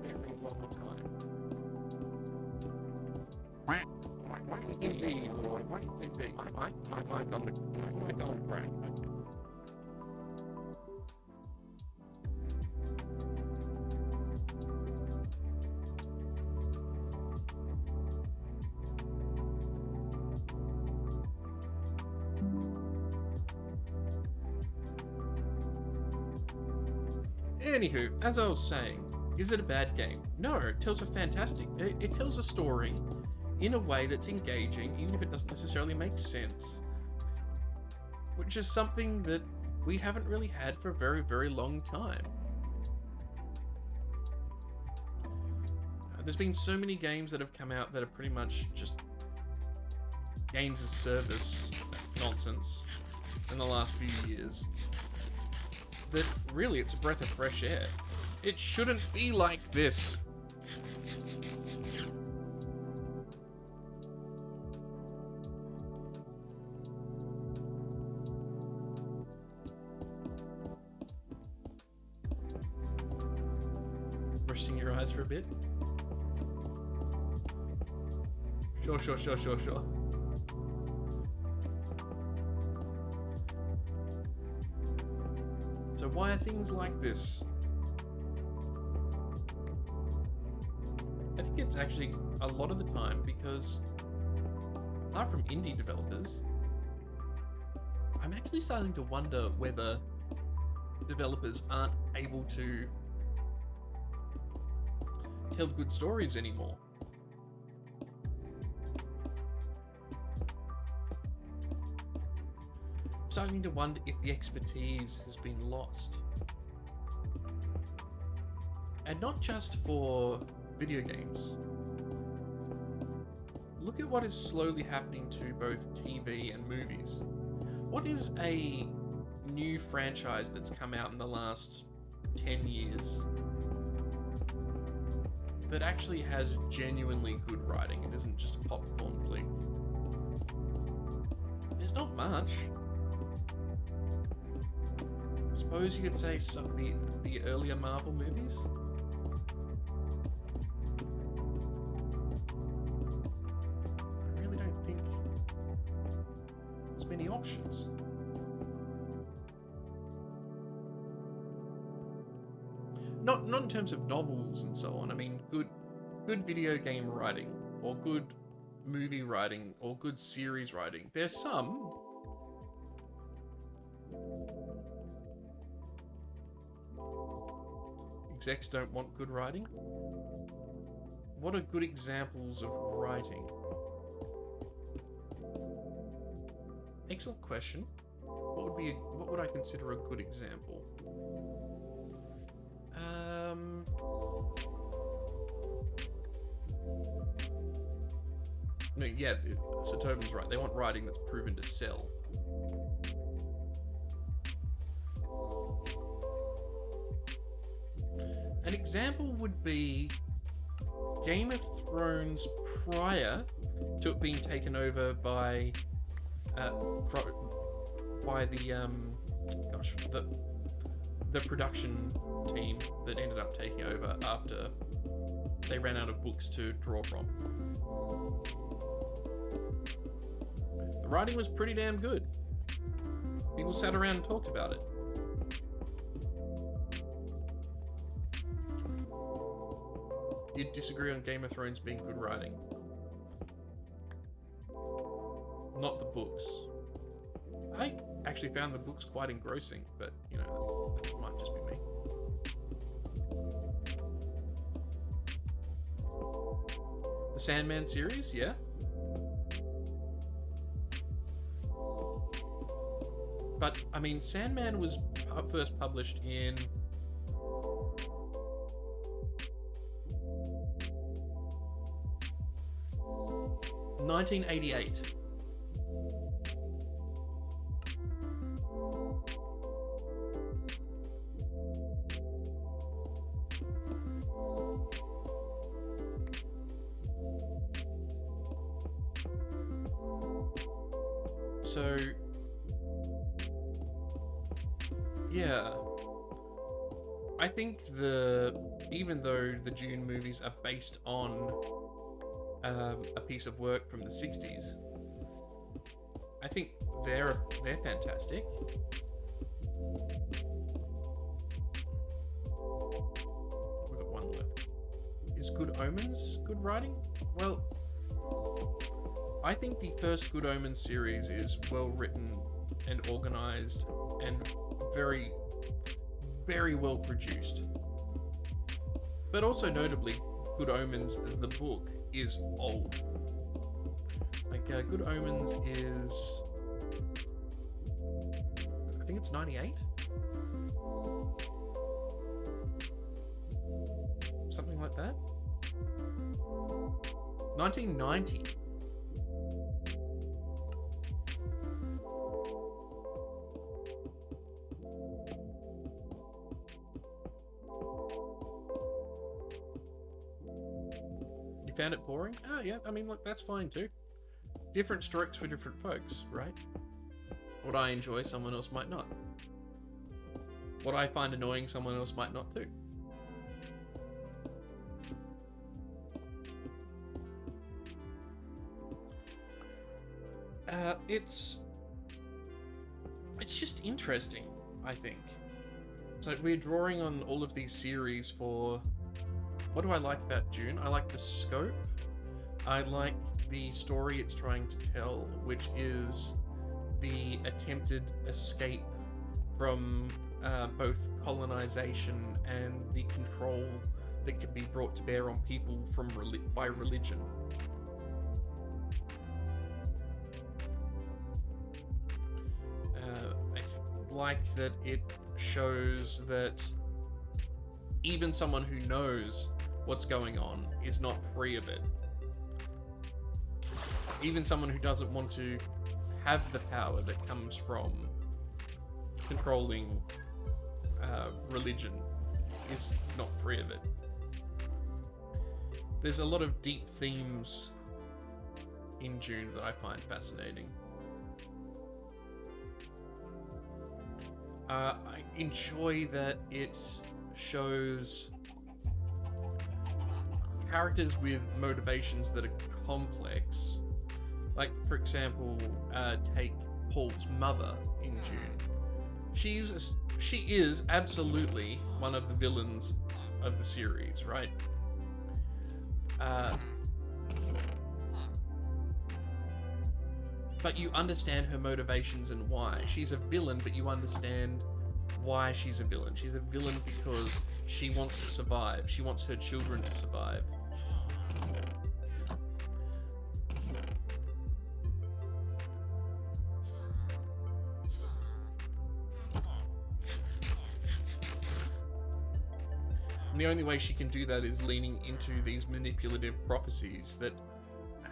very long time. Indeed, Lord. Indeed. My mic on crack. Anywho, as I was saying, is it a bad game? No, it tells a fantastic... It tells a story in a way that's engaging, even if it doesn't necessarily make sense. Which is something that we haven't really had for a very, very long time. There's been so many games that have come out that are pretty much just games as service nonsense in the last few years. That really, it's a breath of fresh air. It shouldn't be like this. Resting your eyes for a bit. Sure. So why are things like this? I think it's actually a lot of the time because, apart from indie developers, I'm actually starting to wonder whether developers aren't able to tell good stories anymore. Starting to wonder if the expertise has been lost. And not just for video games. Look at what is slowly happening to both TV and movies. What is a new franchise that's come out in the last 10 years that actually has genuinely good writing and isn't just a popcorn flick? There's not much. I suppose you could say some of the earlier Marvel movies. I really don't think there's many options. Not in terms of novels and so on. I mean, good video game writing, or good movie writing, or good series writing. There's some. Execs don't want good writing? What are good examples of writing? Excellent question. What would I consider a good example? No, yeah, so Tobin's right. They want writing that's proven to sell. An example would be Game of Thrones prior to it being taken over by the production team that ended up taking over after they ran out of books to draw from. The writing was pretty damn good. People sat around and talked about it. You'd disagree on Game of Thrones being good writing. Not the books. I actually found the books quite engrossing, but, you know, that might just be me. The Sandman series, yeah. But, I mean, Sandman was first published in... ...1988. So, yeah, I think even though the Dune movies are based on a piece of work from the 60s, I think they're fantastic. We've got one left. Is Good Omens good writing? Well, I think the first Good Omens series is well written and organized and very, very well produced. But also notably, Good Omens, the book, is old. Like, Good Omens is... I think it's 98? Something like that? 1990. Found it boring? Oh yeah, I mean, look, that's fine too. Different strokes for different folks, right? What I enjoy, someone else might not. What I find annoying, someone else might not too. It's just interesting, I think. So we're drawing on all of these series for... What do I like about Dune? I like the scope. I like the story it's trying to tell, which is the attempted escape from both colonization and the control that can be brought to bear on people from by religion. I like that it shows that even someone who knows what's going on is not free of it. Even someone who doesn't want to have the power that comes from controlling religion is not free of it. There's a lot of deep themes in Dune that I find fascinating. I enjoy that it shows characters with motivations that are complex. Like, for example, take Paul's mother in Dune. She is absolutely one of the villains of the series, right? But you understand her motivations and why. She's a villain, but you understand why she's a villain. She's a villain because she wants to survive. She wants her children to survive. And the only way she can do that is leaning into these manipulative prophecies that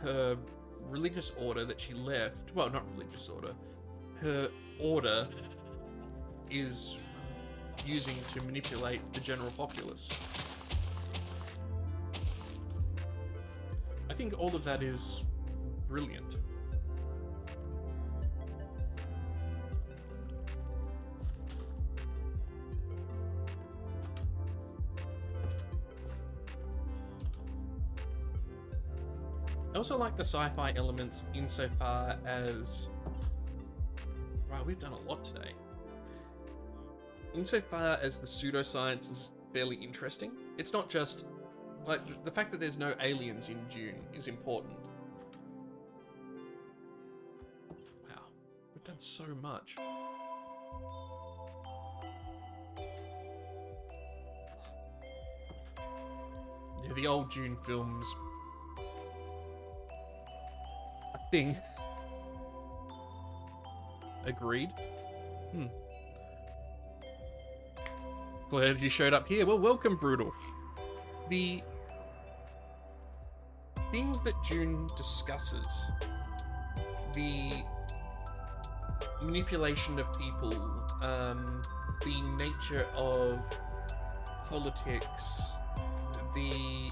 her religious order that she left, well, not religious order, her order is using to manipulate the general populace. I think all of that is brilliant. I also like the sci-fi elements insofar as... Wow, we've done a lot today. Insofar as the pseudoscience is fairly interesting. It's not just... Like, the fact that there's no aliens in Dune is important. Wow, we've done so much. Yeah, the old Dune films... A thing. Agreed. Glad you showed up here. Well, welcome, Brutal. The things that Dune discusses, the manipulation of people, the nature of politics, the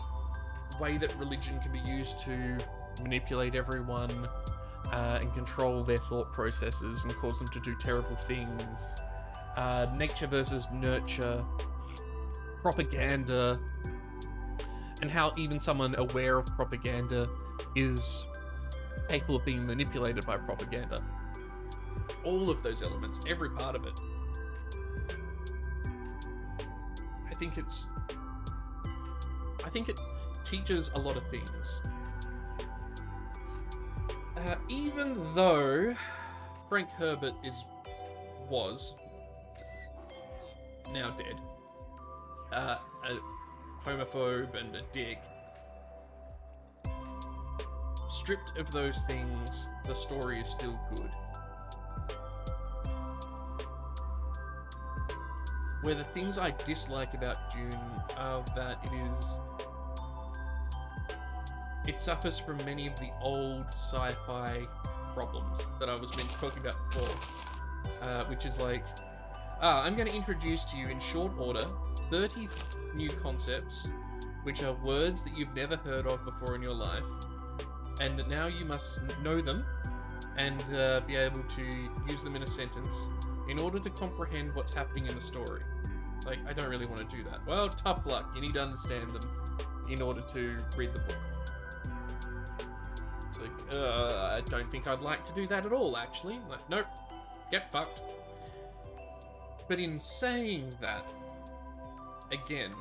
way that religion can be used to manipulate everyone and control their thought processes and cause them to do terrible things, nature versus nurture, propaganda, and how even someone aware of propaganda is capable of being manipulated by propaganda. All of those elements, every part of it. I think it teaches a lot of things. Even though Frank Herbert was now dead, a homophobe and a dick, stripped of those things, the story is still good. Where the things I dislike about Dune are that it suffers from many of the old sci-fi problems that I was talking about before, which is like, I'm going to introduce to you in short order 30 new concepts, which are words that you've never heard of before in your life, and now you must know them and be able to use them in a sentence in order to comprehend what's happening in the story. It's like, I don't really want to do that. Well, tough luck. You need to understand them in order to read the book. It's like, I don't think I'd like to do that at all, actually. Like, nope, get fucked. But in saying that, again,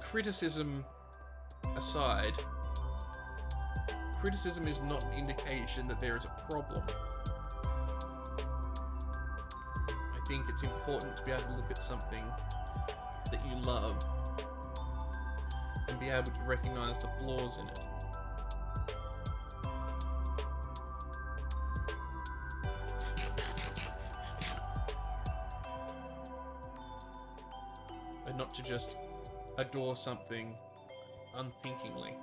criticism aside, criticism is not an indication that there is a problem. I think it's important to be able to look at something that you love and be able to recognize the flaws in it. And not to just adore something unthinkingly.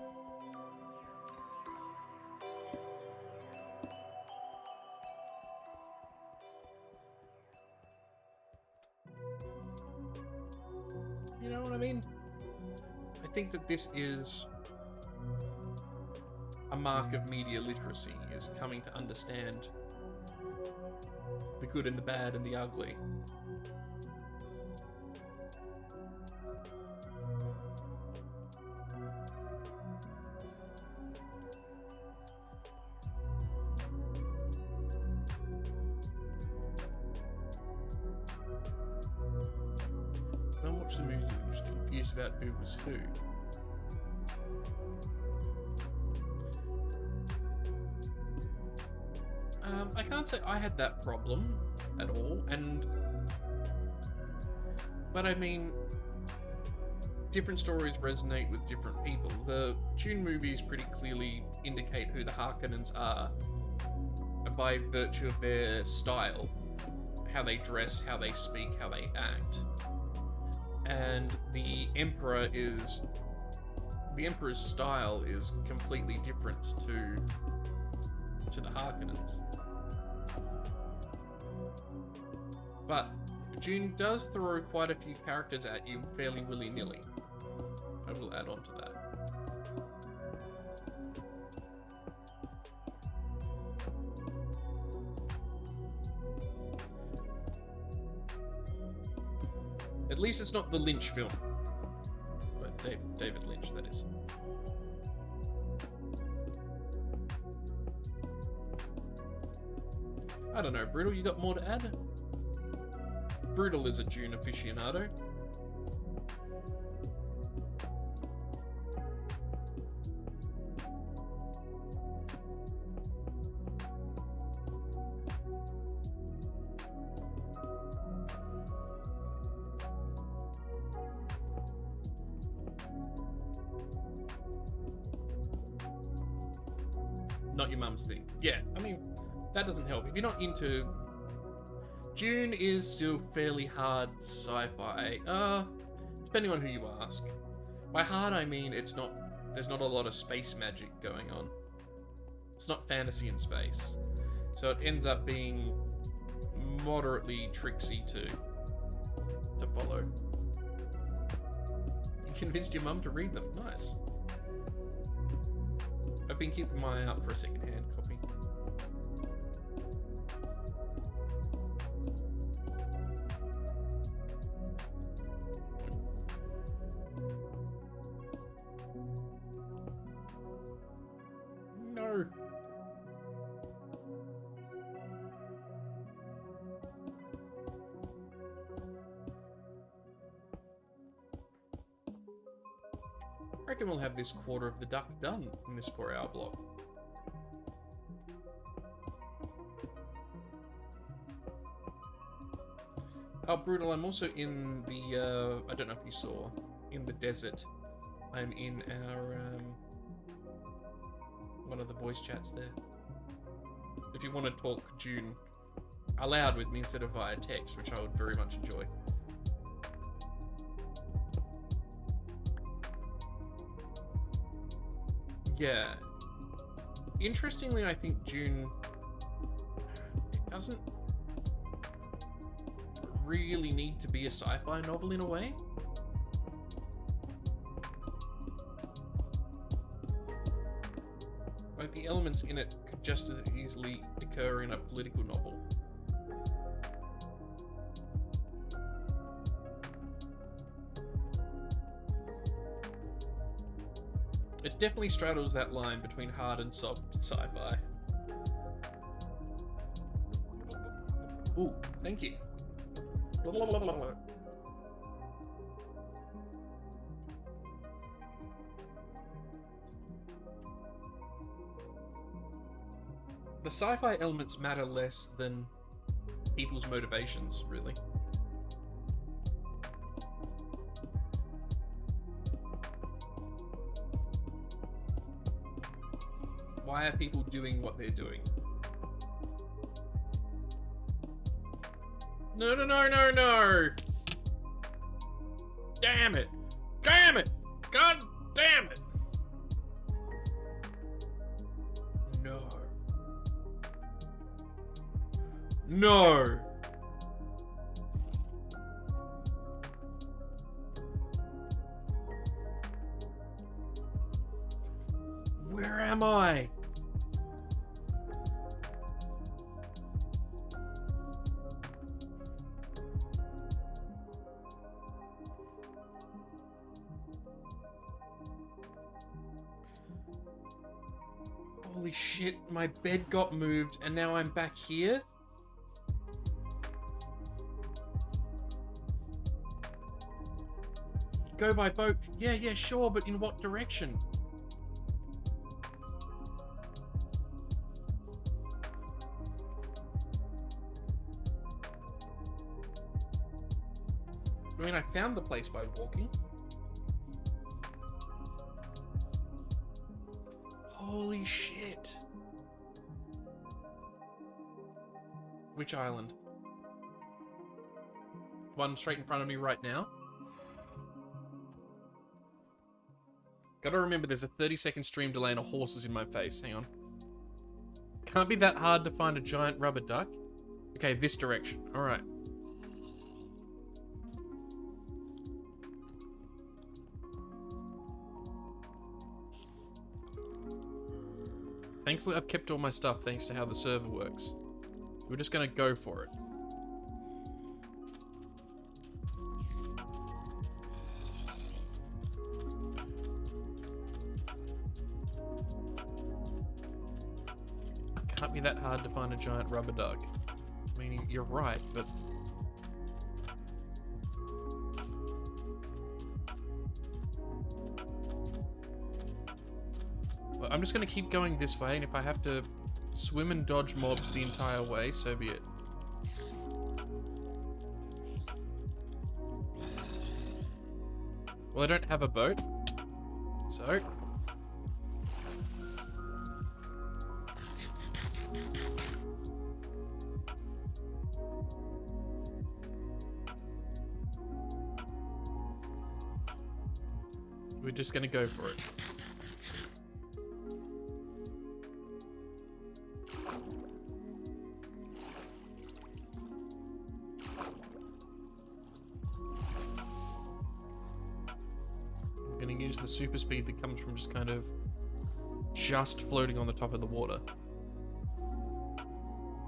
You know what I mean? I think that this is a mark of media literacy, is coming to understand the good and the bad and the ugly. When I watched the movie, I was confused about who was who. I can't say I had that problem at all, but I mean, different stories resonate with different people. The Dune movies pretty clearly indicate who the Harkonnens are by virtue of their style, how they dress, how they speak, how they act. And the Emperor's style is completely different to the Harkonnens. But June does throw quite a few characters at you fairly willy-nilly. I will add on to that. At least it's not the Lynch film. But David Lynch, that is. I don't know, Brutal, you got more to add? Brutal is a Dune aficionado. Not your mum's thing. Yeah, I mean, that doesn't help. If you're not into... Dune is still fairly hard sci-fi. Depending on who you ask. By hard, I mean there's not a lot of space magic going on. It's not fantasy in space. So it ends up being moderately tricksy to follow. You convinced your mum to read them. Nice. I've been keeping my eye out for a second-hand copy. No. I reckon we'll have this quarter of the duck done in this 4-hour block. Oh, Brutal, I'm also in the, I don't know if you saw, in the desert. I'm in our, one of the voice chats there. If you want to talk Dune aloud with me instead of via text, which I would very much enjoy. Yeah. Interestingly, I think Dune doesn't really need to be a sci-fi novel in a way. Like, the elements in it could just as easily occur in a political novel. It definitely straddles that line between hard and soft sci-fi. Ooh, thank you. The sci-fi elements matter less than people's motivations, really. Why are people doing what they're doing? No, no, no, no, no! Damn it! Damn it! God damn it! No. No! Where am I? Holy shit, my bed got moved and now I'm back here? Go by boat. Yeah, yeah, sure, but in what direction? I mean, I found the place by walking. Holy shit. Which island? One straight in front of me right now? Gotta remember there's a 30-second stream delay and a horse is in my face. Hang on. Can't be that hard to find a giant rubber duck. Okay, this direction. Alright. Thankfully, I've kept all my stuff thanks to how the server works. We're just gonna go for it. Can't be that hard to find a giant rubber duck. I mean, you're right, but... Well, I'm just gonna keep going this way, and if I have to swim and dodge mobs the entire way, so be it. Well, I don't have a boat, so... We're just gonna go for it. I'm gonna use the super speed that comes from just kind of just floating on the top of the water.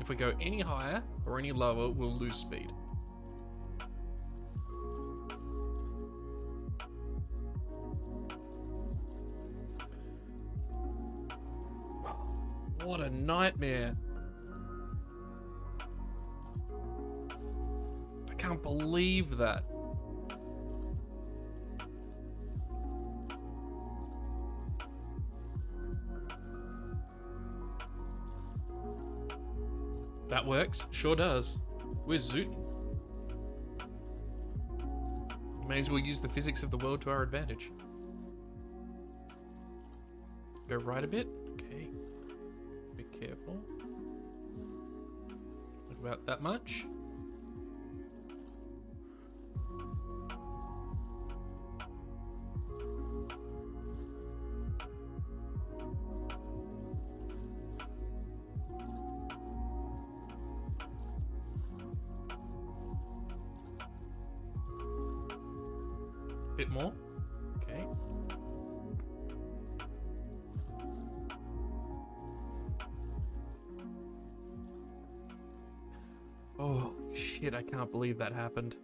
If we go any higher or any lower, we'll lose speed. What a nightmare. I can't believe that. That works. Sure does. We're zooting. May as well use the physics of the world to our advantage. Go right a bit. Okay. Be careful. Like about that much. Bit more. Okay. Oh shit, I can't believe that happened.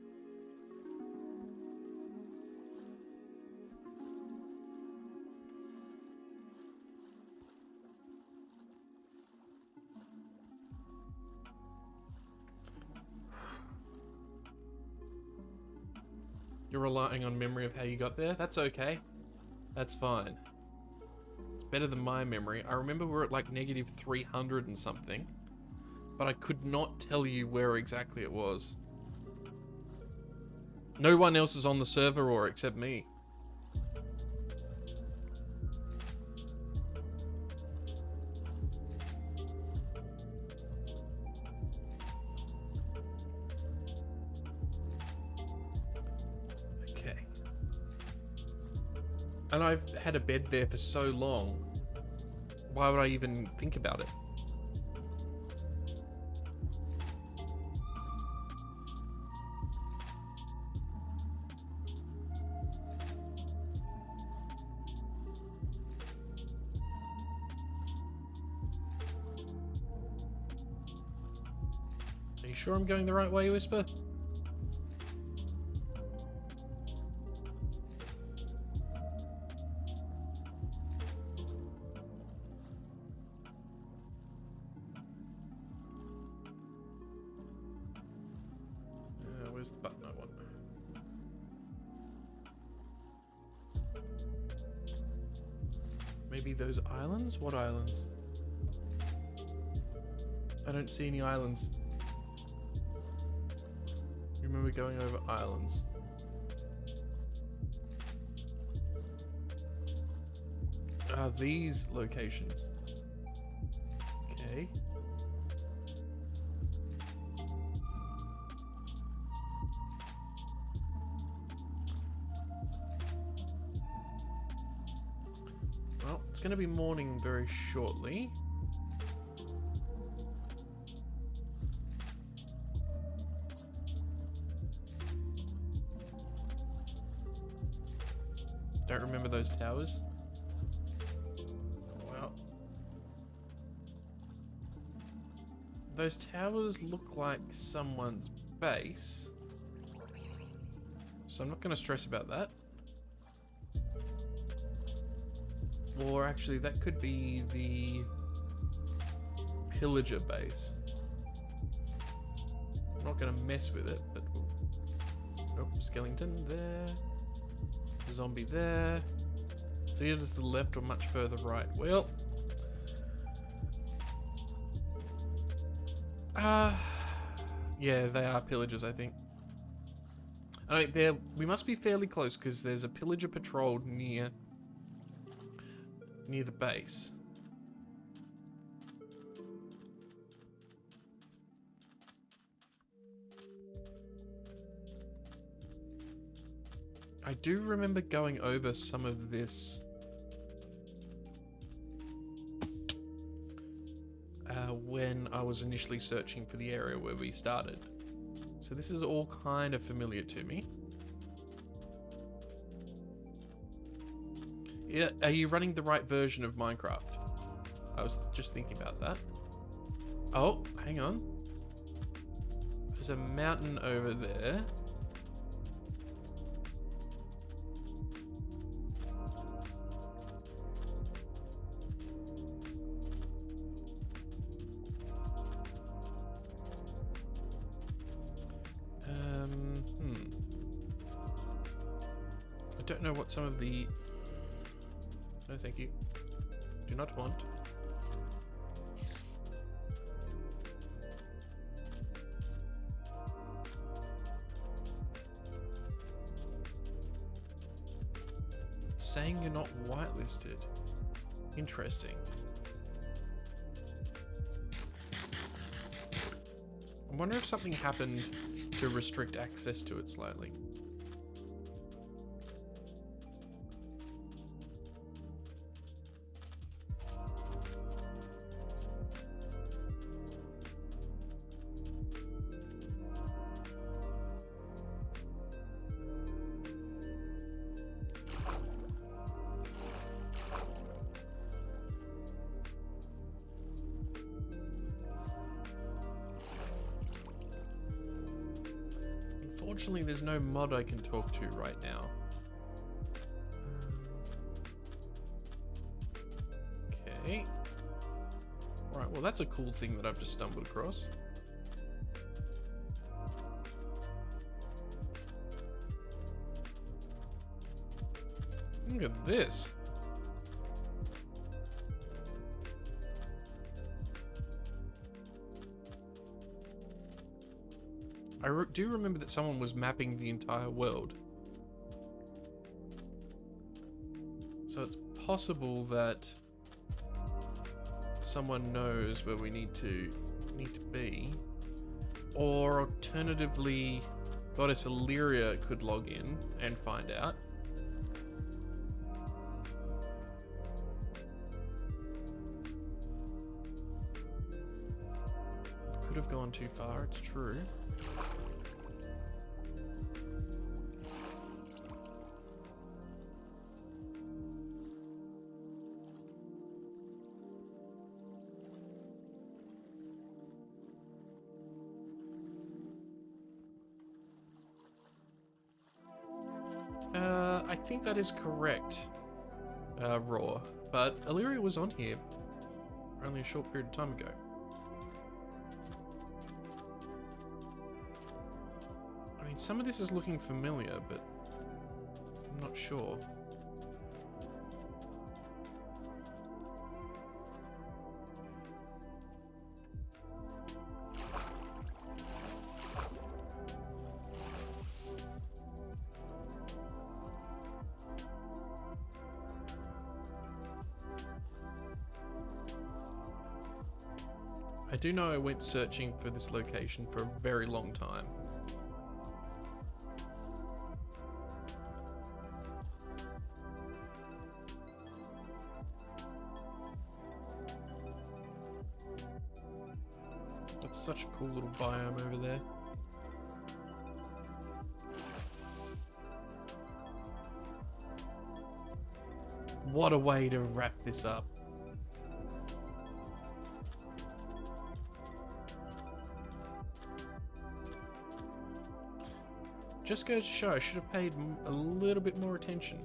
You're relying on memory of how you got there? That's okay. That's fine. It's better than my memory. I remember we're at like negative 300 and something, but I could not tell you where exactly it was. No one else is on the server or except me. And I've had a bed there for so long. Why would I even think about it? Are you sure I'm going the right way, Whisper? Where's the button I want? Maybe those islands? What islands? I don't see any islands. You remember going over islands? Are these locations? Okay. Well, it's going to be morning very shortly. Don't remember those towers. Well, those towers look like someone's base. So I'm not going to stress about that. Or actually, that could be the pillager base. I'm not going to mess with it, but... Nope, skeleton there. Zombie there. It's either to the left or much further right. Well... yeah, they are pillagers, I think. I mean, we must be fairly close because there's a pillager patrol near the base. I do remember going over some of this when I was initially searching for the area where we started. So this is all kind of familiar to me. Yeah, are you running the right version of Minecraft? I was just thinking about that. Oh, hang on. There's a mountain over there. I don't know what some of the... No, thank you. Do not want. It's saying you're not whitelisted. Interesting. I wonder if something happened to restrict access to it slightly. Unfortunately, there's no mod I can talk to right now. Okay. Right, well that's a cool thing that I've just stumbled across. Look at this. I do remember that someone was mapping the entire world. So it's possible that someone knows where we need to be. Or alternatively, Goddess Illyria could log in and find out. Could have gone too far, it's true. I think that is correct, Raw, but Illyria was on here only a short period of time ago. I mean, some of this is looking familiar, but I'm not sure. I do know I went searching for this location for a very long time. That's such a cool little biome over there. What a way to wrap this up. Just goes to show I should have paid a little bit more attention.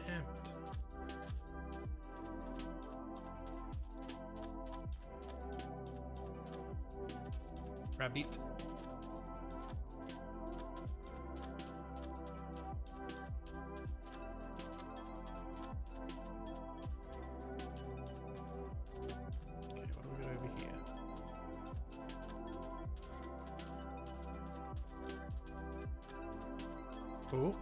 Damn it. Rabbit. Cool.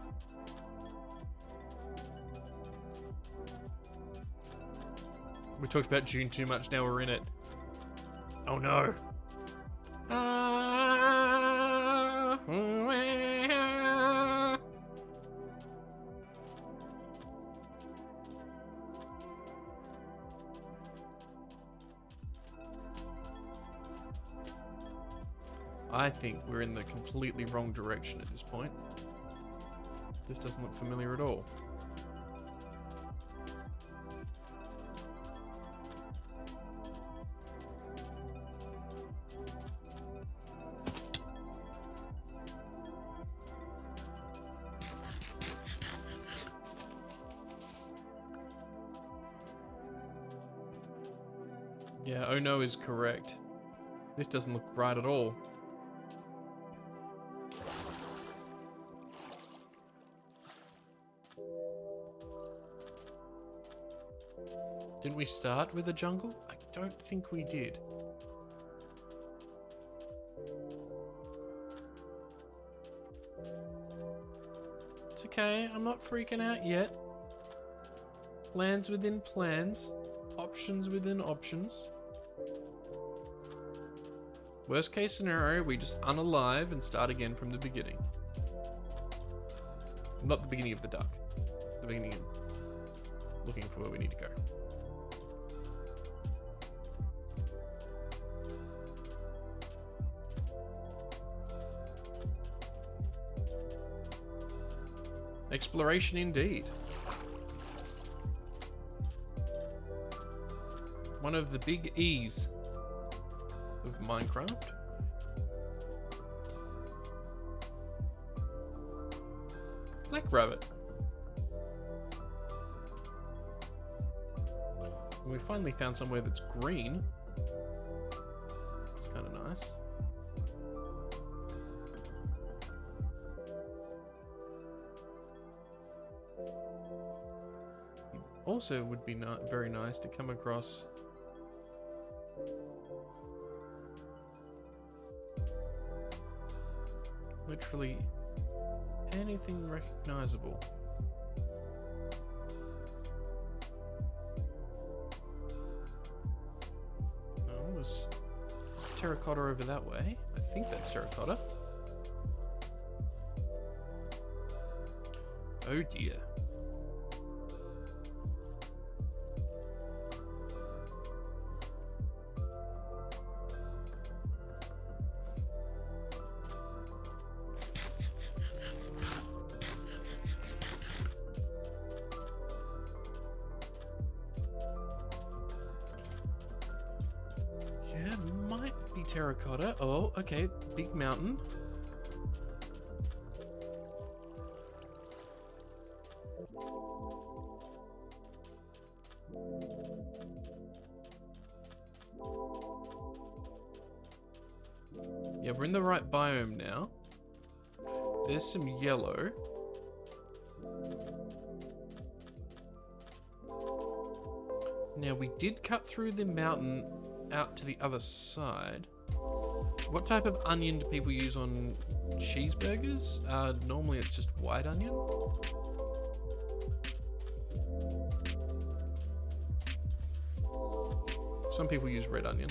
We talked about June too much, now we're in it. Oh no. I think we're in the completely wrong direction at this point. This doesn't look familiar at all. Yeah, oh no is correct. This doesn't look right at all. Didn't we start with a jungle? I don't think we did. It's okay, I'm not freaking out yet. Plans within plans. Options within options. Worst case scenario, we just unalive and start again from the beginning. Not the beginning of the duck. The beginning of looking for where we need to go. Exploration indeed. One of the big E's of Minecraft. Black rabbit. We finally found somewhere that's green. It's kind of nice. Also would be very nice to come across literally anything recognizable. Oh, there's terracotta over that way. I think that's terracotta. Oh dear. Terracotta. Oh, okay. Big mountain. Yeah, we're in the right biome now. There's some yellow. Now, we did cut through the mountain out to the other side. What type of onion do people use on cheeseburgers? Normally it's just white onion. Some people use red onion.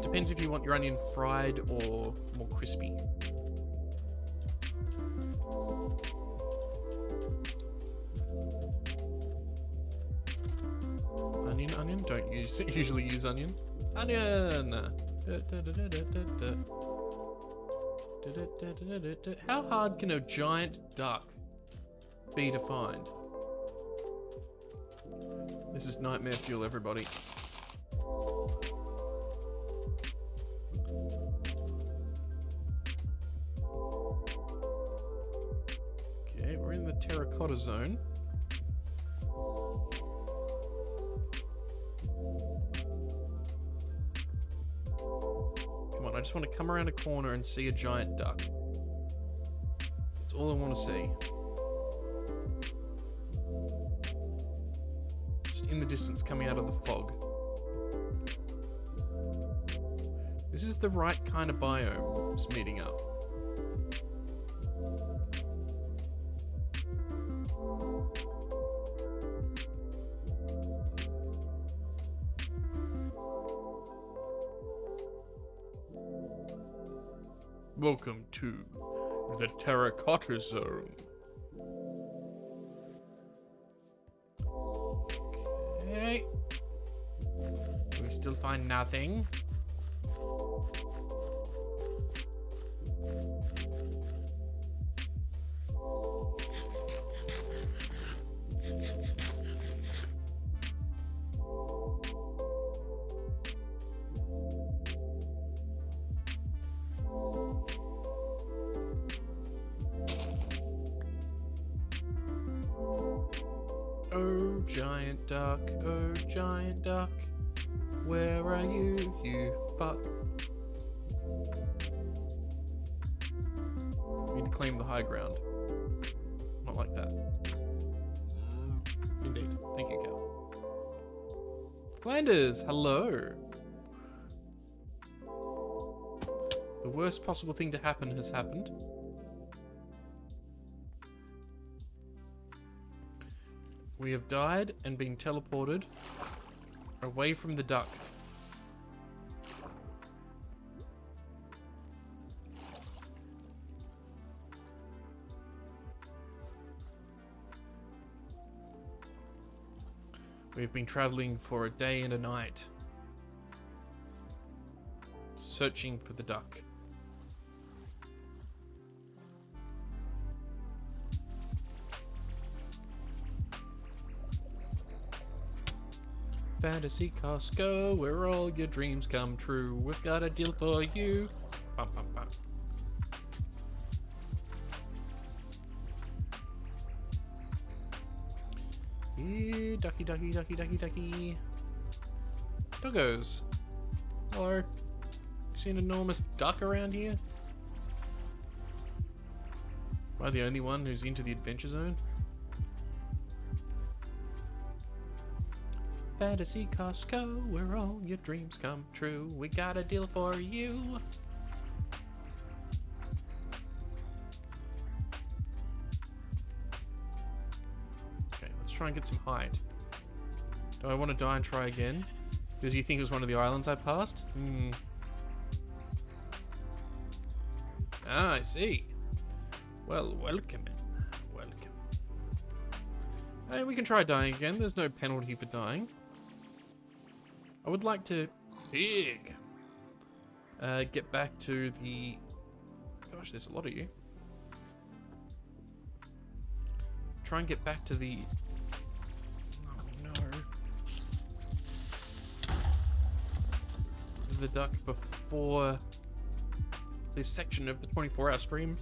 Depends if you want your onion fried or more crispy. usually use onion. Onion! How hard can a giant duck be to find? This is nightmare fuel, everybody. Okay, we're in the terracotta zone. Come on, I just want to come around a corner and see a giant duck. That's all I want to see. Just in the distance, coming out of the fog. This is the right kind of biome just meeting up. Welcome to the terracotta zone. Okay. We still find nothing. Oh, giant duck, where are you, you buck? We need to claim the high ground. Not like that. Indeed. Thank you, Cal. Flanders, hello. The worst possible thing to happen has happened. We have died and been teleported away from the duck. We've been traveling for a day and a night, searching for the duck. Fantasy Costco, where all your dreams come true. We've got a deal for you. Bum, bum, bum. Yeah, ducky, ducky, ducky, ducky, ducky. Doggos. Hello. You see an enormous duck around here? Am I the only one who's into the adventure zone? Fantasy Costco, where all your dreams come true. We got a deal for you. Okay, let's try and get some height. Do I want to die and try again? Because you think it was one of the islands I passed? Ah, I see. Well, welcome in. Welcome. Hey, we can try dying again. There's no penalty for dying. I would like to get back to the... Gosh, there's a lot of you. Try and get back to the... Oh, no. The duck before this section of the 24-hour stream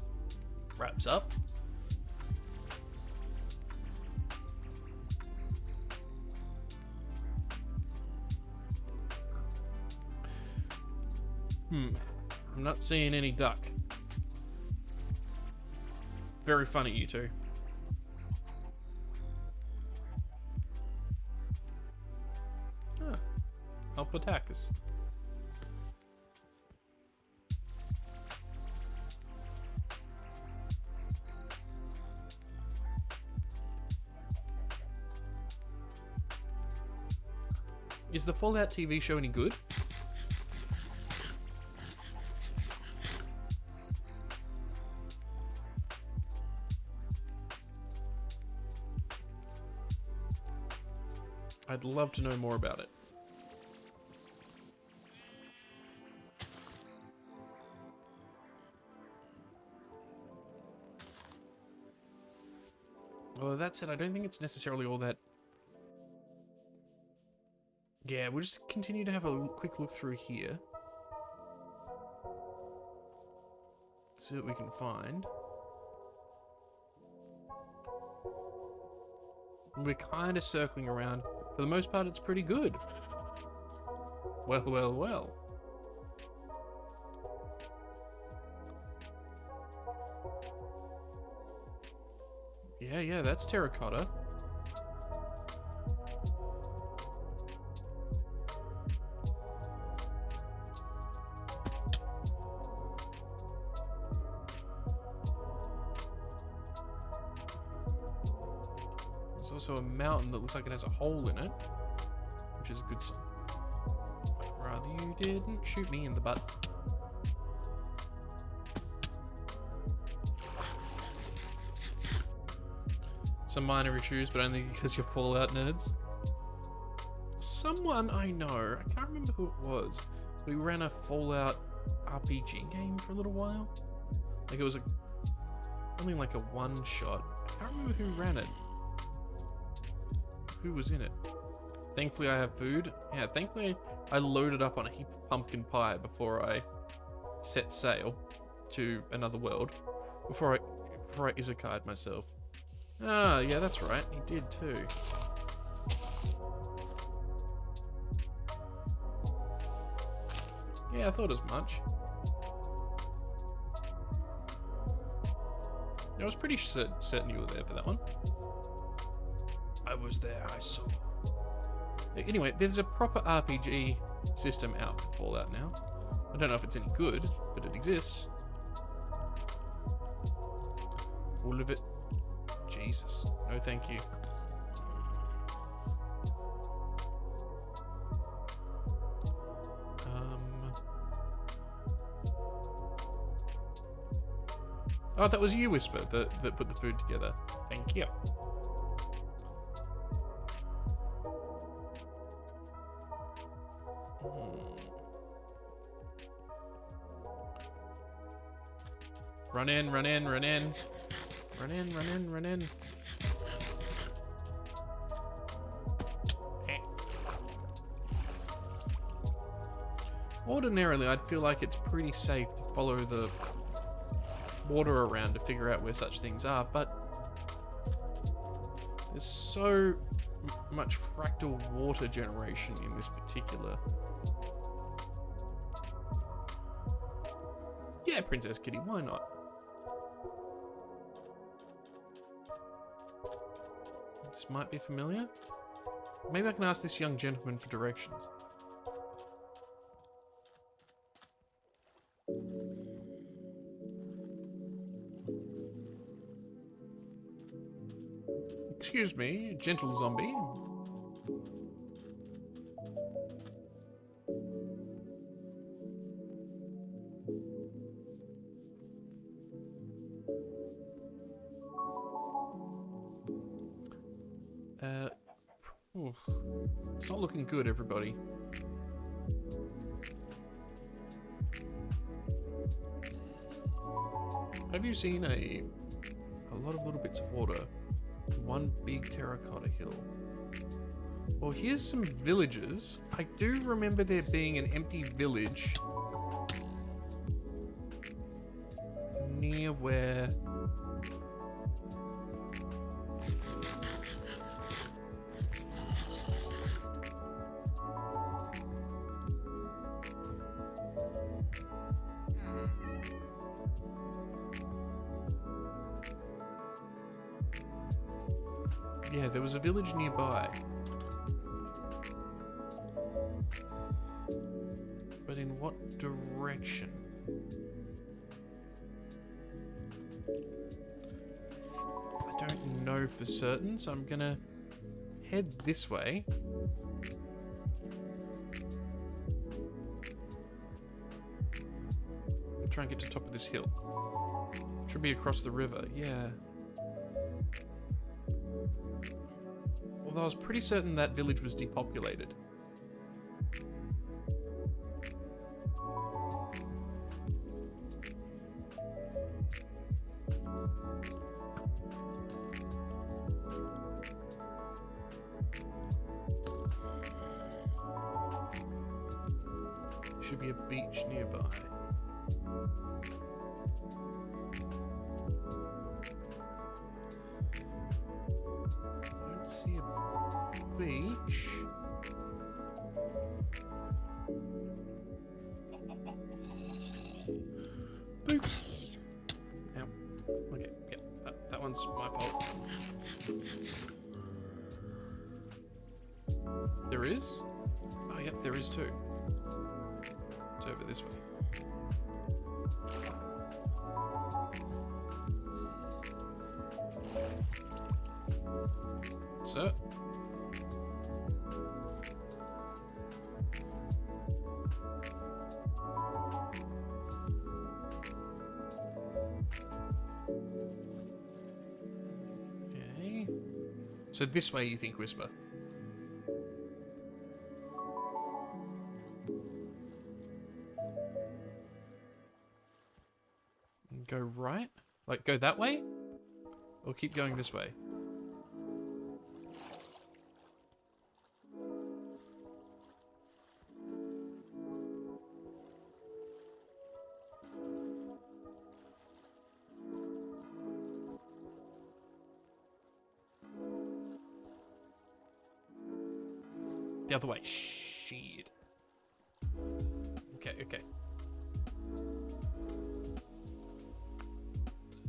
wraps up. I'm not seeing any duck. Very funny, you two. Ah, help attack us. Is the Fallout TV show any good? I'd love to know more about it. Well, that said, I don't think it's necessarily all that... Yeah, we'll just continue to have a quick look through here. See what we can find. We're kind of circling around. For the most part, it's pretty good. Well, well, well. Yeah, that's terracotta. There's also a mountain that looks like it has a hole in it, which is a good sign. Rather you didn't shoot me in the butt. Some minor issues, but only because you're Fallout nerds. Someone I know, I can't remember who it was, we ran a Fallout RPG game for a little while. Like it was something like a one-shot. I can't remember who ran it. Who was in it? Thankfully I have food. Yeah, thankfully I loaded up on a heap of pumpkin pie before I set sail to another world. Before I izakai'd myself. Ah, yeah, that's right. He did too. Yeah, I thought as much. I was pretty certain you were there for that one. I was there, I saw. Anyway, there's a proper RPG system out for Fallout now. I don't know if it's any good, but it exists. All of it. Jesus. No, thank you. Oh, that was you, Whisper, that put the food together. Thank you. Run in, run in, run in. Run in, run in, run in. Ordinarily, I'd feel like it's pretty safe to follow the water around to figure out where such things are, but there's so much fractal water generation in this particular... Yeah, Princess Kitty, why not? This might be familiar. Maybe I can ask this young gentleman for directions. Excuse me, gentle zombie. It's not looking good, everybody. Have you seen a lot of little bits of water? One big terracotta hill. Well, here's some villages. I do remember there being an empty village near where... Yeah, there was a village nearby. But in what direction? I don't know for certain, so I'm gonna head this way. And try and get to the top of this hill. Should be across the river, yeah. Although I was pretty certain that village was depopulated. should be a beach nearby. I don't see a beach. Boop. Ow. Okay, yep, that one's my fault. There is? Oh, yep, there is too. It's over this way. So. Okay. So this way you think, Whisper? Go right? Like, go that way? Or keep going this way? The other way. Shit. Okay, okay.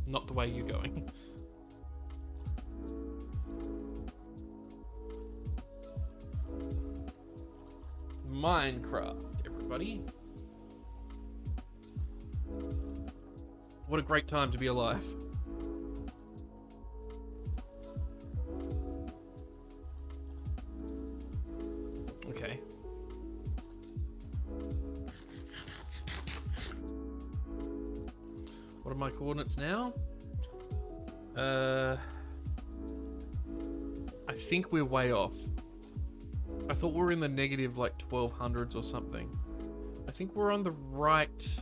Not the way you're going. Minecraft, everybody. What a great time to be alive. Okay. What are my coordinates now? I think we're way off. I thought we were in the negative like 1200s or something. I think we're on the right.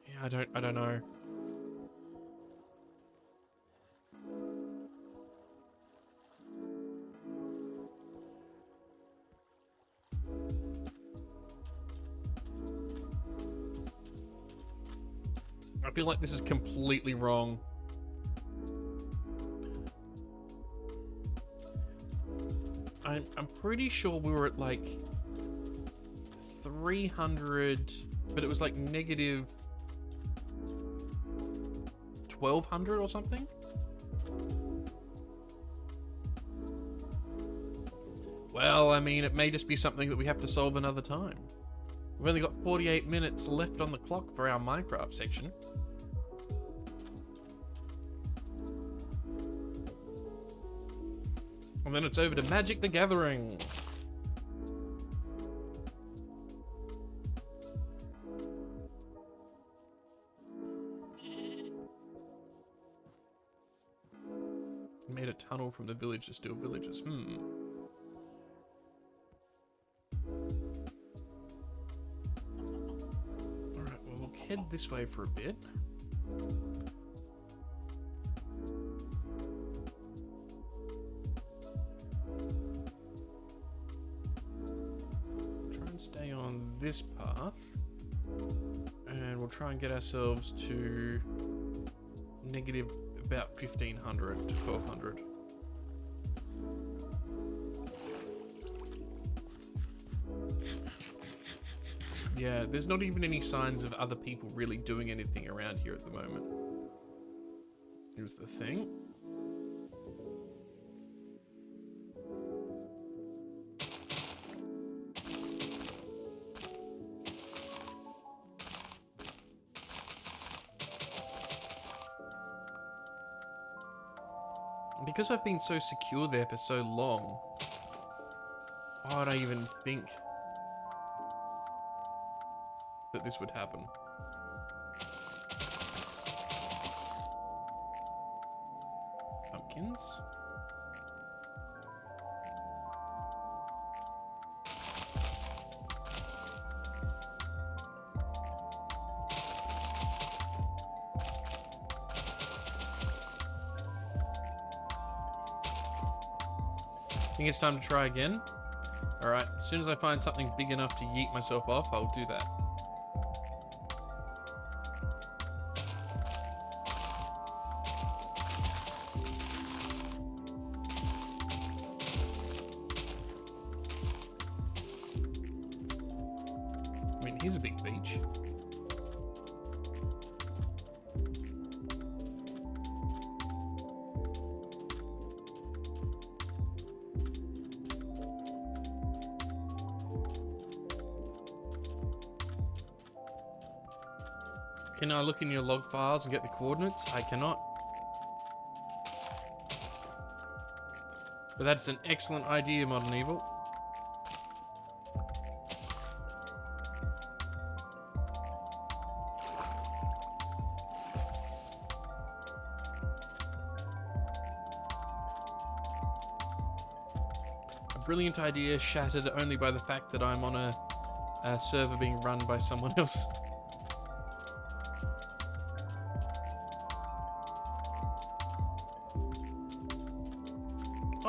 Yeah, I don't know. I feel like this is completely wrong. I'm pretty sure we were at like 300, but it was like negative 1200 or something. Well, I mean, it may just be something that we have to solve another time. We've only got 48 minutes left on the clock for our Minecraft section. And then it's over to Magic the Gathering. Made a tunnel from the village to steal villagers. Alright, well, we'll head this way for a bit. Stay on this path, and we'll try and get ourselves to negative about 1500 to 1200. Yeah, there's not even any signs of other people really doing anything around here at the moment. Here's the thing. Because I've been so secure there for so long, why would I even think that this would happen? Pumpkins. I think it's time to try again. Alright, as soon as I find something big enough to yeet myself off, I'll do that. I mean, here's a big beach. Can I look in your log files and get the coordinates? I cannot. But that's an excellent idea, Modern Evil. A brilliant idea shattered only by the fact that I'm on a server being run by someone else.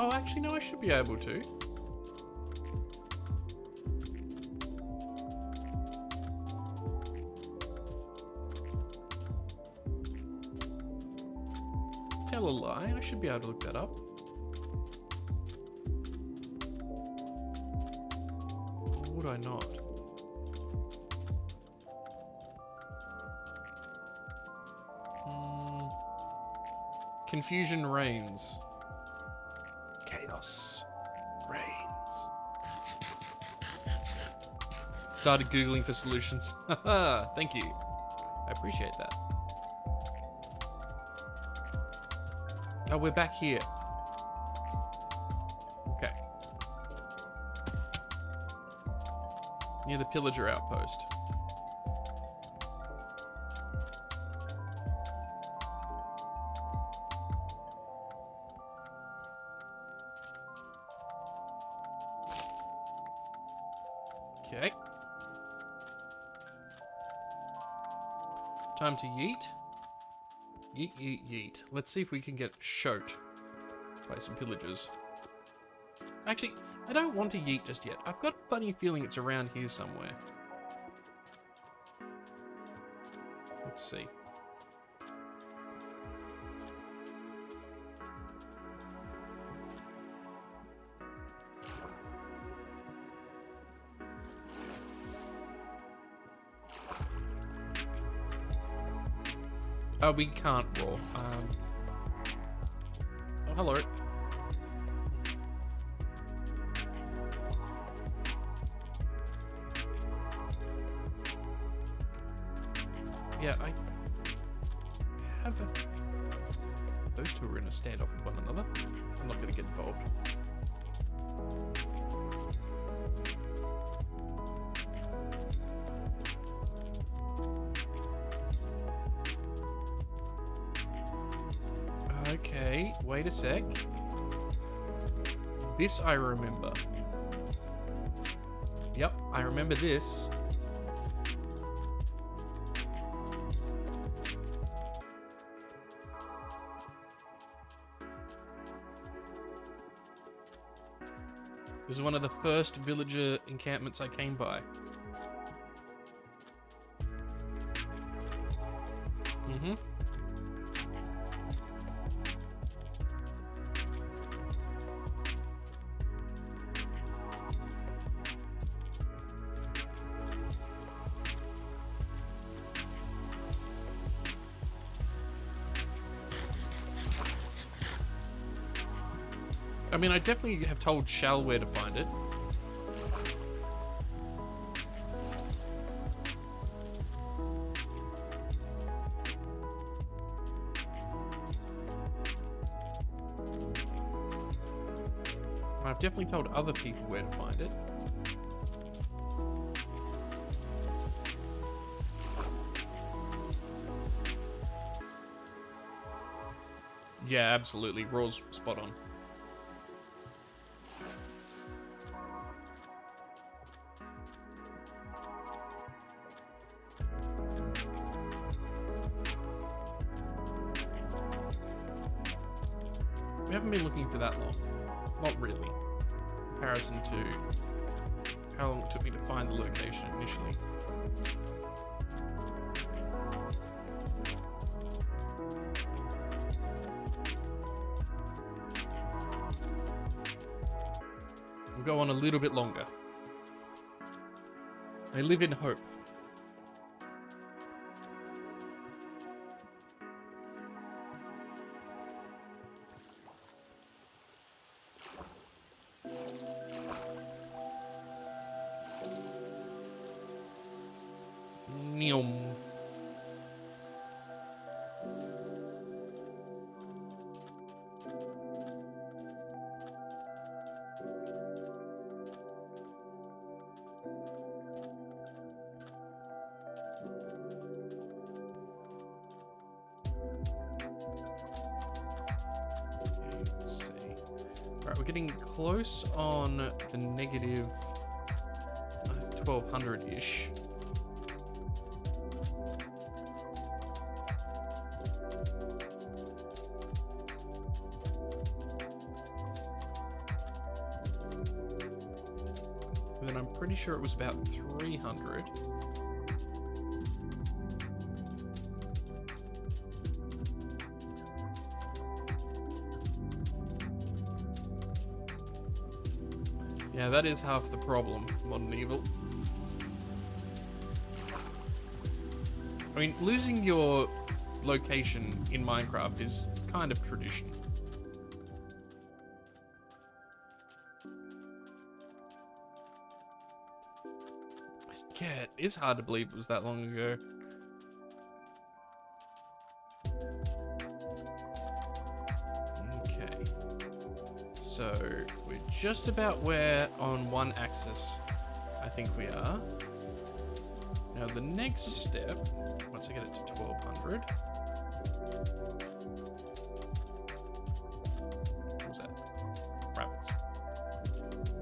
Oh, actually, no, I should be able to. Tell a lie, I should be able to look that up. Or would I not? Confusion reigns. Chaos reigns. Started Googling for solutions. Haha, thank you. I appreciate that. Oh, we're back here. Okay. Near the pillager outpost. Okay. Time to yeet. Yeet, yeet, yeet. Let's see if we can get shot by some pillagers. Actually, I don't want to yeet just yet. I've got a funny feeling it's around here somewhere. Let's see. Oh, we can't roll. Oh, hello. Yeah, I have a... Those two are in a standoff with one another. I'm not going to get involved. Okay, wait a sec. This I remember. Yep, I remember this. This is one of the first villager encampments I came by. Mm-hmm. I mean, I definitely have told Shell where to find it. I've definitely told other people where to find it. Yeah, absolutely. Raw's spot on. We haven't been looking for that long. Not really. In comparison to how long it took me to find the location initially. We'll go on a little bit longer. I live in hope. Neom. Let's see. Alright, we're getting close on the negative 1200-ish. And then I'm pretty sure it was about 300. Yeah, that is half the problem, Modern Evil. I mean, losing your location in Minecraft is kind of tradition. Yeah, it is hard to believe it was that long ago. Okay. So, we're just about where on one axis I think we are. Now, the next step, once I get it to 1200. What was that? Rabbits.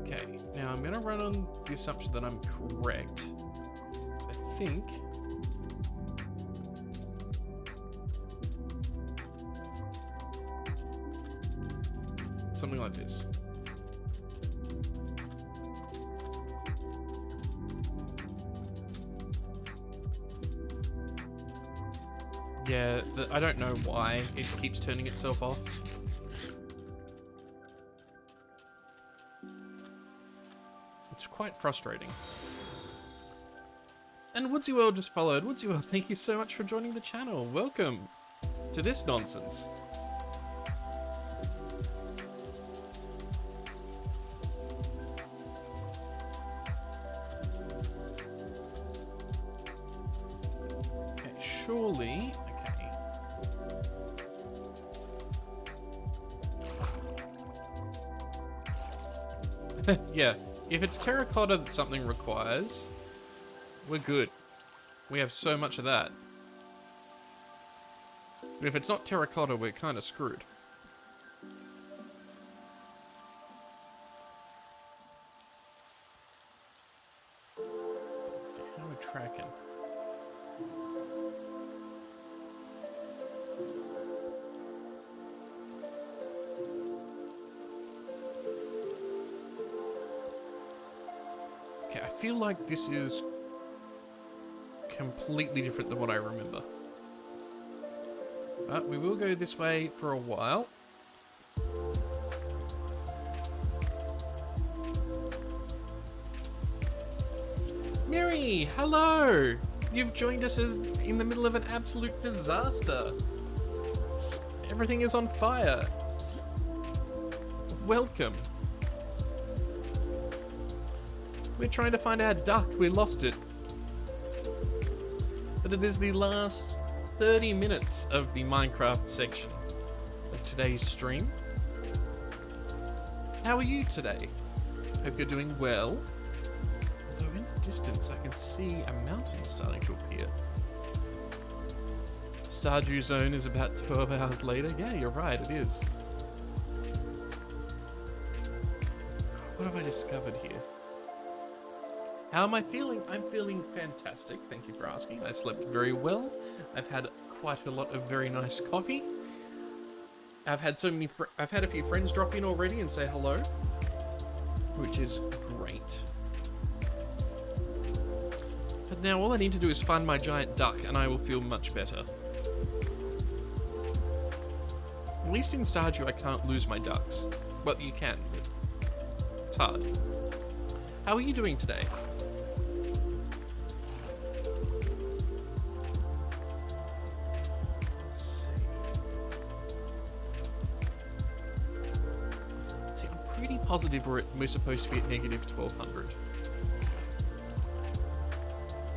Okay, now I'm going to run on the assumption that I'm correct. I think something like this. Yeah, I don't know why it keeps turning itself off. It's quite frustrating. And Woodsy World just followed. Woodsy World, thank you so much for joining the channel. Welcome to this nonsense. Okay, surely... Okay. Yeah, if it's terracotta that something requires... we're good. We have so much of that. But if it's not terracotta, we're kind of screwed. How are we tracking? Okay, I feel like this is completely different than what I remember. But we will go this way for a while. Miri, hello! You've joined us in the middle of an absolute disaster. Everything is on fire. Welcome. We're trying to find our duck. We lost it. But it is the last 30 minutes of the Minecraft section of today's stream. How are you today? Hope you're doing well. Although in the distance I can see a mountain starting to appear. Stardew Zone is about 12 hours later. Yeah, you're right, it is. What have I discovered here? How am I feeling? I'm feeling fantastic. Thank you for asking. I slept very well. I've had quite a lot of very nice coffee. I've had a few friends drop in already and say hello, which is great. But now all I need to do is find my giant duck and I will feel much better. At least in Stardew I can't lose my ducks. Well, you can, but it's hard. How are you doing today? Let's see. See, I'm pretty positive we're supposed to be at negative 1200.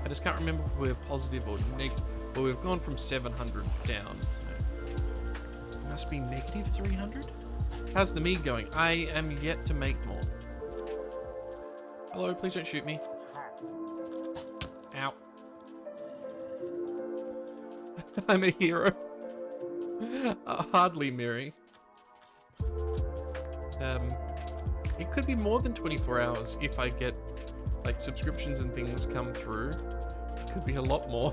I just can't remember if we're positive or negative. Well, we've gone from 700 down. So it must be negative 300? How's the mead going? I am yet to make more. Hello, please don't shoot me. Ow. I'm a hero. Hardly, Mary. It could be more than 24 hours if I get, like, subscriptions and things come through. It could be a lot more.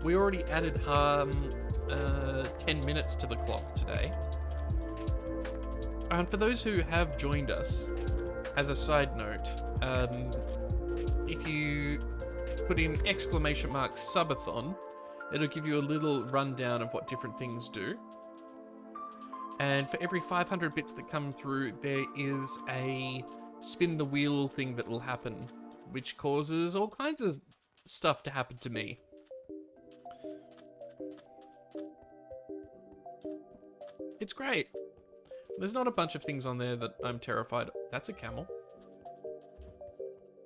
We already added 10 minutes to the clock today. And for those who have joined us, as a side note, if you put in !subathon, it'll give you a little rundown of what different things do. And for every 500 bits that come through, there is a spin the wheel thing that will happen, which causes all kinds of stuff to happen to me. It's great. There's not a bunch of things on there that I'm terrified of. That's a camel.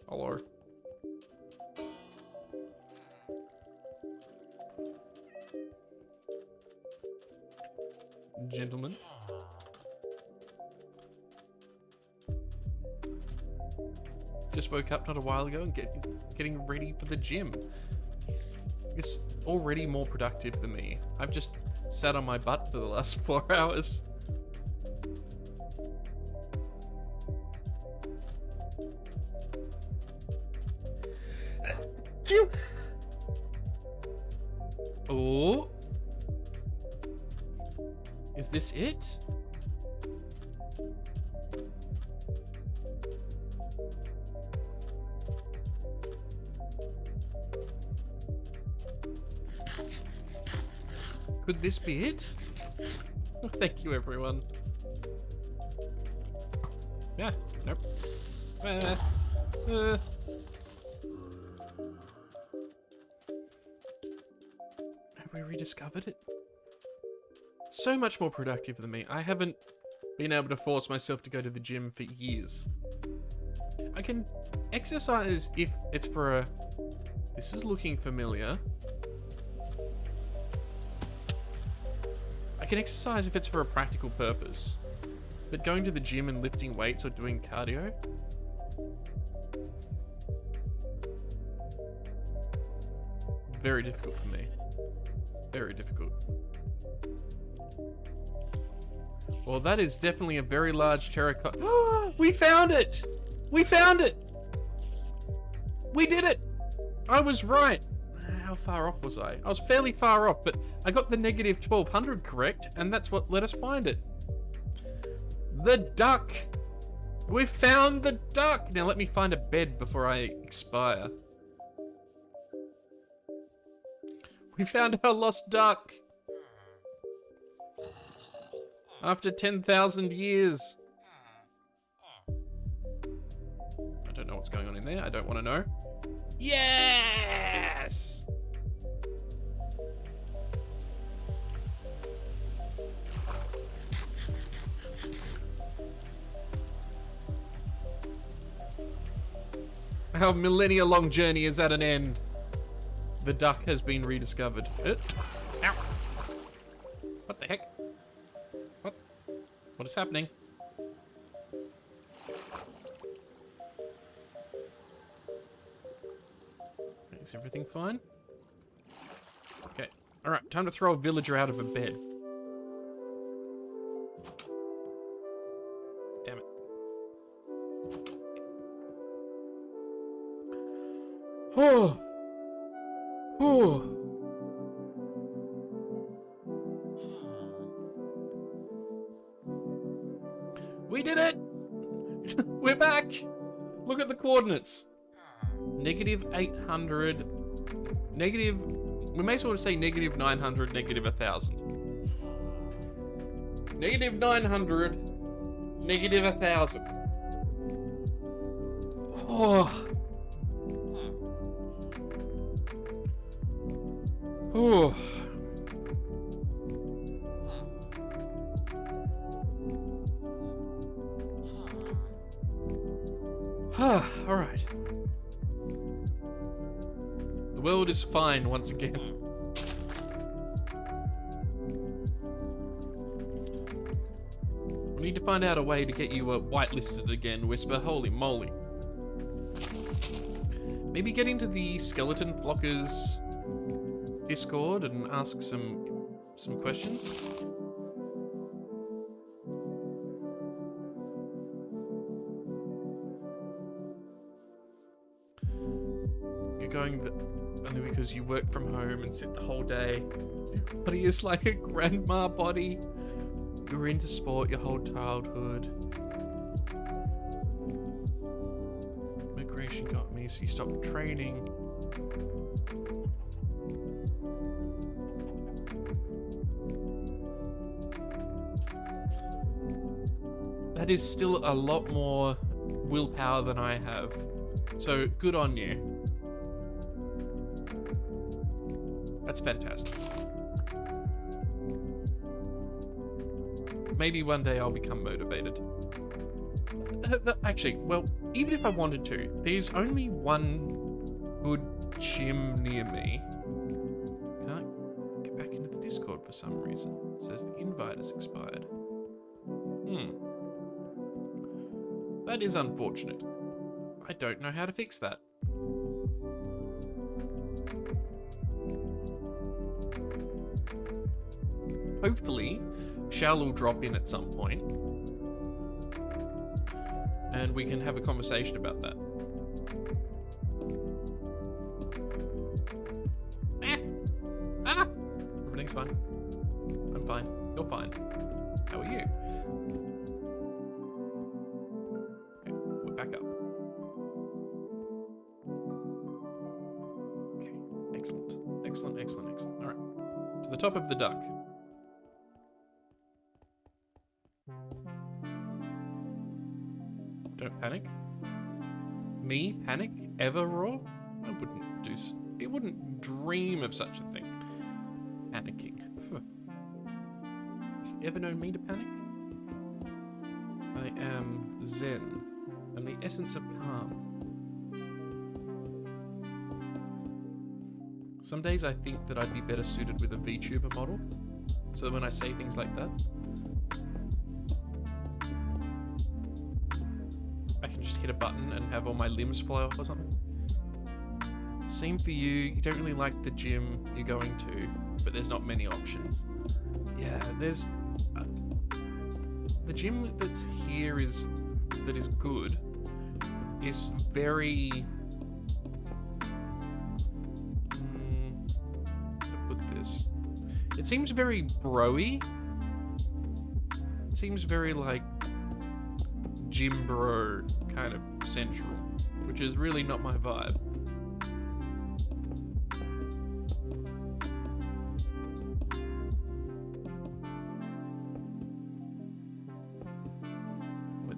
Hello. Gentlemen. Just woke up not a while ago and getting ready for the gym. It's already more productive than me. I've just sat on my butt for the last 4 hours. Oh. Is this it? Could this be it? Thank you, everyone. Yeah, nope. Have we rediscovered it? It's so much more productive than me. I haven't been able to force myself to go to the gym for years. I can exercise if it's for a... This is looking familiar. I can exercise if it's for a practical purpose. But going to the gym and lifting weights or doing cardio... Very difficult for me. Very difficult. Well, that is definitely a very large terracotta. We found it! We found it! We did it! I was right. How far off was I? I was fairly far off, but I got the negative 1200 correct, and that's what let us find it. The duck! We found the duck! Now let me find a bed before I expire. We found our lost duck! After 10,000 years. I don't know what's going on in there. I don't want to know. Yes! Our millennia-long journey is at an end. The duck has been rediscovered. Ow! What the heck? What is happening? Is everything fine? Okay. Alright, time to throw a villager out of a bed. Damn it. Oh! Oh! We did it! We're back! Look at the coordinates. Negative 800. Negative. We may as well say negative 900, negative 1,000. Negative 900, negative 1,000. Oh. Oh. All right. The world is fine once again. We need to find out a way to get you whitelisted again, Whisper. Holy moly. Maybe get into the Skeleton Flockers Discord and ask some questions. You're going only because you work from home and sit the whole day. Your body is like a grandma body. You were into sport your whole childhood. Migration got me, so you stopped training. That is still a lot more willpower than I have. So good on you. That's fantastic. Maybe one day I'll become motivated. Actually, well, even if I wanted to, there's only one good gym near me. Can't get back into the Discord for some reason. It says the invite has expired. That is unfortunate. I don't know how to fix that. Hopefully, Shal will drop in at some point, and we can have a conversation about that. Everything's fine. I'm fine. You're fine. How are you? Okay, we're back up. Okay, excellent. Excellent, excellent, excellent. All right, to the top of the duck. Don't panic. Me panic? Ever, Raw? I wouldn't do. It wouldn't dream of such a thing. Panicking. You ever known me to panic? I am Zen. I'm the essence of calm. Some days I think that I'd be better suited with a VTuber model, so that when I say things like that, I can just hit a button and have all my limbs fly off or something. Same for you. You don't really like the gym you're going to, but there's not many options. Yeah, there's the gym that's here that is good is very how to put this. It seems very bro-y. It seems very like gym bro kind of central, which is really not my vibe.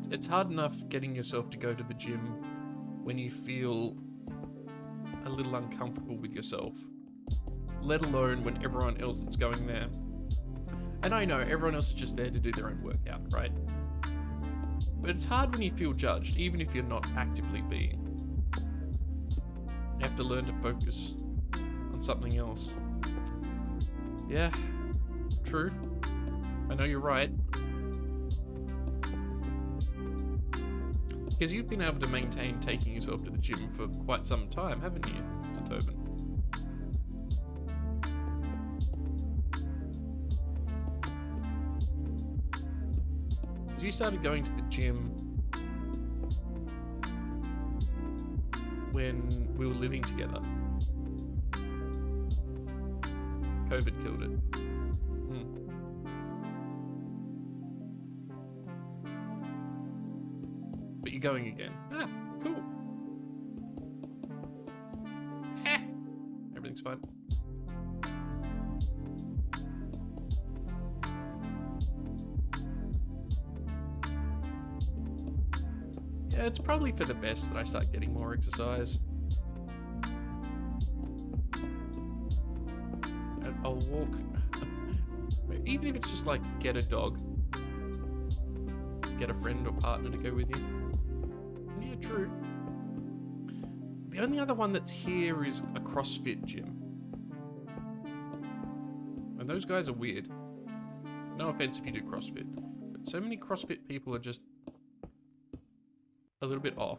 It's hard enough getting yourself to go to the gym when you feel a little uncomfortable with yourself, let alone when everyone else that's going there. And I know everyone else is just there to do their own workout, right? But it's hard when you feel judged, even if you're not actively being. You have to learn to focus on something else. Yeah, true. I know you're right. Because you've been able to maintain taking yourself to the gym for quite some time, haven't you, Tobin? Because you started going to the gym when we were living together. COVID killed it. But you're going again. Ah, cool. everything's fine. Yeah, it's probably for the best that I start getting more exercise. And I'll walk, even if it's just like get a dog, get a friend or partner to go with you. Yeah, true. The only other one that's here is a CrossFit gym. And those guys are weird. No offense if you do CrossFit, but so many CrossFit people are just a little bit off.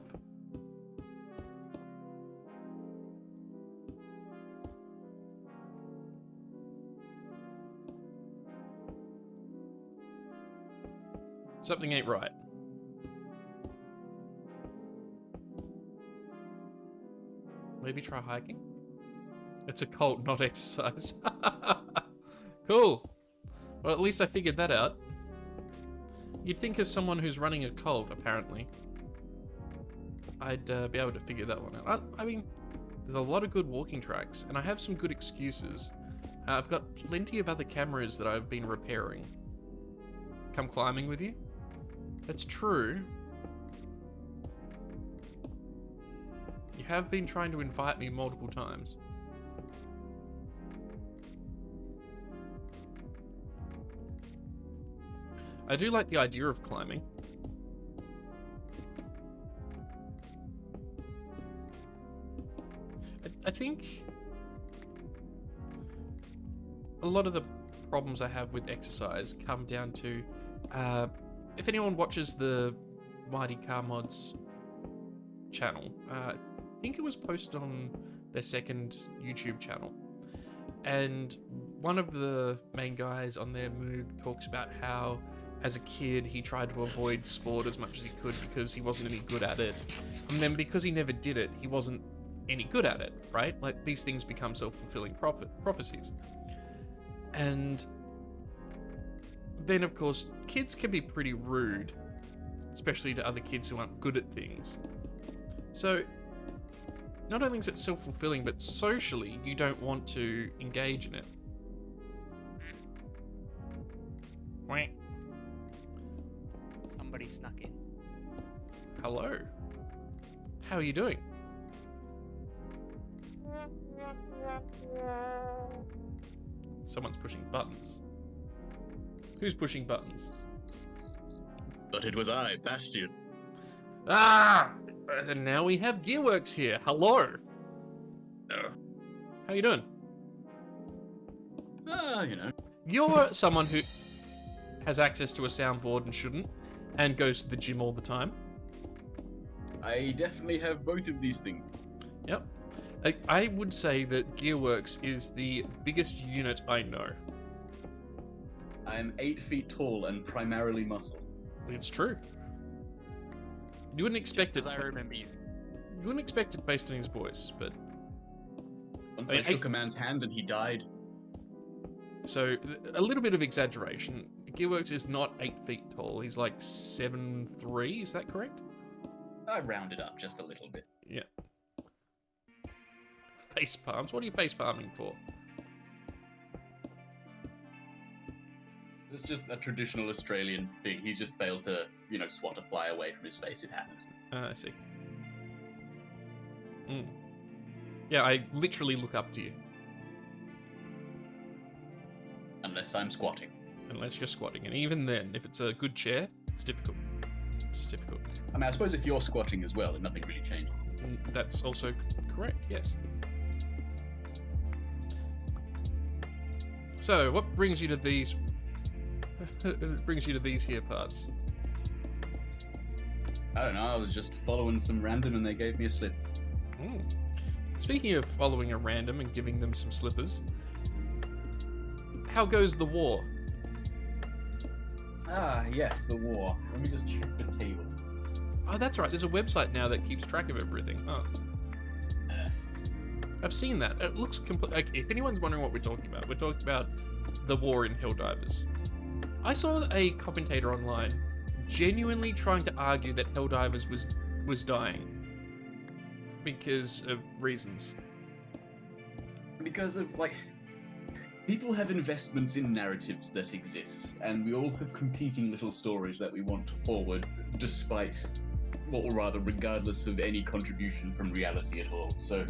Something ain't right. Maybe try hiking? It's a cult, not exercise. Cool. Well, at least I figured that out. You'd think as someone who's running a cult, apparently, I'd be able to figure that one out. I mean, there's a lot of good walking tracks, and I have some good excuses. I've got plenty of other cameras that I've been repairing. Come climbing with you? That's true. You have been trying to invite me multiple times. I do like the idea of climbing. I think a lot of the problems I have with exercise come down to, if anyone watches the Mighty Car Mods channel, I think it was posted on their second YouTube channel, and one of the main guys on there, Moog, talks about how as a kid he tried to avoid sport as much as he could because he wasn't any good at it, and then because he never did it, he wasn't any good at it, right? Like, these things become self-fulfilling prophecies. And then, of course, kids can be pretty rude, especially to other kids who aren't good at things. So, not only is it self-fulfilling, but socially, you don't want to engage in it. Wait. Somebody snuck in. Hello. How are you doing? Someone's pushing buttons. Who's pushing buttons? But it was I, Bastion. Ah! And now we have Gearworks here. Hello. Oh. How you doing? You know. You're someone who has access to a soundboard and shouldn't, and goes to the gym all the time. I definitely have both of these things. Yep. I would say that Gearworks is the biggest unit I know. I am 8 feet tall and primarily muscle. It's true. You wouldn't expect Just it. as I remember you. You wouldn't expect it based on his voice, but Once I shook a man's hand and he died. so a little bit of exaggeration. Gearworks is not 8 feet tall. He's like 7'3". Is that correct? I rounded up just a little bit. Yeah. Face palms. What are you face palming for? It's just a traditional Australian thing. He's just failed to, swat a fly away from his face. It happens. I see. Yeah, I literally look up to you. Unless I'm squatting. Unless you're squatting. And even then, if it's a good chair, it's difficult. It's difficult. I mean, I suppose if you're squatting as well, then nothing really changes. That's also correct, yes. So, what brings you to these... brings you to these here parts? I don't know, I was just following some random and they gave me a slip. Speaking of following a random and giving them some slippers, how goes the war? Ah, yes, the war. Let me just check the table. Oh, that's right. There's a website now that keeps track of everything. Oh, Yes. I've seen that. It looks complete. Like, if anyone's wondering what we're talking about the war in Helldivers. I saw a commentator online genuinely trying to argue that Helldivers was dying because of reasons. because of like people have investments in narratives that exist, and we all have competing little stories that we want to forward, despite, or rather, regardless of any contribution from reality at all. So,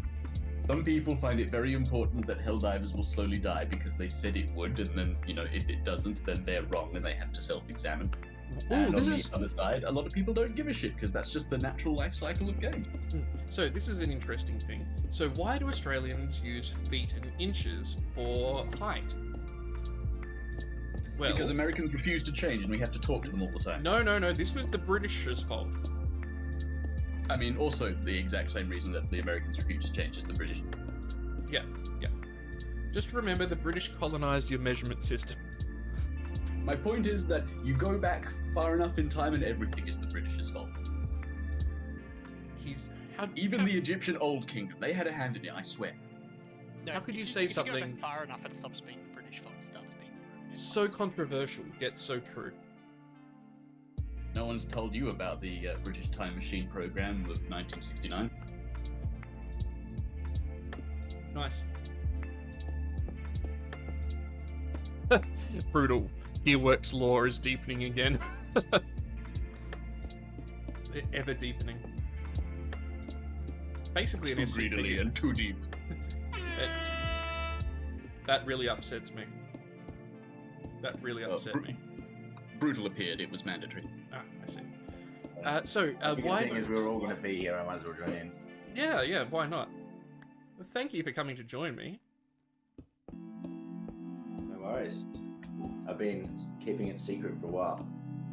some people find it very important that Helldivers will slowly die because they said it would, and then, you know, if it doesn't, then they're wrong and they have to self-examine. And on the other side, a lot of people don't give a shit because that's just the natural life cycle of game. So this is an interesting thing. So why do Australians use feet and inches for height? Well, Because Americans refuse to change and we have to talk to them all the time. no. This was the Britishers' fault. I mean, also the exact same reason that the Americans refuse to change is the British. Yeah. Just remember, the British colonized your measurement system. My point is that you go back far enough in time and everything is the British's fault. Even the Egyptian Old Kingdom, they had a hand in it, I swear. No, How could you if say if You go something- back far enough, it stops being the British fault and starts being. So controversial, yet so true. No one's told you about the British Time Machine program of 1969. Nice. Brutal. Gearworks lore is deepening again. Ever deepening. Basically an Too SCP. greedily and too deep. That really upsets me. That really upset me. Brutal appeared, it was mandatory. Ah, I see. So, The why... good thing is we're all going to be here, I might as well join in. Yeah, why not? Thank you for coming to join me. No worries. I've been keeping it secret for a while.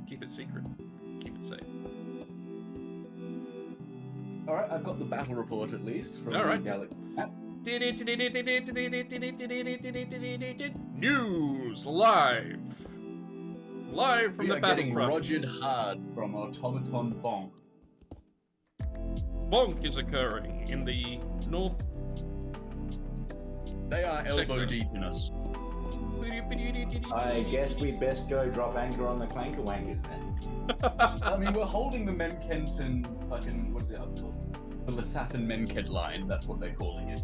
Keep it secret. Keep it safe. Alright, I've got the battle report at least from All right. the Galaxy map. News live. Live from We the are getting battlefront. rogered hard from Automaton Bonk. Bonk is occurring in the north. They are elbow Sector. deep in us. I guess we'd best go drop anchor on the Clanker Wankers then. I mean, we're holding the Memkent and fucking, what's it up called? The Lasathan Memkent line, that's what they're calling it.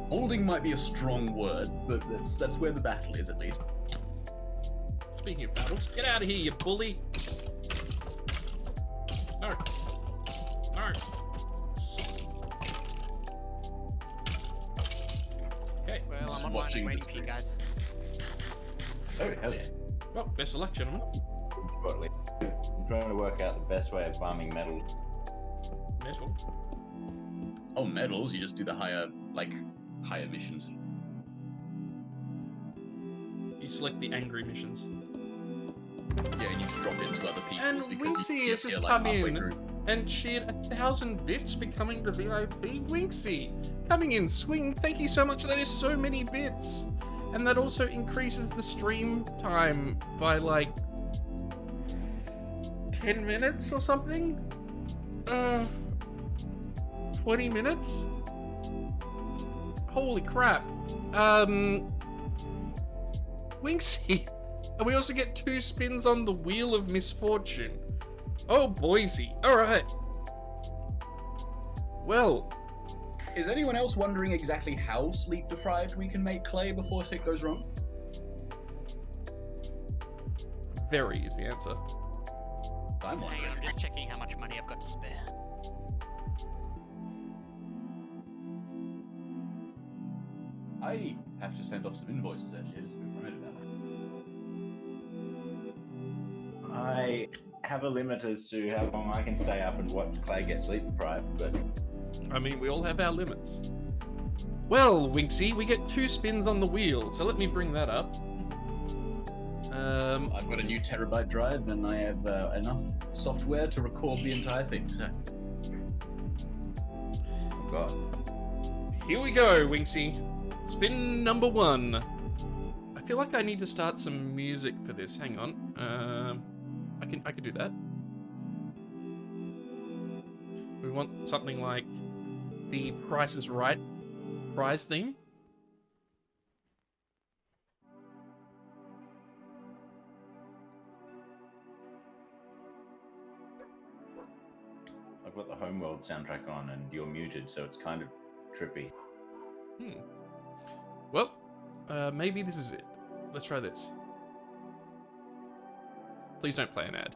Holding might be a strong word, but that's where the battle is at least. Speaking of battles, get out of here, you bully! No. Okay. Well, Just I'm online watching and waiting the for you guys. Oh, hell yeah. Well, best of luck, gentlemen. Shortly. I'm trying to work out the best way of farming metal. Metal. Oh, medals, you just do the higher missions. You select the angry missions. Yeah, and you just drop into other people's And because Winksy you has get just here, come halfway in. through. And shared 1,000 bits becoming the VIP. Winksy, coming in swing. Thank you so much. That is so many bits. And that also increases the stream time by like 10 minutes or something? 20 minutes? Holy crap. Winksy. And we also get 2 spins on the Wheel of Misfortune. Oh, Boise. Alright. Well, Is anyone else wondering exactly how sleep deprived we can make clay before shit goes wrong? very is the answer. I'm Hang wondering. on, I'm just checking how much money I've got to spare. I have to send off some invoices actually, just to be right about that. I have a limit as to how long I can stay up and watch Clay get sleep deprived, but I mean, we all have our limits. Well, Winksy, we get 2 spins on the wheel, so let me bring that up. I've got a new terabyte drive and I have enough software to record the entire thing. So. oh god. Here we go, Winksy. Spin number 1. I feel like I need to start some music for this. Hang on. I can do that. We want something like the Price is Right prize theme. I've got the Homeworld soundtrack on and you're muted, so it's kind of trippy. Well, maybe this is it. Let's try this. Please don't play an ad.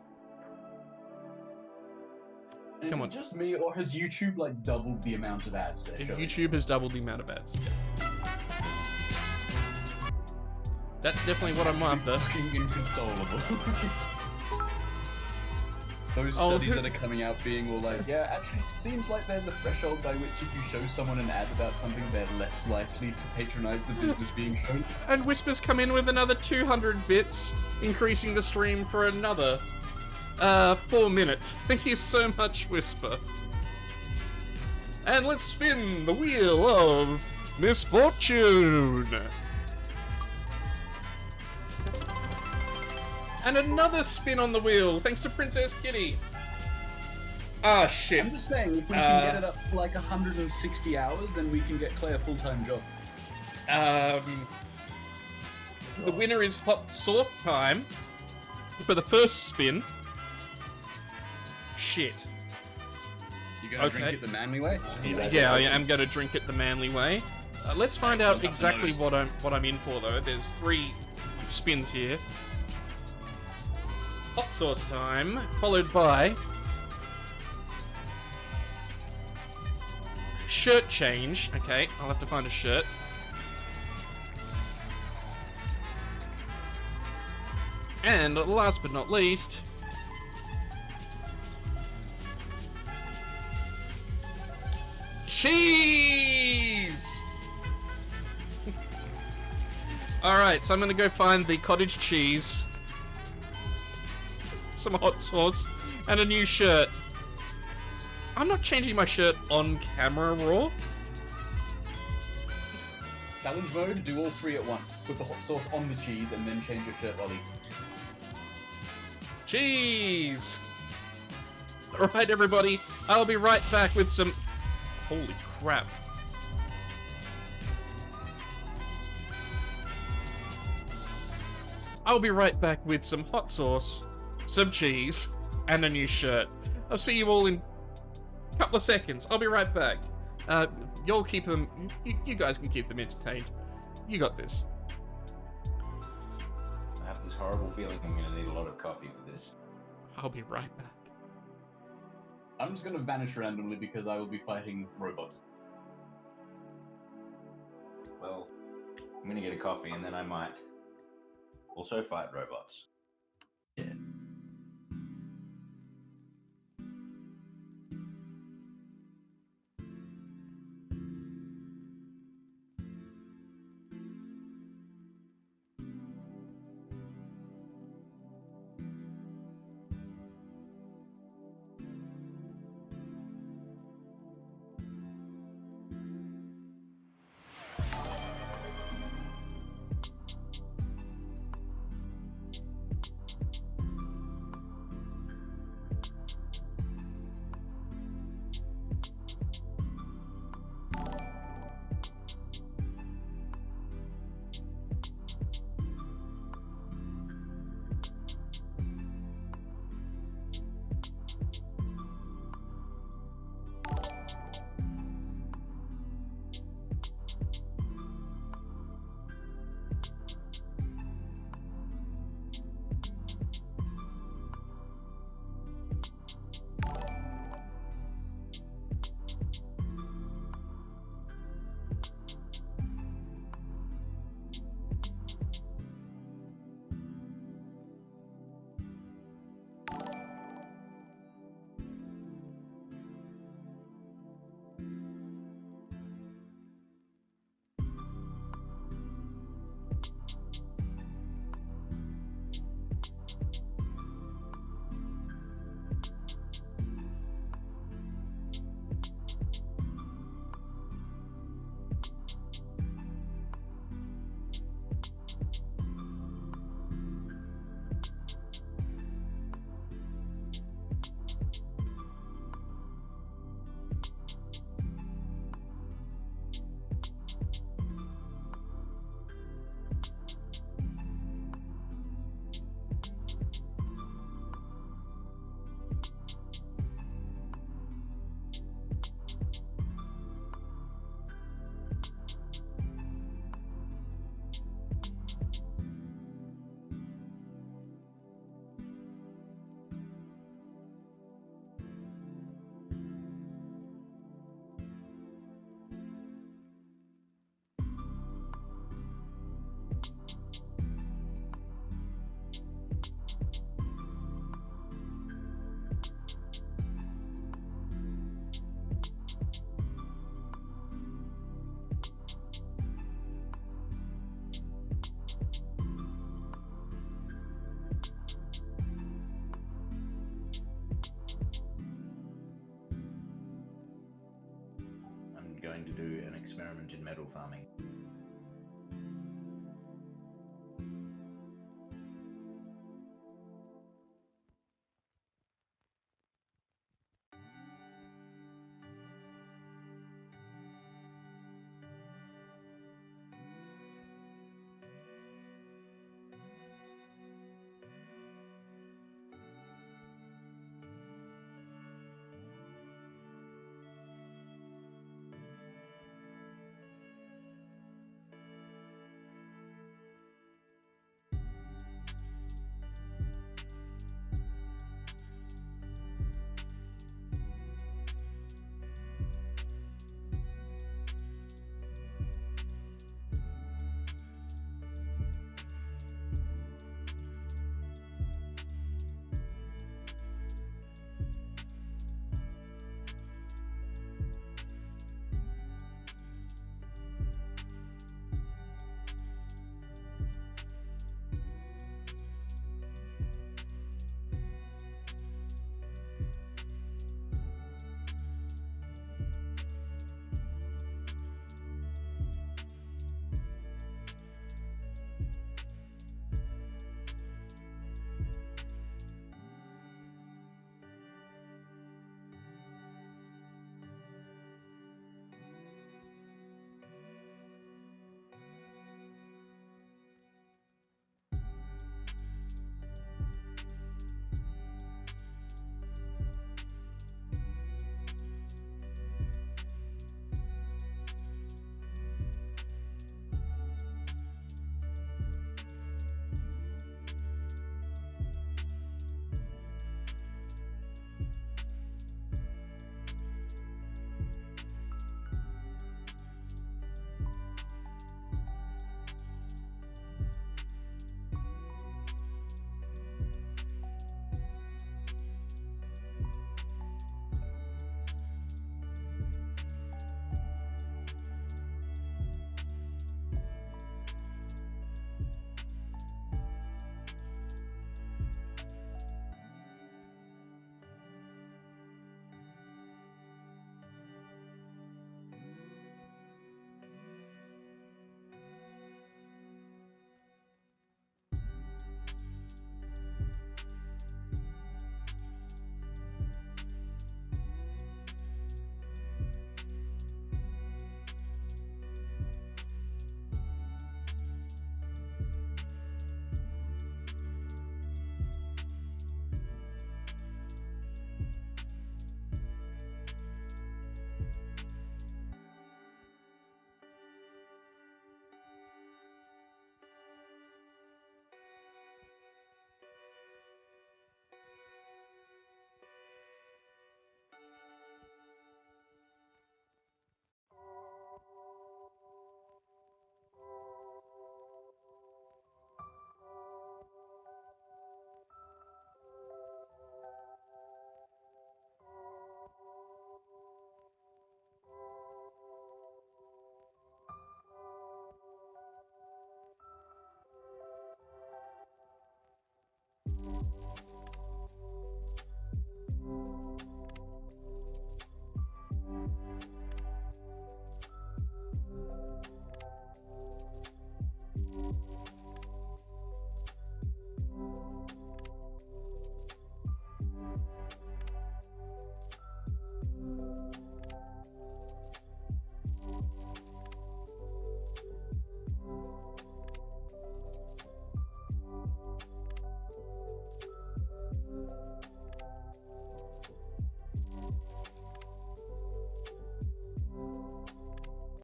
And Come is on. it just me, or has YouTube like doubled the amount of ads they're showing? YouTube has doubled the amount of ads. Yeah. That's definitely what I'm after. Fucking inconsolable. Those Oh, studies that are coming out being all like, yeah, actually, it seems like there's a threshold by which if you show someone an ad about something, they're less likely to patronize the business being shown. And Whispers come in with another 200 bits, increasing the stream for another 4 minutes. Thank you so much, Whisper. And let's spin the wheel of misfortune. And another spin on the wheel, thanks to Princess Kitty. Ah, shit. I'm just saying, if we can get it up to like 160 hours, then we can get Clay a full-time job. The winner is hot sauce time for the first spin. Shit. You gonna drink it the manly way? Yeah, I am going to drink it the manly way. Let's find out exactly what I'm in for, though. There's 3 spins here. Hot sauce time, followed by shirt change. Okay, I'll have to find a shirt. And last but not least, cheese! Alright, so I'm gonna go find the cottage cheese, some hot sauce, and a new shirt. I'm not changing my shirt on camera, Raw. Challenge mode, do all 3 at once. Put the hot sauce on the cheese and then change your shirt while eating. Cheese! Alright, everybody, I'll be right back with some... Holy crap. I'll be right back with some hot sauce, some cheese, and a new shirt. I'll see you all in a couple of seconds. I'll be right back. You'll keep them... You guys can keep them entertained. You got this. I have this horrible feeling I'm going to need a lot of coffee for this. I'll be right back. I'm just gonna vanish randomly because I will be fighting robots. Well, I'm going to get a coffee and then I might also fight robots. Yeah. going to do an experiment in metal farming.